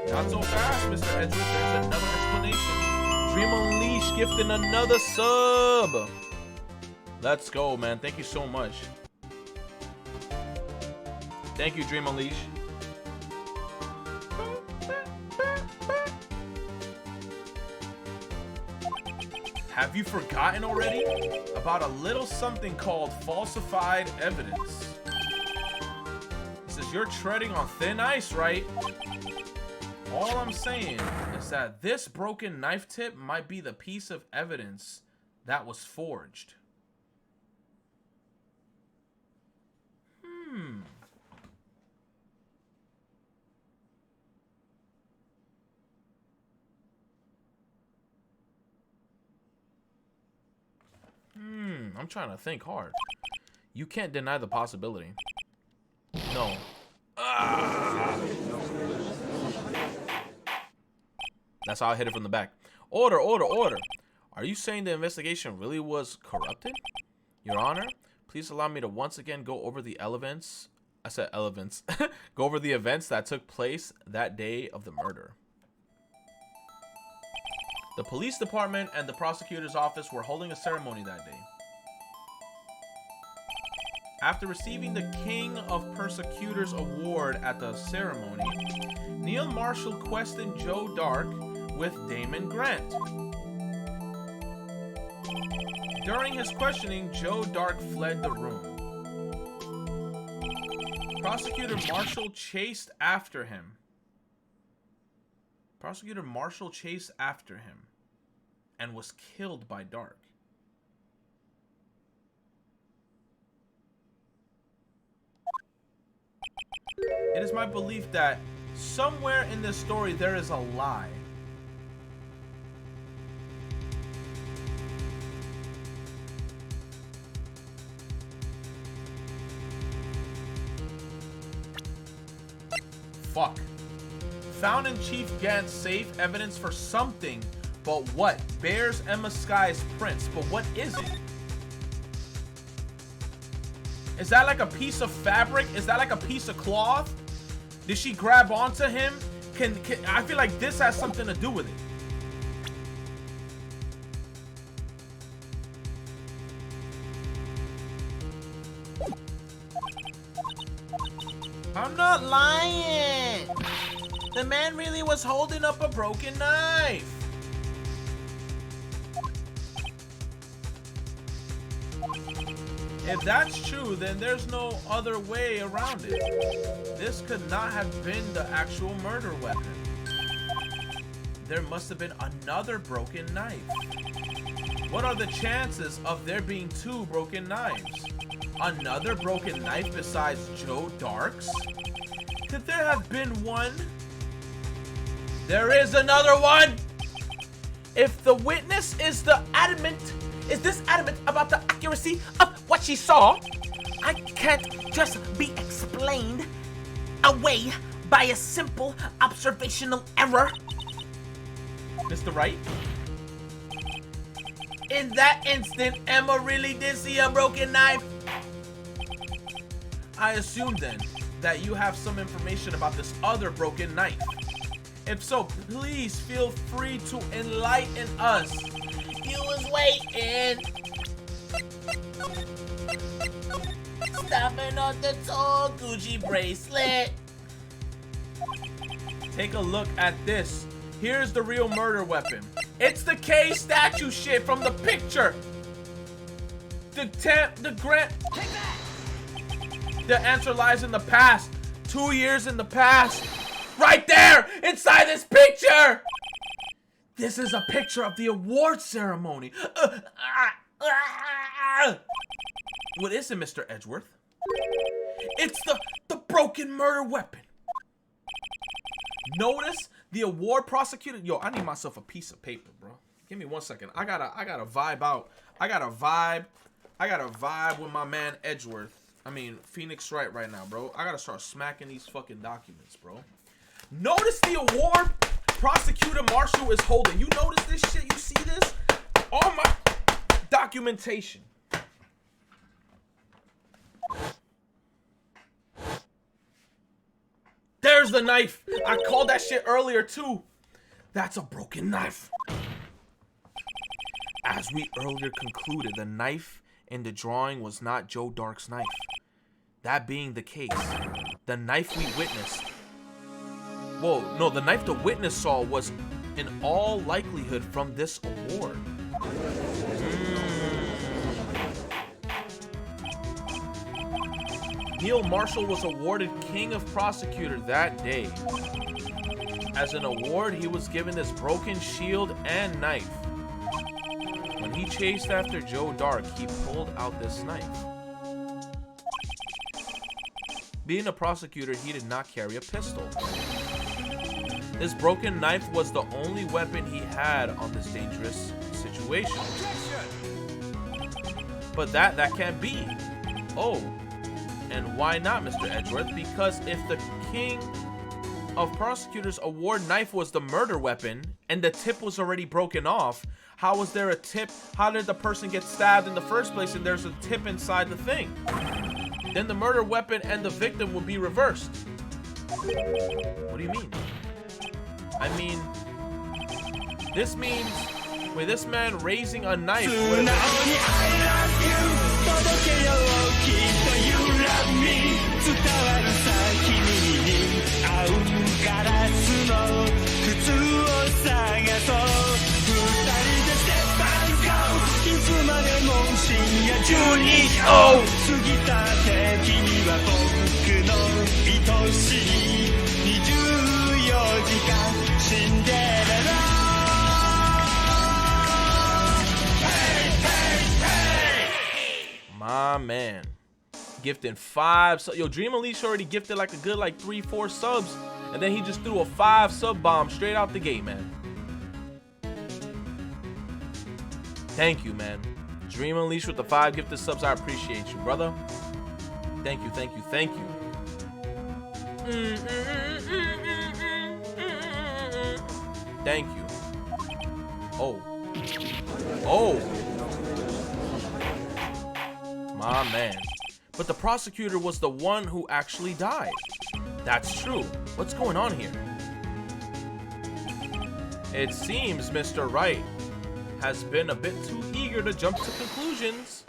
Not so fast, Mr. Edgeworth. There's another explanation. Dream Unleashed gifting another sub. Let's go, man. Thank you so much. Thank you, Dream Unleashed. Have you forgotten already about a little something called falsified evidence? He says you're treading on thin ice, right? All I'm saying is that this broken knife tip might be the piece of evidence that was forged. I'm trying to think hard. You can't deny the possibility. No. That's how I hit it from the back. Order, order, order. Are you saying the investigation really was corrupted? Your Honor, please allow me to once again go over the events. I said events. Go over the events that took place that day of the murder. The police department and the prosecutor's office were holding a ceremony that day. After receiving the King of Persecutors Award at the ceremony, Neil Marshall questioned Joe Dark with Damon Grant. During his questioning, Joe Dark fled the room. Prosecutor Marshall chased after him. Prosecutor Marshall chased after him and was killed by Dark. It is my belief that somewhere in this story there is a lie. Fuck. Found in Chief Gant's safe evidence for something, but what? Bears Emma Sky's prints, but what is it? Is that like a piece of fabric? Is that like a piece of cloth? Did she grab onto him? Can I feel like this has something to do with it. I'm not lying. The man really was holding up a broken knife. If that's true, then there's no other way around it. This could not have been the actual murder weapon. There must have been another broken knife. What are the chances of there being two broken knives? Another broken knife besides Joe Dark's? Could there have been one? There is another one! If the witness is this adamant about the accuracy of what she saw, I can't just be explained away by a simple observational error. Mr. Wright? In that instant, Emma really did see a broken knife. I assume then that you have some information about this other broken knife. If so, please feel free to enlighten us. You was waiting. Stopping on the tall Gucci bracelet. Take a look at this. Here's the real murder weapon. It's the K statue shit from the picture. The answer lies in the past. 2 years in the past. Right there, inside this picture. This is a picture of the award ceremony. What is it, Mr. Edgeworth? It's the broken murder weapon. Notice the award prosecutor. Yo, I need myself a piece of paper, bro. Give me 1 second. I gotta vibe out. I gotta vibe with my man Edgeworth. I mean, Phoenix Wright right now, bro. I gotta start smacking these fucking documents, bro. Notice the award Prosecutor Marshall is holding. You notice this shit? You see this? All my documentation. There's the knife. I called that shit earlier too. That's a broken knife. As we earlier concluded, the knife in the drawing was not Joe Dark's knife. That being the case, the knife we witnessed. Whoa, no, the knife the witness saw was in all likelihood from this award. Neil Marshall was awarded King of Prosecutor that day. As an award, he was given this broken shield and knife. When he chased after Joe Dark, he pulled out this knife. Being a prosecutor, he did not carry a pistol. This broken knife was the only weapon he had on this dangerous situation. But that can't be. Oh, and why not, Mr. Edgeworth? Because if the King of Prosecutors award knife was the murder weapon and the tip was already broken off, how was there a tip? How did the person get stabbed in the first place and there's a tip inside the thing? Then the murder weapon and the victim would be reversed. What do you mean? I mean, this means with this man raising a knife. しい24時間シンデレラ My man. Gifting 5 yo, Dream Alicia already gifted like a good like 3-4 subs, and then he just threw a 5 sub bomb straight out the gate, man. Thank you, man. Dream Unleashed with the 5 gifted subs. I appreciate you, brother. Thank you, thank you, thank you. Thank you. Oh. Oh. My man. But the prosecutor was the one who actually died. That's true. What's going on here? It seems Mr. Wright has been a bit too eager to jump to conclusions.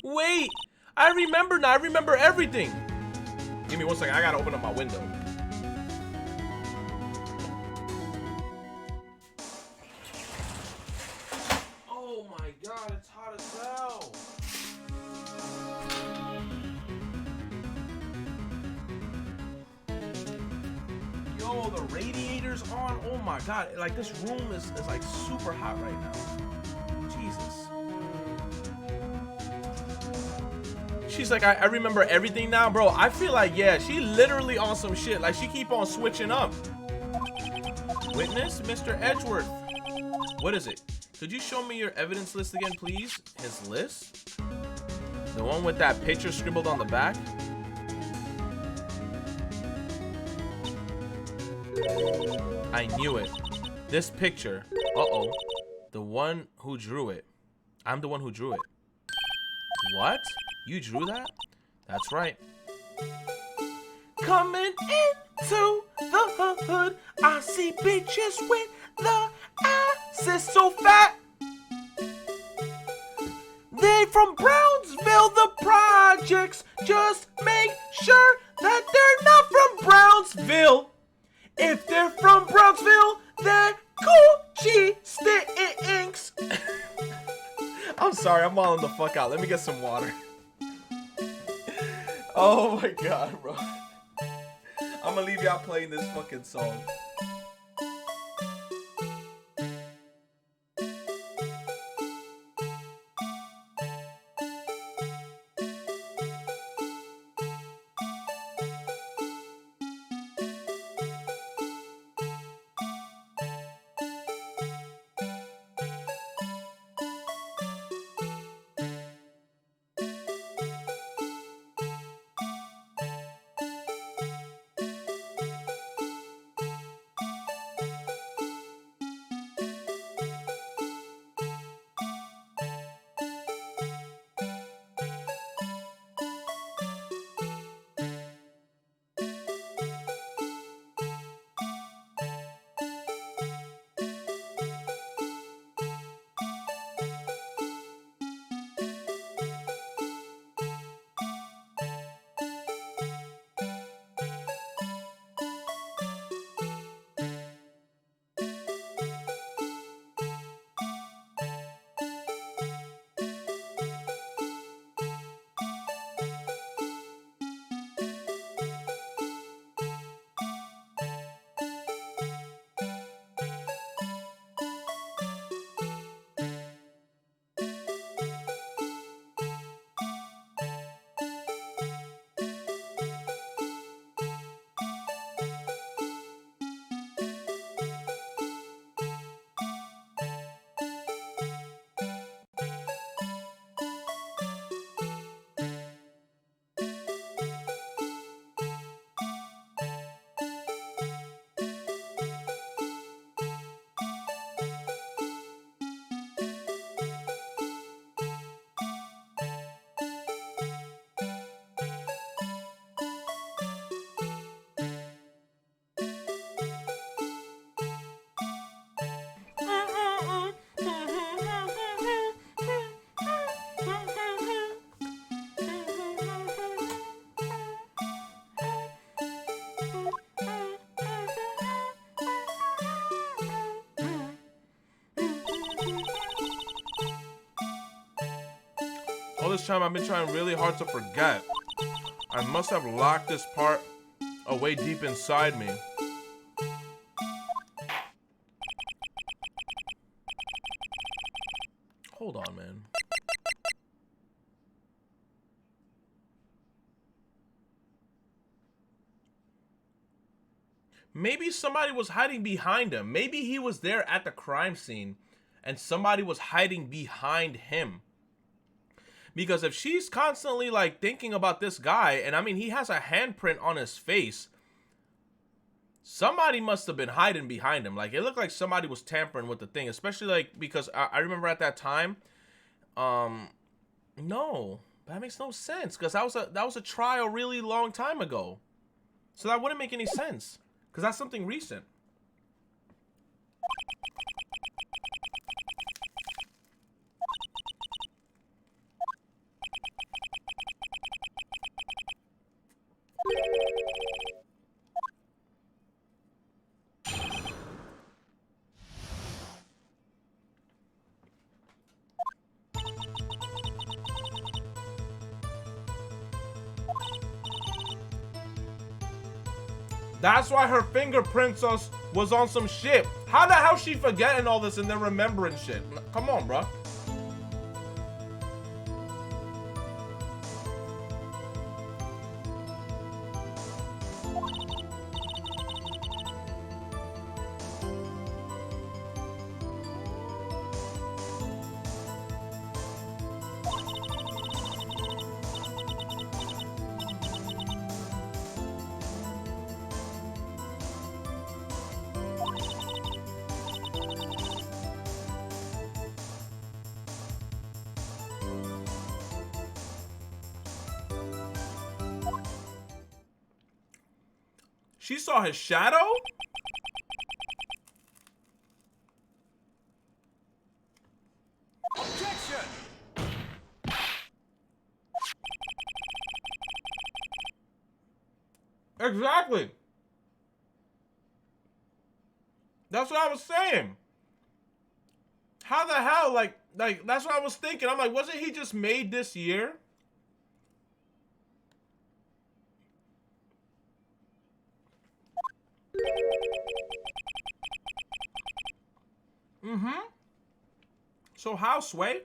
Wait! I remember now. I remember everything. Give me 1 second. I gotta open up my window. Oh my god, it's hot as hell. Yo, the radiator's on. Oh my god, like this room is like super hot right now. Jesus. She's like, I remember everything now, bro. I feel like, yeah, she literally on some shit. Like, she keep on switching up. Witness, Mr. Edgeworth. What is it? Could you show me your evidence list again, please? His list? The one with that picture scribbled on the back? I knew it. This picture. Uh-oh. The one who drew it. I'm the one who drew it. What? You drew that? That's right. Coming into the hood, I see bitches with the asses so fat. They from Brownsville, the projects. Just make sure that they're not from Brownsville. If they're from Brownsville, then Gucci stinks. I'm sorry, I'm walling the fuck out. Let me get some water. Oh my god, bro. I'm gonna leave y'all playing this fucking song. All this time I've been trying really hard to forget. I must have locked this part away deep inside me. Hold on, man. Maybe somebody was hiding behind him. Maybe he was there at the crime scene and somebody was hiding behind him. Because if she's constantly like thinking about this guy, and I mean, he has a handprint on his face, somebody must have been hiding behind him. Like, it looked like somebody was tampering with the thing, especially like, because I remember at that time, no, that makes no sense, because that was a trial really long time ago. So that wouldn't make any sense, because that's something recent. That's why her fingerprints was on some shit. How the hell she forgetting all this and then remembering shit? Come on, bro. She saw his shadow? Objection! Exactly. That's what I was saying. How the hell, like that's what I was thinking. I'm like, wasn't he just made this year? Mm-hmm. So how, Sway?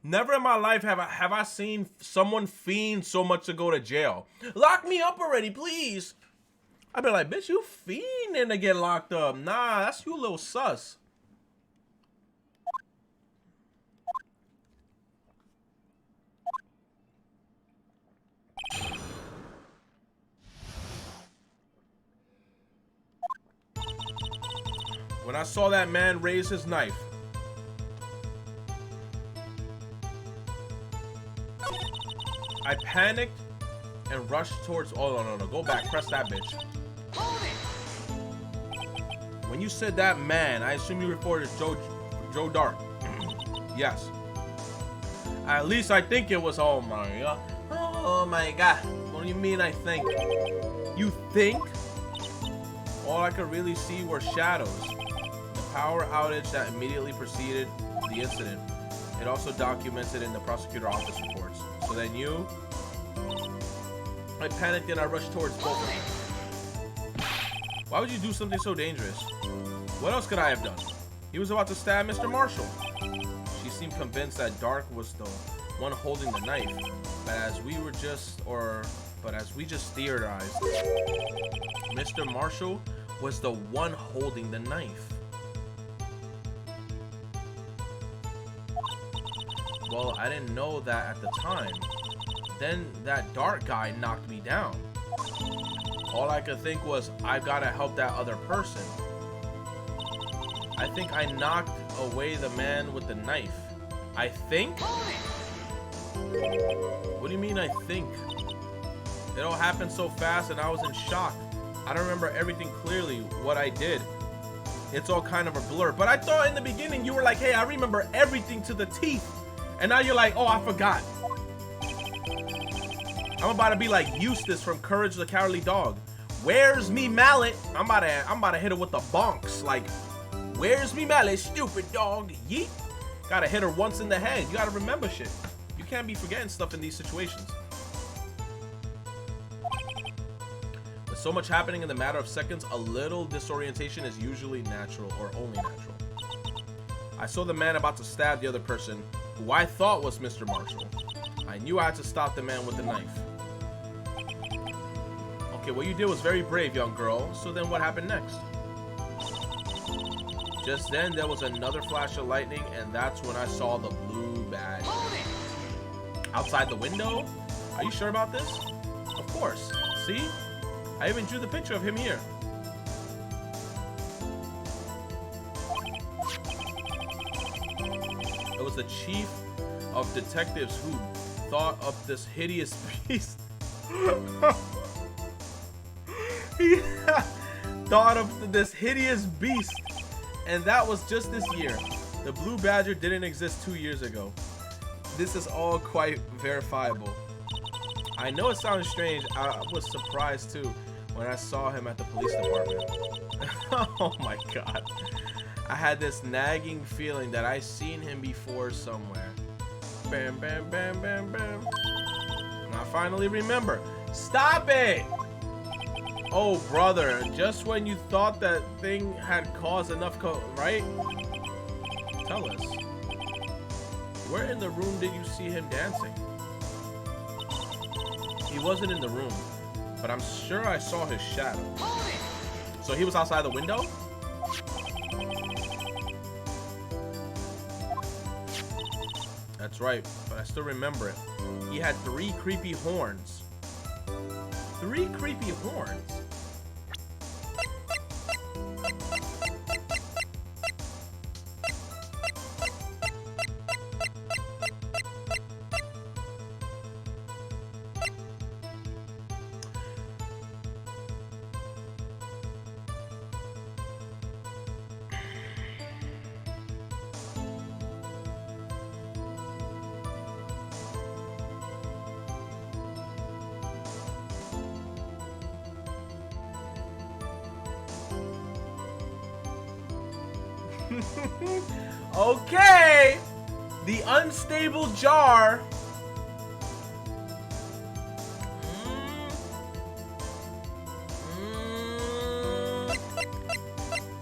Never in my life have I seen someone fiend so much to go to jail. Lock me up already, please. I'd be like, bitch, you fiending to get locked up. Nah, that's you a little sus. When I saw that man raise his knife, I panicked and rushed towards. Oh, no. Go back. Press that bitch. Hold it! When you said that man, I assume you reported Joe Dark. Yes. At least I think it was. Oh my god. Oh my god. What do you mean I think? You think? All I could really see were shadows. The power outage that immediately preceded the incident. It also documented in the prosecutor office reports. So then I panicked and I rushed towards both of them. Why would you do something so dangerous? What else could I have done? He was about to stab Mr. Marshall. She seemed convinced that Dark was the one holding the knife. But as we just theorized, Mr. Marshall was the one holding the knife. Well, I didn't know that at the time. Then that Dark guy knocked me down. All I could think was, I gotta help that other person. I think I knocked away the man with the knife. I think? What do you mean I think? It all happened so fast and I was in shock. I don't remember everything clearly, what I did. It's all kind of a blur. But I thought in the beginning you were like, hey, I remember everything to the teeth. And now you're like, oh, I forgot. I'm about to be like Eustace from Courage the Cowardly Dog. Where's me mallet? I'm about to hit her with the bonks. Like, where's me mallet, stupid dog? Yeet. Gotta hit her once in the head. You gotta remember shit. You can't be forgetting stuff in these situations. With so much happening in the matter of seconds, a little disorientation is usually natural or only natural. I saw the man about to stab the other person, who I thought was Mr. Marshall. I knew I had to stop the man with the knife. Okay, what you did was very brave, young girl. So then what happened next? Just then, there was another flash of lightning, and that's when I saw the blue badge. Outside the window? Are you sure about this? Of course. See? I even drew the picture of him here. It was the chief of detectives who thought of this hideous beast. He thought of this hideous beast. And that was just this year. The blue badger didn't exist 2 years ago. This is all quite verifiable. I know it sounds strange. I was surprised too when I saw him at the police department. Oh my god. I had this nagging feeling that I seen him before somewhere. Bam, bam, bam, bam, bam. And I finally remember. Stop it! Oh, brother, just when you thought that thing had caused enough right? Tell us. Where in the room did you see him dancing? He wasn't in the room, but I'm sure I saw his shadow. So he was outside the window? That's right, but I still remember it. He had 3 creepy horns. 3 creepy horns? Okay, the unstable jar.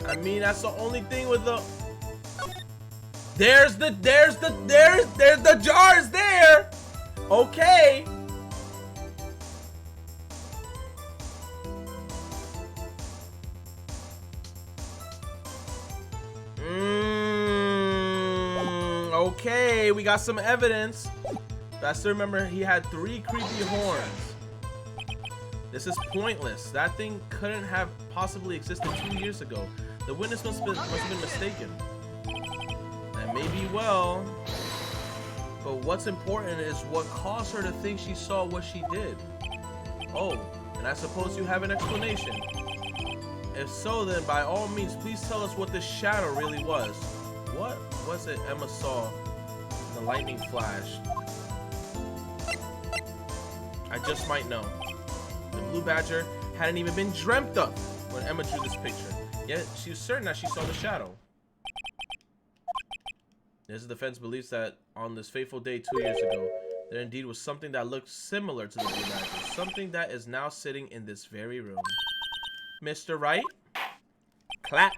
I mean, that's the only thing with the. There's the jars there. Okay. Okay, we got some evidence. But I still remember he had 3 creepy horns. This is pointless. That thing couldn't have possibly existed 2 years ago. The witness must have been mistaken. That may be well. But what's important is what caused her to think she saw what she did. Oh, and I suppose you have an explanation. If so, then by all means, please tell us what this shadow really was. What was it Emma saw in the lightning flash? I just might know. The blue badger hadn't even been dreamt of when Emma drew this picture. Yet she was certain that she saw the shadow. This defense believes that on this fateful day 2 years ago, there indeed was something that looked similar to the blue badger. Something that is now sitting in this very room. Mr. Wright? Clap.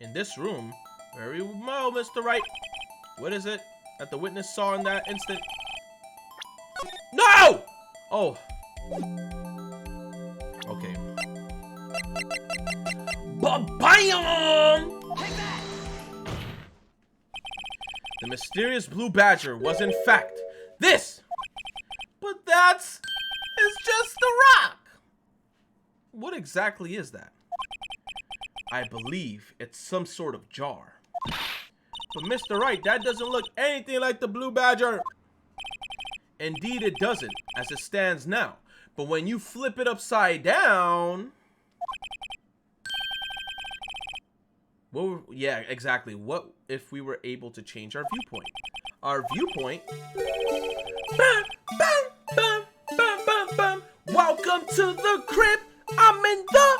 In this room? Very well, Mr. Wright. What is it that the witness saw in that instant? No! Oh. Okay. Ba-bam! The mysterious blue badger was in fact this. But it's just a rock. What exactly is that? I believe it's some sort of jar. But Mr. Right, that doesn't look anything like the Blue Badger. Indeed, it doesn't, as it stands now. But when you flip it upside down... yeah, exactly. What if we were able to change our viewpoint? Our viewpoint... Bam, bam, bam, bam, bam, bam. Welcome to the crib. I'm in the...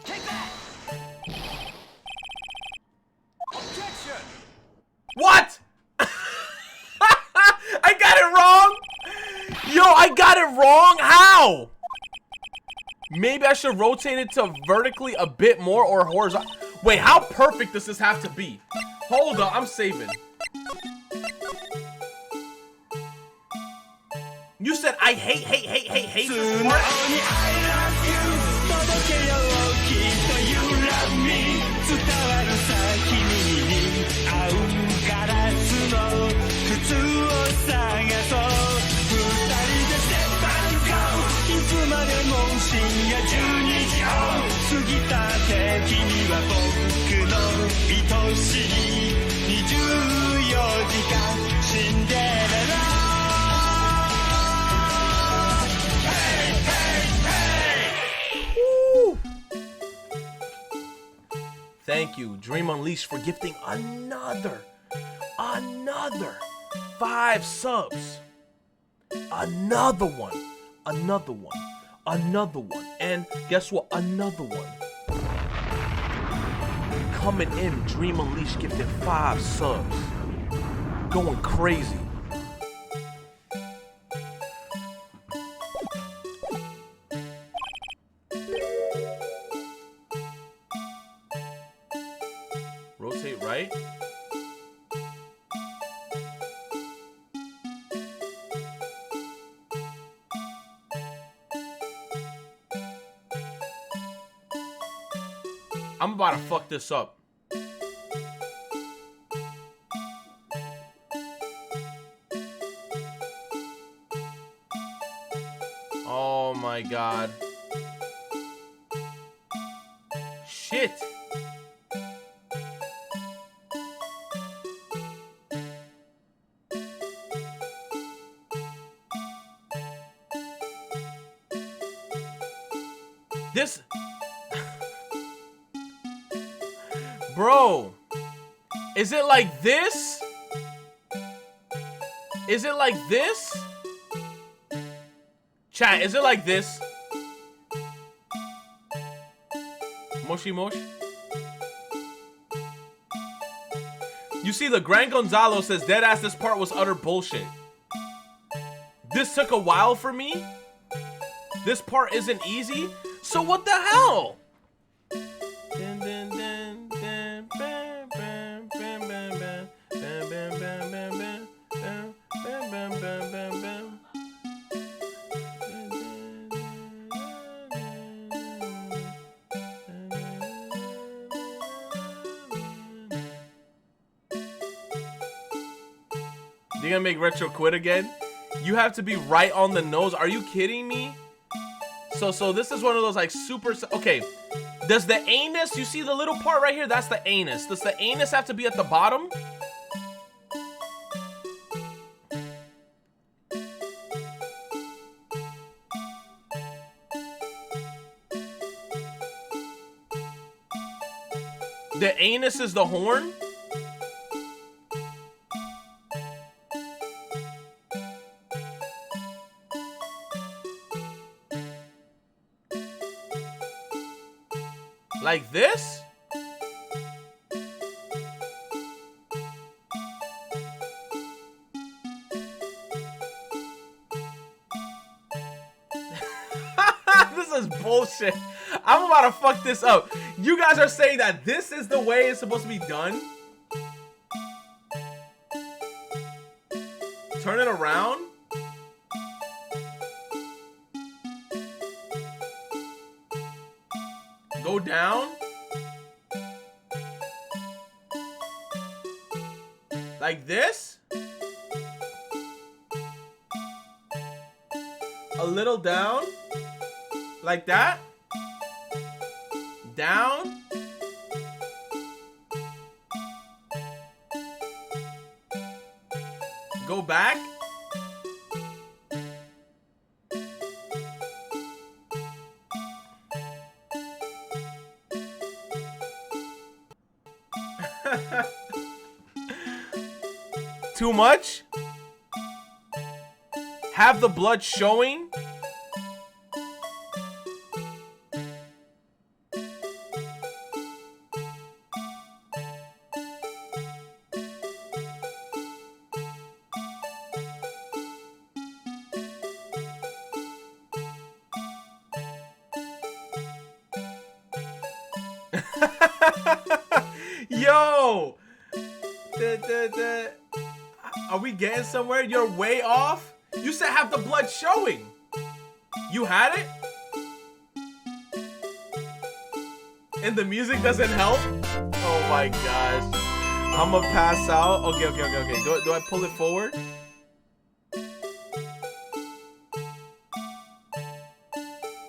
Take that! Objection! What? I got it wrong? Yo, I got it wrong? How? Maybe I should rotate it to vertically a bit more or horizontal. Wait, how perfect does this have to be? Hold up, I'm saving. You said I hate this part? 届けようきっと You love me 伝わるさ君に合うガラスの靴を探そう二人でステップアンドゴーいつまでも深夜12時を過ぎたって君は僕の愛しい24時間シンデレラ Thank you, Dream Unleashed, for gifting another 5 subs. Another one. And guess what? Another one. Coming in, Dream Unleashed gifted 5 subs. Going crazy. Rotate right. I'm about to fuck this up. Oh my god. Shit. This... Bro, is it like this? Is it like this? Chat, is it like this? Moshi Mosh? You see, the Gran Gonzalo says deadass this part was utter bullshit. This took a while for me. This part isn't easy. So what the hell? You gonna make Retro quit again? You have to be right on the nose. Are you kidding me? So this is one of those like super... Okay, does the anus... You see the little part right here? That's the anus. Does the anus have to be at the bottom? The anus is the horn? Like this? This is bullshit. I'm about to fuck this up. You guys are saying that this is the way it's supposed to be done? Turn it around? Go down? Like this? A little down. Like that. Down. Go back. Too much? Have the blood showing? Yo! Are we getting somewhere? You're way off? You said have the blood showing. You had it? And the music doesn't help? Oh my gosh. I'm gonna pass out. Okay. Do I pull it forward?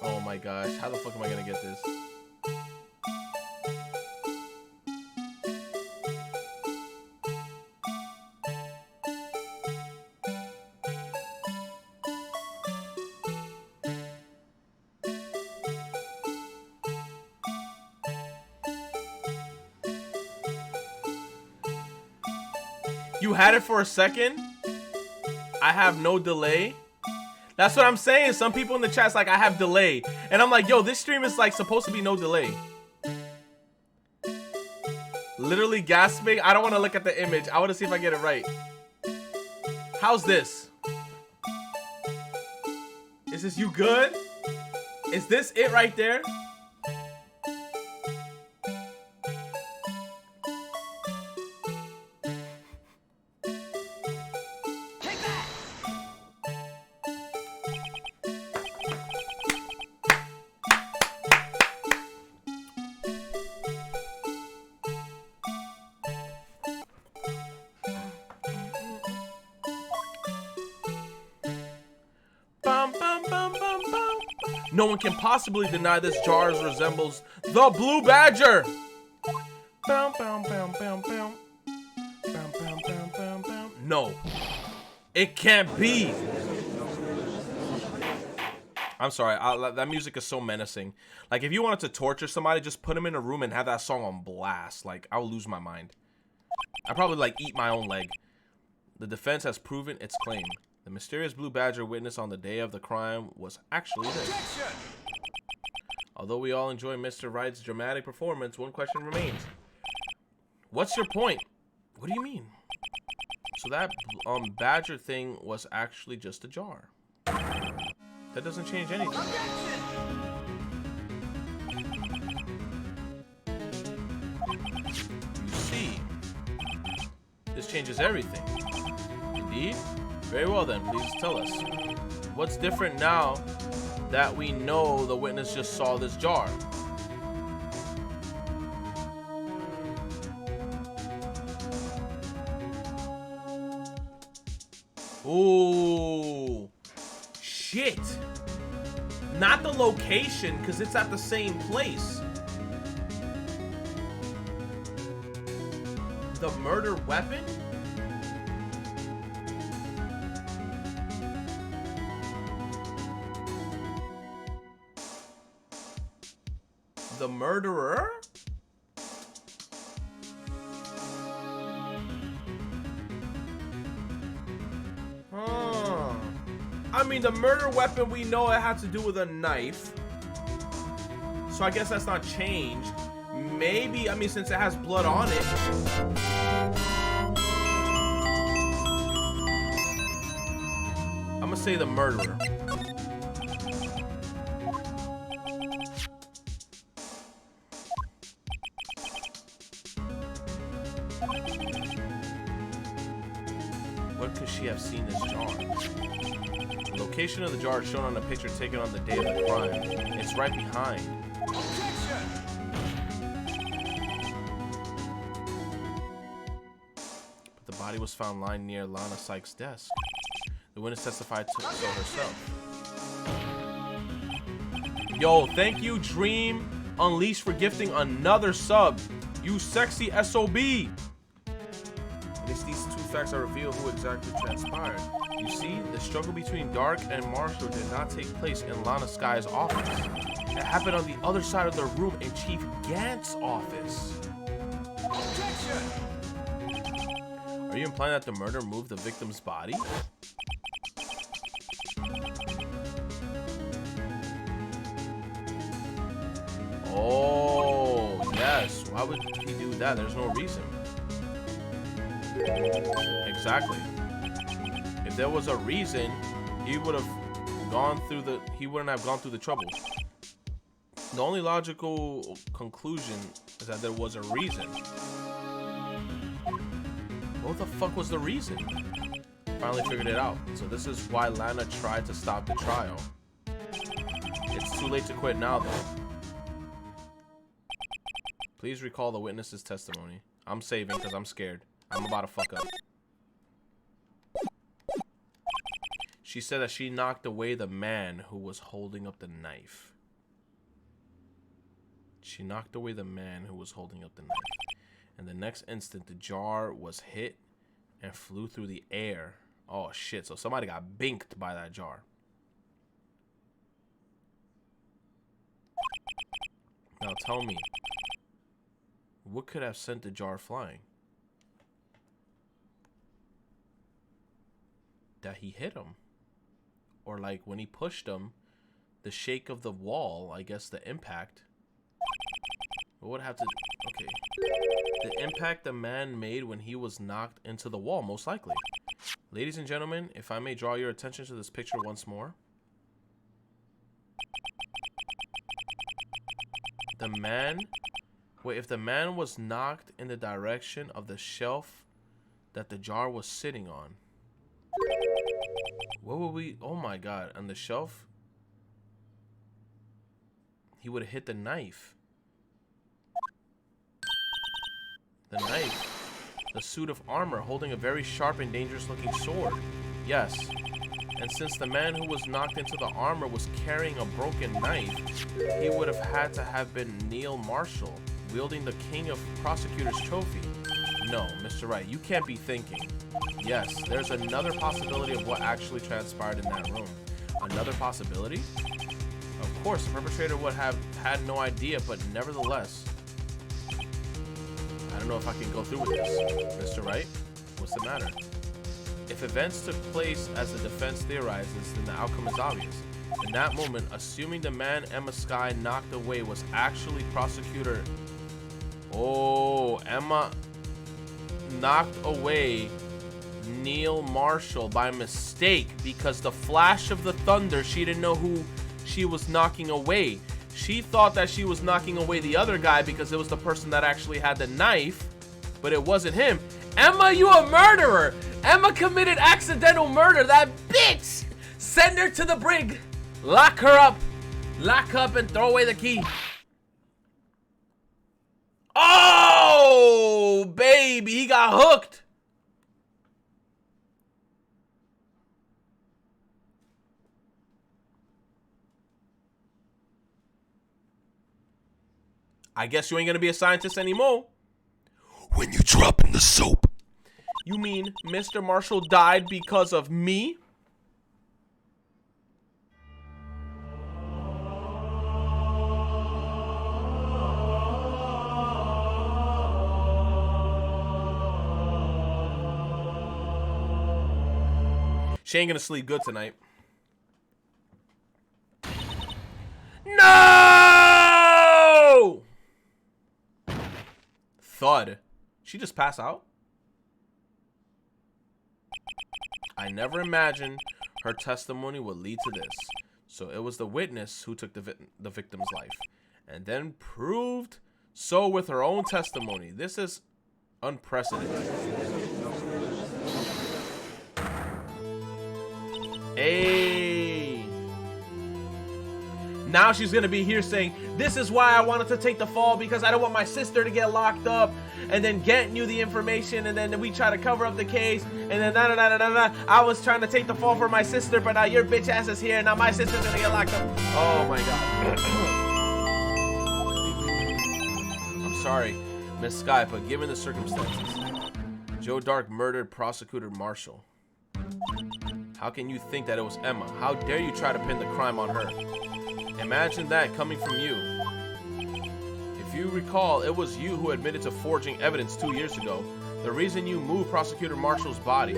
Oh my gosh. How the fuck am I gonna get this? You had it for a second? I have no delay? That's what I'm saying. Some people in the chat's like, I have delay. And I'm like, yo, this stream is like supposed to be no delay. Literally gasping. I don't want to look at the image. I want to see if I get it right. How's this? Is this you good? Is this it right there? No one can possibly deny this jar resembles the Blue Badger. No, it can't be. I'm sorry, that music is so menacing. Like, if you wanted to torture somebody, just put them in a room and have that song on blast. Like, I'll lose my mind. I'd probably, like, eat my own leg. The defense has proven its claim. The mysterious Blue Badger witnessed on the day of the crime was actually this. Although we all enjoy Mr. Wright's dramatic performance, one question remains. What's your point? What do you mean? So that Badger thing was actually just a jar. That doesn't change anything. You see, this changes everything. Indeed? Very well then, please tell us. What's different now that we know the witness just saw this jar? Ooh. Shit. Not the location, because it's at the same place. The murder weapon? The murderer? I mean, the murder weapon, we know it had to do with a knife. So I guess that's not changed. Maybe, I mean, since it has blood on it. I'm gonna say the murderer. What could she have seen this jar? The location of the jar is shown on a picture taken on the day of the crime. It's right behind. But the body was found lying near Lana Sykes' desk. The witness testified to so herself. Yo, thank you, Dream Unleashed, for gifting another sub. You sexy SOB. At least these two facts are reveal who exactly transpired. You see, the struggle between Dark and Marshall did not take place in Lana Sky's office. It happened on the other side of the room in Chief Gant's office. Objection! Are you implying that the murder moved the victim's body? Oh, yes. Why would he do that? There's no reason. Exactly. If there was a reason, he would have gone through the he wouldn't have gone through the trouble. The only logical conclusion is that there was a reason. What the fuck was the reason? Finally figured it out. So this is why Lana tried to stop the trial. It's too late to quit now, though. Please recall the witness's testimony. I'm saving because I'm scared. I'm about to fuck up. She said that she knocked away the man who was holding up the knife. She knocked away the man who was holding up the knife. And the next instant, the jar was hit and flew through the air. Oh, shit. So somebody got binked by that jar. Now tell me, what could have sent the jar flying? That he hit him. Or like when he pushed him, the shake of the wall, I guess the impact. What would have to... Okay. The impact the man made when he was knocked into the wall, most likely. Ladies and gentlemen, if I may draw your attention to this picture once more. The man... Wait, if the man was knocked in the direction of the shelf that the jar was sitting on. What would we... Oh my god, on the shelf? He would have hit the knife. The knife. The suit of armor holding a very sharp and dangerous looking sword. Yes. And since the man who was knocked into the armor was carrying a broken knife, he would have had to have been Neil Marshall, wielding the King of Prosecutors trophy. No, Mr. Wright, you can't be thinking. Yes, there's another possibility of what actually transpired in that room. Another possibility? Of course, the perpetrator would have had no idea, but nevertheless... I don't know if I can go through with this. Mr. Wright, what's the matter? If events took place as the defense theorizes, then the outcome is obvious. In that moment, assuming the man Emma Sky knocked away was actually prosecutor... Oh, Emma knocked away Neil Marshall by mistake because the flash of the thunder, she didn't know who she was knocking away. She thought that she was knocking away the other guy because it was the person that actually had the knife, but it wasn't him. Emma, you a murderer! Emma committed accidental murder. That bitch! Send her to the brig. Lock her up. Lock up and throw away the key. Oh, baby, he got hooked. I guess you ain't gonna be a scientist anymore. When you drop in the soap. You mean Mr. Marshall died because of me? She ain't gonna sleep good tonight. No! Thud. She just passed out? I never imagined her testimony would lead to this. So it was the witness who took the victim's life. And then proved so with her own testimony. This is unprecedented. Hey. Now she's gonna be here saying, this is why I wanted to take the fall, because I don't want my sister to get locked up, and then getting you the information, and then we try to cover up the case, and then I was trying to take the fall for my sister, but now your bitch ass is here, and now my sister's gonna get locked up. Oh my god. I'm sorry, Miss Sky, but given the circumstances, Joe Dark murdered Prosecutor Marshall. How can you think that it was Emma? How dare you try to pin the crime on her? Imagine that coming from you. If you recall, it was you who admitted to forging evidence 2 years ago. The reason you moved Prosecutor Marshall's body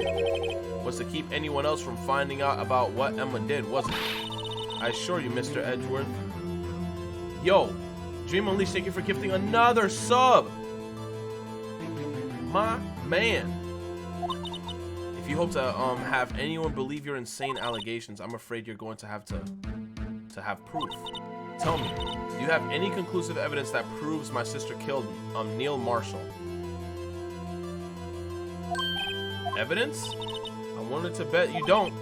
was to keep anyone else from finding out about what Emma did, wasn't it? I assure you, Mr. Edgeworth. Yo, Dream Unleashed, thank you for gifting another sub. My man. If you hope to have anyone believe your insane allegations, I'm afraid you're going to have proof. Tell me, do you have any conclusive evidence that proves my sister killed Neil Marshall? Evidence? I wanted to bet you don't.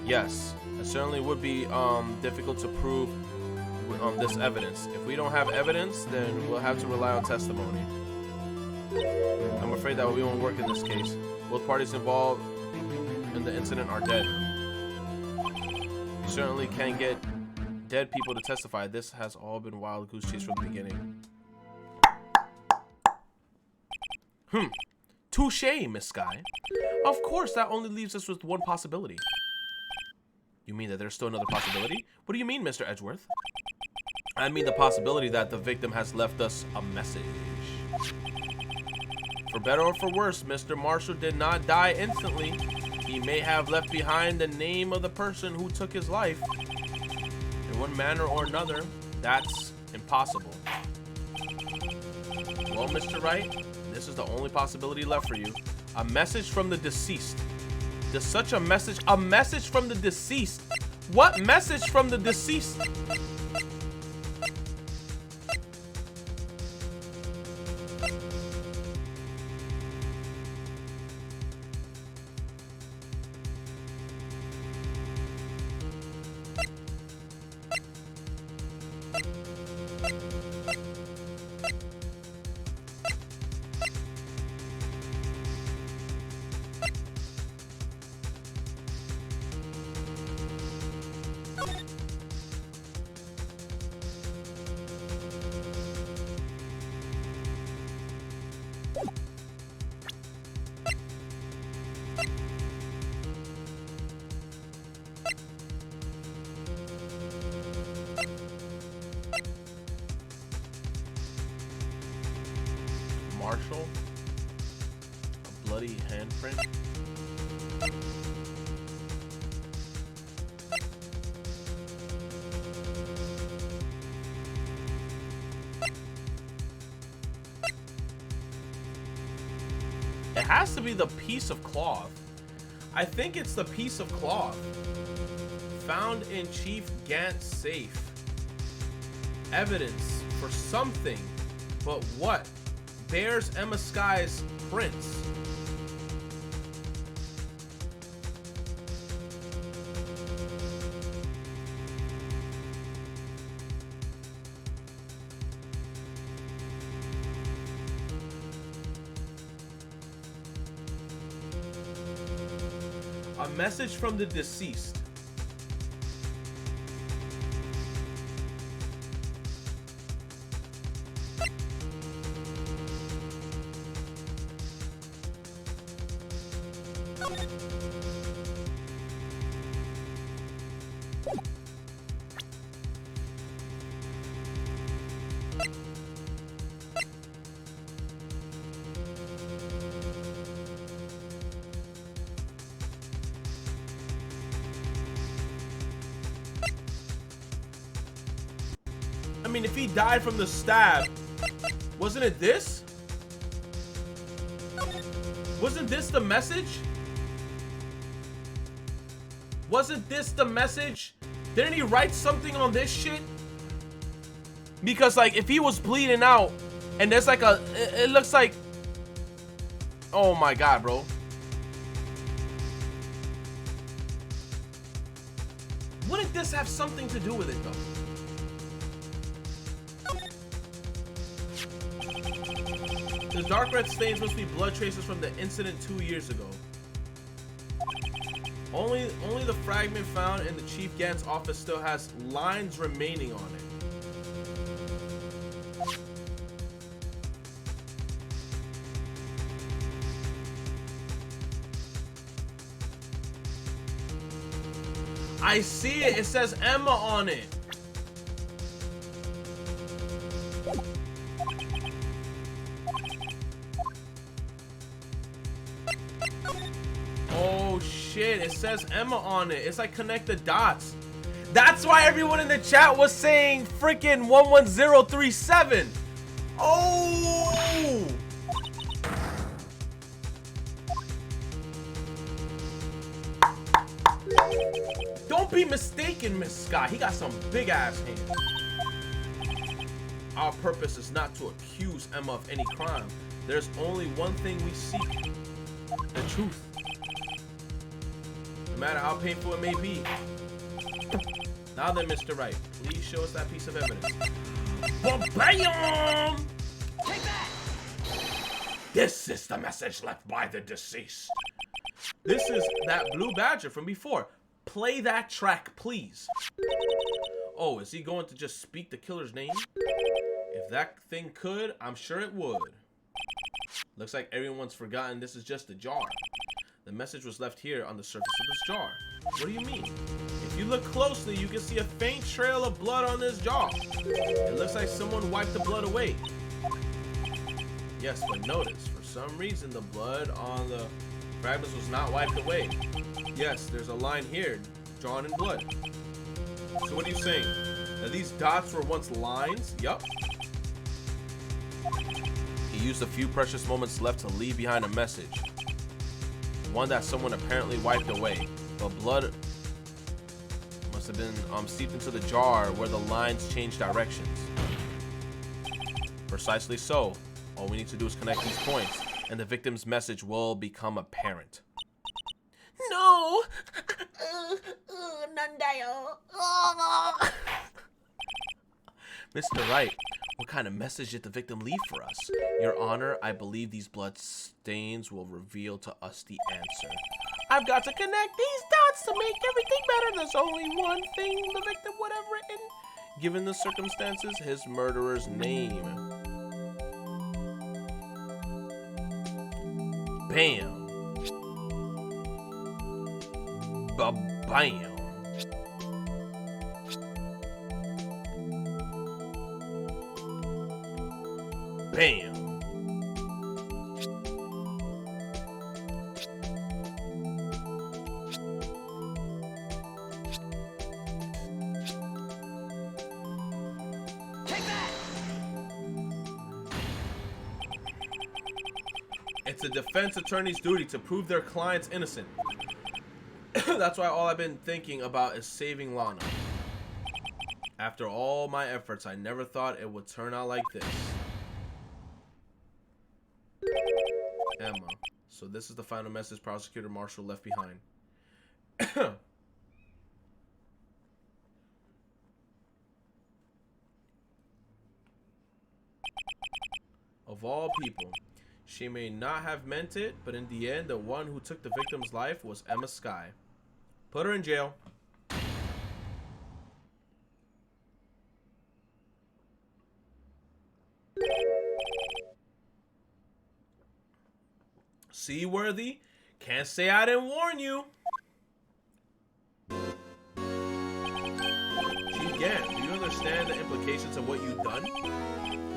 Yes, it certainly would be difficult to prove this evidence. If we don't have evidence, then we'll have to rely on testimony. I'm afraid that we won't work in this case. Both parties involved in the incident are dead. You certainly can't get dead people to testify. This has all been wild goose chase from the beginning. Touché, Miss Sky. Of course, that only leaves us with one possibility. You mean that there's still another possibility? What do you mean, Mr. Edgeworth? I mean the possibility that the victim has left us a message. For better or for worse, Mr. Marshall did not die instantly. He may have left behind the name of the person who took his life. In one manner or another, that's impossible. Well, Mr. Wright, this is the only possibility left for you. A message from the deceased. There's such a message from the deceased. What message from the deceased? Marshall, a bloody handprint. It has to be the piece of cloth. I think it's the piece of cloth found in Chief Gant's safe. Evidence for something, but what? Bears Emma Sky's prints. A message from the deceased. I mean, if he died from the stab, wasn't it this? Wasn't this the message? Wasn't this the message? Didn't he write something on this shit? Because like if he was bleeding out and there's like it looks like, oh my god, bro. Wouldn't this have something to do with it though? The dark red stains must be blood traces from the incident 2 years ago. Only the fragment found in the Chief Gant's office still has lines remaining on it. I see it. It says Emma on it. Oh shit, it says Emma on it. It's like connect the dots. That's why everyone in the chat was saying freaking 11037. Oh! Don't be mistaken, Miss Scott. He got some big ass hands. Our purpose is not to accuse Emma of any crime. There's only one thing we seek. The truth. No matter how painful it may be. Now then, Mr. Wright, please show us that piece of evidence. Bam! Take that! This is the message left by the deceased. This is that blue badger from before. Play that track, please. Oh, is he going to just speak the killer's name? If that thing could, I'm sure it would. Looks like everyone's forgotten this is just a jar. The message was left here on the surface of this jar. What do you mean? If you look closely, you can see a faint trail of blood on this jar. It looks like someone wiped the blood away. Yes, but notice, for some reason, the blood on the fragments was not wiped away. Yes, there's a line here, drawn in blood. So what are you saying? That these dots were once lines? Yup. He used a few precious moments left to leave behind a message. One that someone apparently wiped away. But blood must have been seeped into the jar where the lines changed directions. Precisely so. All we need to do is connect these points, and the victim's message will become apparent. No! Mr. Wright, what kind of message did the victim leave for us? Your Honor, I believe these blood stains will reveal to us the answer. I've got to connect these dots to make everything better. There's only one thing the victim would have written. Given the circumstances, his murderer's name. Bam. Ba-bam. Bam. Take that! It's a defense attorney's duty to prove their client's innocent. That's why all I've been thinking about is saving Lana. After all my efforts, I never thought it would turn out like this. Emma. So this is the final message Prosecutor Marshall left behind. Of all people, she may not have meant it, but in the end, the one who took the victim's life was Emma Skye. Put her in jail. Seaworthy, can't say I didn't warn you. Chief Gant, do you understand the implications of what you've done?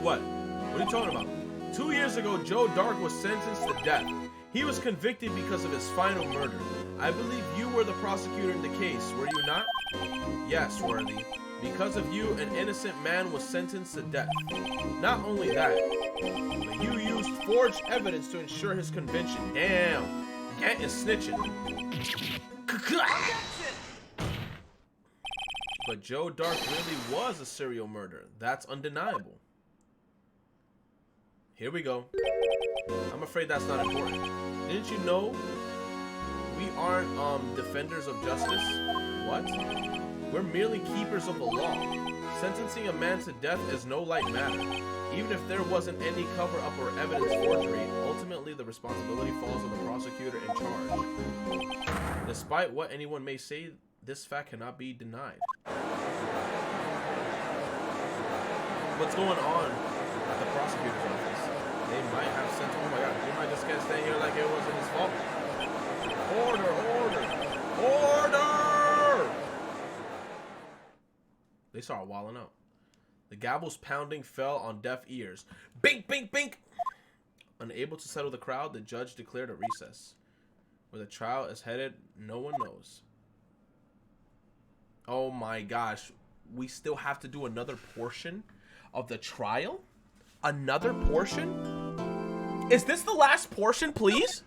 What? What are you talking about? 2 years ago, Joe Dark was sentenced to death. He was convicted because of his final murder. I believe you were the prosecutor in the case, were you not? Yes, Worthy. Because of you, an innocent man was sentenced to death. Not only that, but you used forged evidence to ensure his conviction. Damn, Gant is snitching. But Joe Dark really was a serial murderer. That's undeniable. Here we go. I'm afraid that's not important. Didn't you know we aren't defenders of justice? What? We're merely keepers of the law. Sentencing a man to death is no light matter. Even if there wasn't any cover-up or evidence forgery, ultimately the responsibility falls on the prosecutor in charge. Despite what anyone may say, this fact cannot be denied. What's going on at the prosecutor's office? They might have sent, oh my god, he might just can't stay here like it wasn't his fault. Order, order, order! They started walling out. The gavel's pounding fell on deaf ears. Bink, bink, bink! Unable to settle the crowd, the judge declared a recess. Where the trial is headed, no one knows. Oh my gosh. We still have to do another portion of the trial? Another portion? Is this the last portion, please?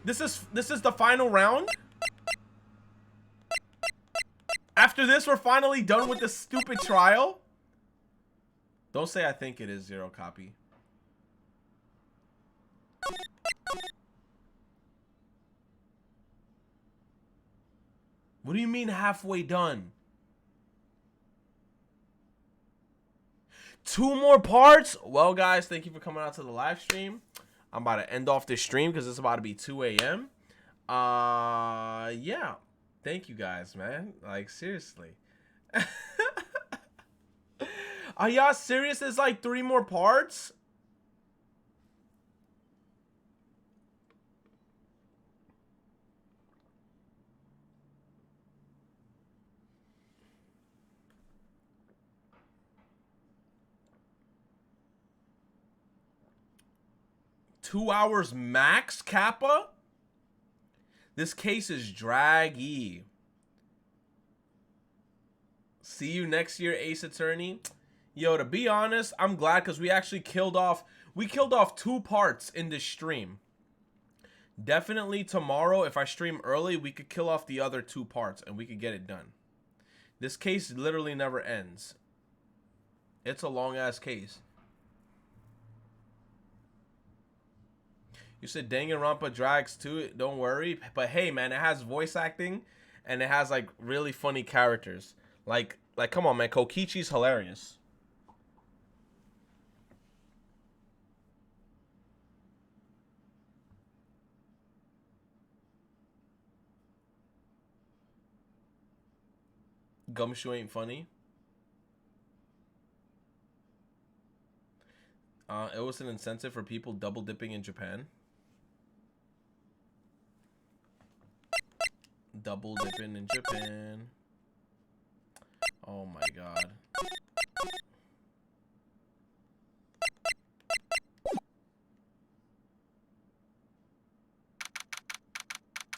This is the final round? After this, we're finally done with this stupid trial? Don't say I think it is Zero Copy. What do you mean halfway done? 2 more parts? Well, guys, thank you for coming out to the live stream. I'm about to end off this stream because it's about to be 2 a.m. Yeah. Thank you guys, man. Like, seriously. Are y'all serious? There's like 3 more parts? Two hours max, Kappa? This case is draggy. See you next year, Ace Attorney. Yo, to be honest, I'm glad because we actually killed off 2 parts in this stream. Definitely tomorrow, if I stream early, we could kill off the other 2 parts and we could get it done. This case literally never ends. It's a long ass case. You said Danganronpa drags too. Don't worry. But hey, man, it has voice acting and it has like really funny characters. Like come on, man. Kokichi's hilarious. Gumshoe ain't funny. It was an incentive for people double dipping in Japan. Double dipping in Japan. Oh my god.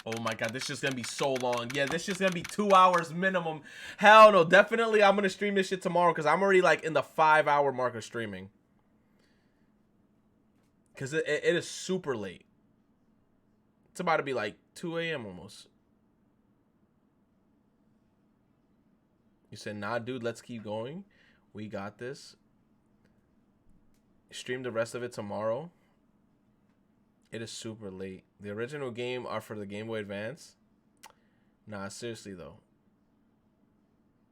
Oh my god, this is just gonna be so long. Yeah, this is just gonna be 2 hours minimum. Hell no, definitely I'm gonna stream this shit tomorrow because I'm already like in the 5-hour mark of streaming. Because it is super late. It's about to be like 2 a.m. almost. You said, nah, dude, let's keep going. We got this. Stream the rest of it tomorrow. It is super late. The original game are for the Game Boy Advance. Nah, seriously, though.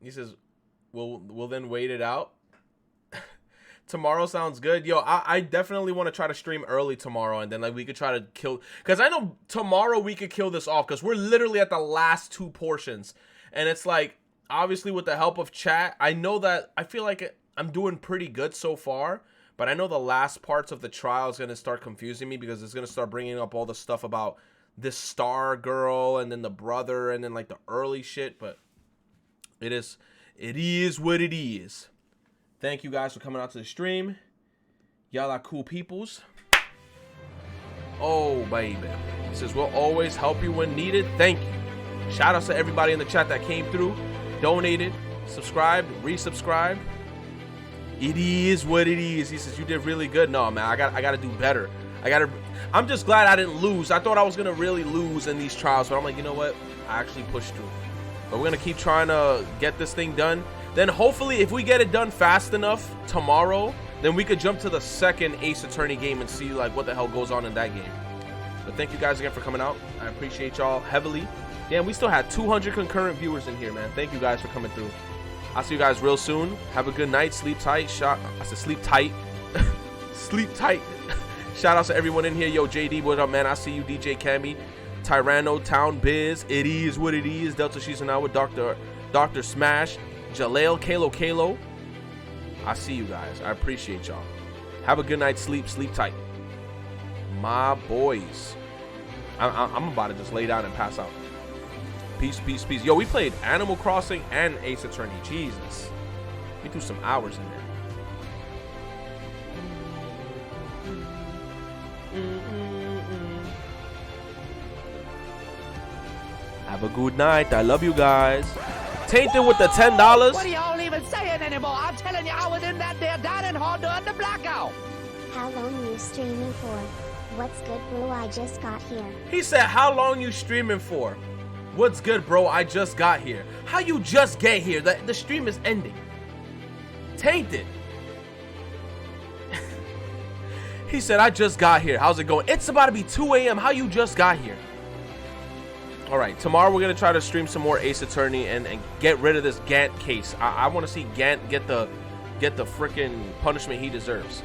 He says, we'll then wait it out. Tomorrow sounds good. Yo, I definitely want to try to stream early tomorrow. And then like we could try to kill. Because I know tomorrow we could kill this off. Because we're literally at the last 2 portions. And it's like, obviously with the help of chat, I know that I feel like I'm doing pretty good so far. But I know the last parts of the trial is going to start confusing me. Because it's going to start bringing up all the stuff about this star girl. And then the brother. And then like the early shit. But it is what it is. Thank you guys for coming out to the stream. Y'all are cool peoples. Oh, baby. He says, we'll always help you when needed. Thank you. Shout outs to everybody in the chat that came through, donated, subscribed, resubscribed. It is what it is. He says, you did really good. No, man, I gotta do better. I'm just glad I didn't lose. I thought I was gonna really lose in these trials, but I'm like, you know what? I actually pushed through. But we're gonna keep trying to get this thing done. Then hopefully if we get it done fast enough tomorrow, then we could jump to the second Ace Attorney game and see like what the hell goes on in that game. But thank you guys again for coming out. I appreciate y'all heavily. Damn, we still had 200 concurrent viewers in here, man. Thank you guys for coming through. I'll see you guys real soon. Have a good night. Sleep tight. I said sleep tight. Sleep tight. Shout out to everyone in here. Yo, JD, what up, man? I see you. DJ Cammy, Tyranno, Town Biz. It is what it is. Delta She's now with Dr. Smash, Jaleel, Kalo. I see you guys. I appreciate y'all. Have a good night. Sleep tight. My boys. I'm about to just lay down and pass out. Peace. Yo, we played Animal Crossing and Ace Attorney. Jesus. We threw some hours in there. Have a good night. I love you guys. Tainted with the $10. What are y'all even saying anymore? I'm telling you, I was in that there dining hall during the blackout. How long are you streaming for? What's good, bro? I just got here. He said, how long you streaming for? What's good, bro? I just got here. How you just get here? The stream is ending. Tainted. He said, I just got here. How's it going? It's about to be 2 a.m. How you just got here? All right, tomorrow we're going to try to stream some more Ace Attorney and get rid of this Gant case. I want to see Gant get the freaking punishment he deserves.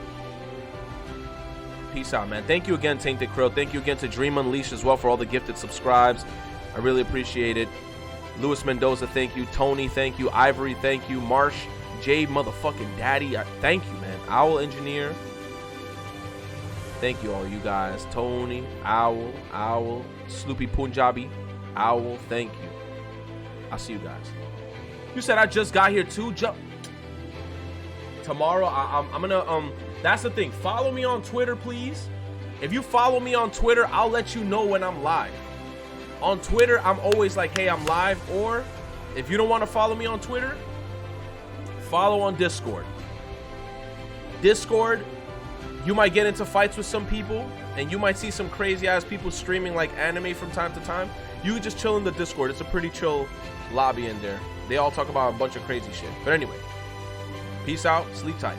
Peace out, man. Thank you again, Tainted Krill. Thank you again to Dream Unleashed as well for all the gifted subscribes. I really appreciate it. Luis Mendoza, thank you. Tony, thank you. Ivory, thank you. Marsh, Jade, motherfucking Daddy, thank you, man. Owl Engineer. Thank you all you guys. Tony, Owl, Sloopy Punjabi, Owl, thank you. I'll see you guys. You said I just got here too? Tomorrow, I'm gonna, that's the thing. Follow me on Twitter, please. If you follow me on Twitter, I'll let you know when I'm live. On Twitter, I'm always like, hey, I'm live. Or if you don't want to follow me on Twitter, follow on Discord. Discord, you might get into fights with some people, and you might see some crazy ass people streaming like anime from time to time. You can just chill in the Discord. It's a pretty chill lobby in there. They all talk about a bunch of crazy shit. But anyway, peace out. Sleep tight.